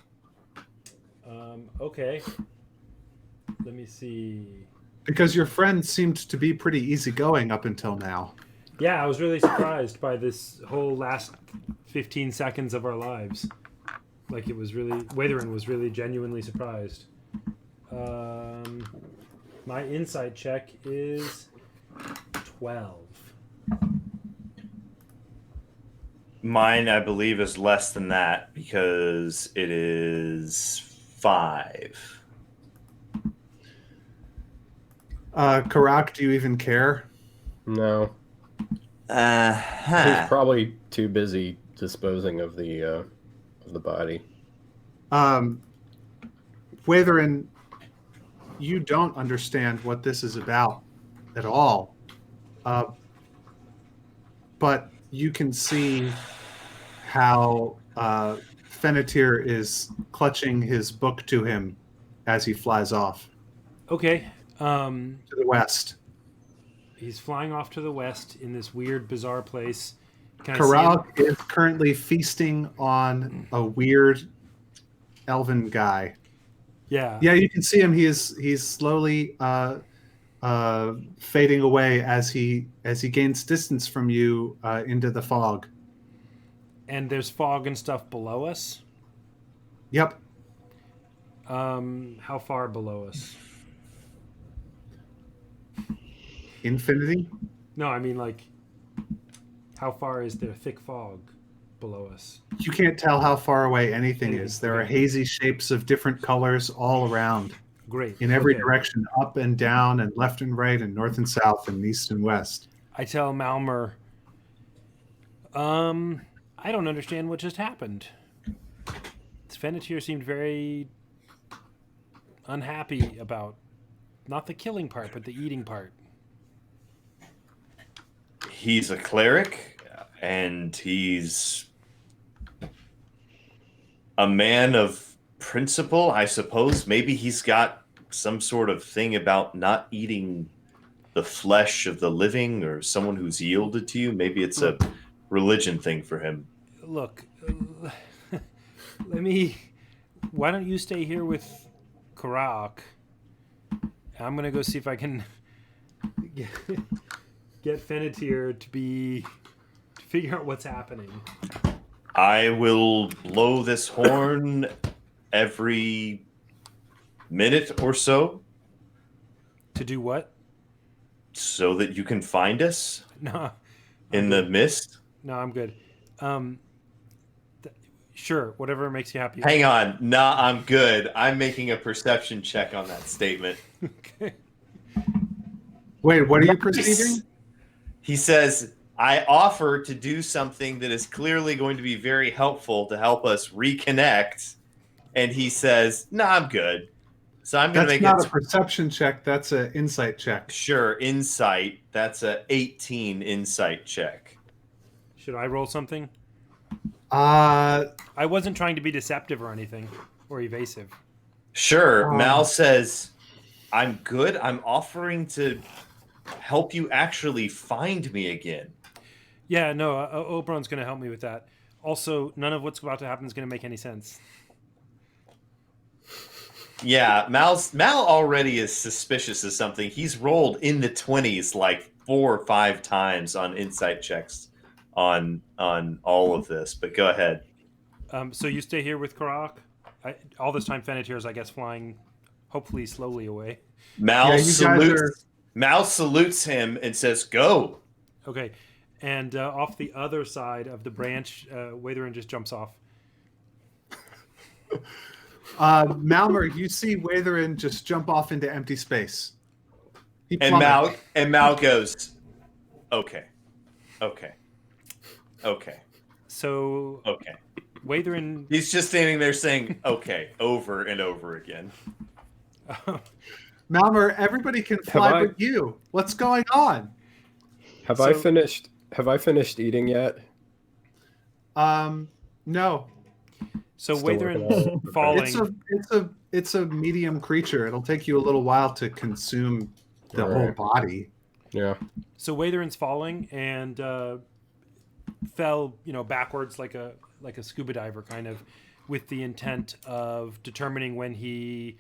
Speaker 3: Okay. Let me see.
Speaker 1: Because your friend seemed to be pretty easygoing up until now.
Speaker 3: Yeah, I was really surprised by this whole last 15 seconds of our lives. Like it was really, Watherin was really genuinely surprised. My insight check is 12.
Speaker 4: Mine, I believe, is less than that because it is 5.
Speaker 1: Karak, do you even care?
Speaker 5: No. He's probably too busy disposing of the body.
Speaker 1: Watherin, you don't understand what this is about at all. But you can see how Fennetir is clutching his book to him as he flies off.
Speaker 3: Okay.
Speaker 1: To the west.
Speaker 3: He's flying off to the west in this weird, bizarre place.
Speaker 1: Karak is currently feasting on a weird elven guy.
Speaker 3: Yeah.
Speaker 1: Yeah, you can see him. He's slowly fading away as he gains distance from you into the fog.
Speaker 3: And there's fog and stuff below us?
Speaker 1: Yep.
Speaker 3: How far below us?
Speaker 1: Infinity?
Speaker 3: No, I mean like how far is there thick fog below us?
Speaker 1: You can't tell how far away anything is. There are
Speaker 3: Okay.
Speaker 1: hazy shapes of different colors all around.
Speaker 3: Great.
Speaker 1: In every
Speaker 3: Okay.
Speaker 1: direction, up and down and left and right and north and south and east and west.
Speaker 3: I tell Malmer, I don't understand what just happened. Fennetir seemed very unhappy about not the killing part, but the eating part.
Speaker 4: He's a cleric, and he's a man of principle, I suppose. Maybe he's got some sort of thing about not eating the flesh of the living or someone who's yielded to you. Maybe it's a religion thing for him.
Speaker 3: Look, why don't you stay here with Karak? I'm going to go see if I can get Fennetir to figure out what's happening.
Speaker 4: I will blow this horn every minute or so.
Speaker 3: To do what?
Speaker 4: So that you can find us
Speaker 3: No.
Speaker 4: in the mist.
Speaker 3: No, I'm good. Sure, whatever makes you happy.
Speaker 4: Hang on. Nah, I'm good. I'm making a perception check on that statement.
Speaker 3: Okay.
Speaker 1: Wait, what are you perceiving?
Speaker 4: He says, I offer to do something that is clearly going to be very helpful to help us reconnect. and he says, "No, I'm good." So I'm going to
Speaker 1: That's
Speaker 4: make
Speaker 1: not a perception check. That's an insight check.
Speaker 4: sure insight. That's a 18 insight check.
Speaker 3: Should I roll something?
Speaker 1: Uh,
Speaker 3: I wasn't trying to be deceptive or anything, or evasive.
Speaker 4: Sure.
Speaker 1: Um,
Speaker 4: Mal says, "I'm good. I'm offering to help you actually find me again."
Speaker 3: Yeah, no, Oberon's going to help me with that. Also, none of what's about to happen is going to make any sense.
Speaker 4: Yeah, Mal already is suspicious of something. He's rolled in the 20s like 4 or 5 times on insight checks on all of this. But go ahead.
Speaker 3: So you stay here with Karak. All this time, Fennetir is, I guess, flying, hopefully slowly away.
Speaker 4: Mal
Speaker 1: Yeah, you guys
Speaker 4: salutes.
Speaker 1: are-
Speaker 4: Mal salutes him and says, "Go."
Speaker 3: Okay, and off the other side of the branch, Watherin just jumps off.
Speaker 1: Malmer, you see Watherin just jump off into empty space. He
Speaker 4: And
Speaker 1: plummets.
Speaker 4: Mal goes, "Okay, okay, okay,
Speaker 3: So
Speaker 4: okay."
Speaker 3: Watherin,
Speaker 4: He's just standing there saying, "Okay," over and over again.
Speaker 1: Malmer, everybody can fly
Speaker 5: I-
Speaker 1: but you. What's going on?
Speaker 5: Have
Speaker 3: So-
Speaker 5: I finished? Have I finished eating yet?
Speaker 1: No.
Speaker 3: so
Speaker 5: Still working on
Speaker 3: Watherin's
Speaker 5: it. Okay.
Speaker 3: falling.
Speaker 1: It's a medium creature. It'll take you a little while to consume the whole
Speaker 5: Alright.
Speaker 1: body.
Speaker 5: Yeah.
Speaker 3: So Watherin's falling and fell, backwards like a scuba diver, kind of, with the intent of determining when he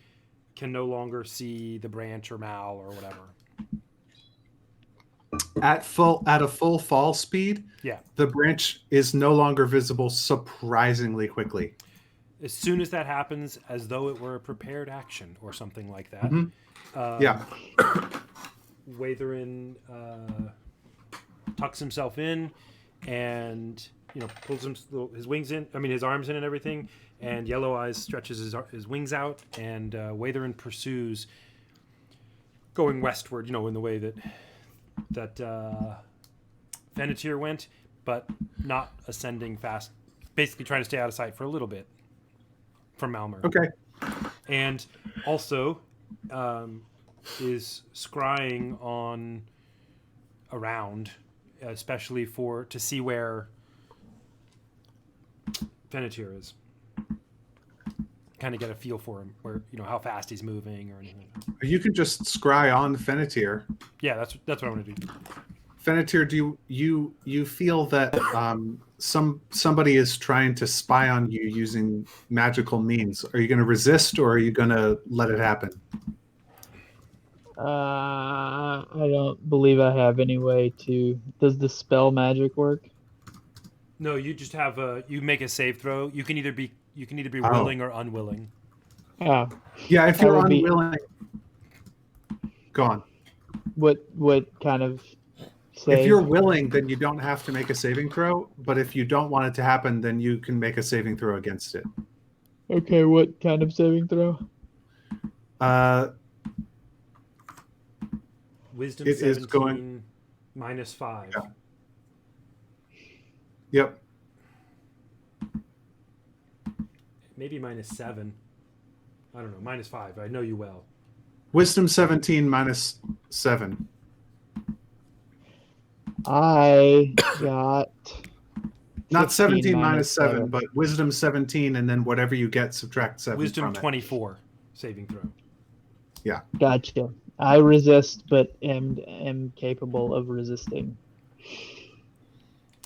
Speaker 3: can no longer see the branch or Mal or whatever.
Speaker 1: At a full fall speed,
Speaker 3: Yeah.
Speaker 1: the branch is no longer visible surprisingly quickly.
Speaker 3: As soon as that happens, as though it were a prepared action or something like that.
Speaker 1: Mhm. Yeah.
Speaker 3: Watherin tucks himself in and pulls his wings in. I mean, his arms in and everything. And Yellow Eyes stretches his wings out, and Watherin pursues, going westward. In the way that Fennetir went, but not ascending fast. Basically, trying to stay out of sight for a little bit from Malmer.
Speaker 1: Okay.
Speaker 3: And also is scrying on around, especially to see where Fennetir is. Kind of get a feel for him, where how fast he's moving or anything.
Speaker 1: You can just scry on Fennetir.
Speaker 3: Yeah, that's what I want to do.
Speaker 1: Fennetir, do you feel that somebody is trying to spy on you using magical means? Are you going to resist, or are you going to let it happen?
Speaker 2: I don't believe I have any way to. Does the spell magic work?
Speaker 3: No, you just have you make a save throw. You can either be
Speaker 1: Oh.
Speaker 3: willing or unwilling.
Speaker 2: Oh,
Speaker 1: Yeah, if
Speaker 2: That
Speaker 1: you're
Speaker 2: would be-
Speaker 1: unwilling, go on.
Speaker 2: what kind of save?
Speaker 1: If you're willing, then you don't have to make a saving throw. But if you don't want it to happen, then you can make a saving throw against it.
Speaker 2: Okay, what kind of saving throw?
Speaker 3: Wisdom
Speaker 1: It is
Speaker 3: 17
Speaker 1: going-
Speaker 3: -5.
Speaker 1: Yeah. Yep.
Speaker 3: Maybe -7. I don't know. -5. I know you well.
Speaker 1: Wisdom 17 minus 7.
Speaker 2: I got
Speaker 1: Not 17
Speaker 2: 15
Speaker 1: minus 7,
Speaker 2: 7.
Speaker 1: but wisdom 17, and then whatever you get, subtract 7
Speaker 3: Wisdom
Speaker 1: from it.
Speaker 3: 24 saving throw.
Speaker 2: Gotcha. I resist, but am capable of resisting.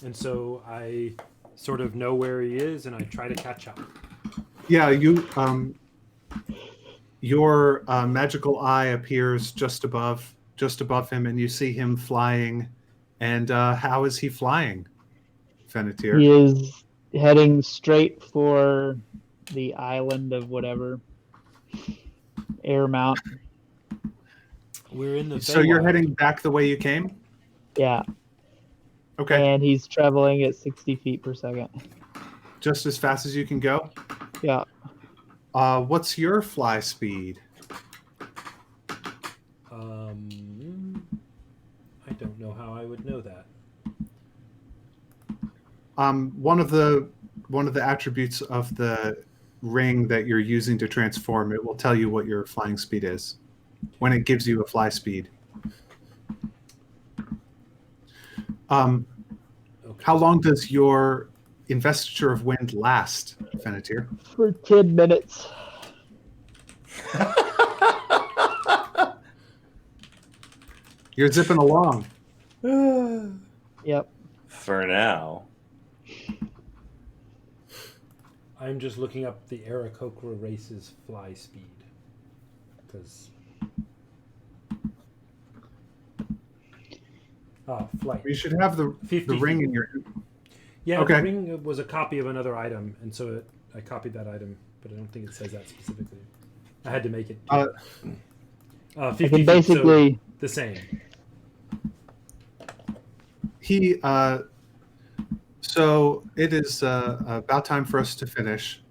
Speaker 3: And so I sort of know where he is, and I try to catch up.
Speaker 1: Yeah, your magical eye appears just above him, and you see him flying. And how is he flying, Fennetir?
Speaker 2: He is heading straight for the island of whatever. Air Mount.
Speaker 3: We're in the
Speaker 1: So you're
Speaker 3: Feywild.
Speaker 1: heading back the way you came?
Speaker 2: Yeah.
Speaker 1: Okay.
Speaker 2: And he's traveling at 60 feet per second.
Speaker 1: Just as fast as you can go?
Speaker 2: Yeah.
Speaker 1: What's your fly speed?
Speaker 3: I don't know how I would know that.
Speaker 1: One of the attributes of the ring that you're using to transform, it will tell you what your flying speed is when it gives you a fly speed.
Speaker 3: Okay.
Speaker 1: How long does your investiture of wind last, Fennetir?
Speaker 2: For 10 minutes.
Speaker 1: You're zipping along.
Speaker 2: Yep.
Speaker 4: For now.
Speaker 3: I'm just looking up the Aarakocra race's fly speed. Because. Flight.
Speaker 1: You should have the
Speaker 3: 50
Speaker 1: ring
Speaker 3: feet.
Speaker 1: in your.
Speaker 3: Yeah,
Speaker 1: Okay.
Speaker 3: the ring was a copy of another item, and so I copied that item, but I don't think it says that specifically. I had to make it. 50
Speaker 2: I
Speaker 3: feet,
Speaker 2: can basically.
Speaker 3: so the same.
Speaker 1: So it is about time for us to finish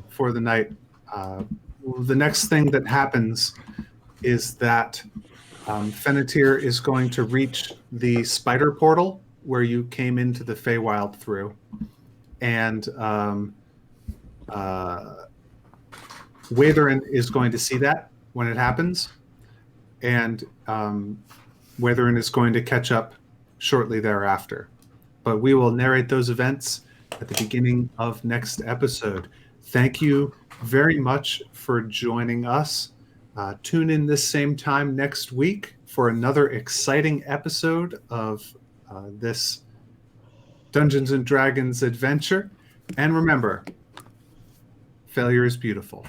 Speaker 1: for the night. The next thing that happens is that Fennetir is going to reach the spider portal where you came into the Feywild through, and Watherin is going to see that when it happens, and Watherin is going to catch up shortly thereafter. But we will narrate those events at the beginning of next episode. Thank you very much for joining us. Tune in this same time next week for another exciting episode of this Dungeons and Dragons adventure. And remember, failure is beautiful.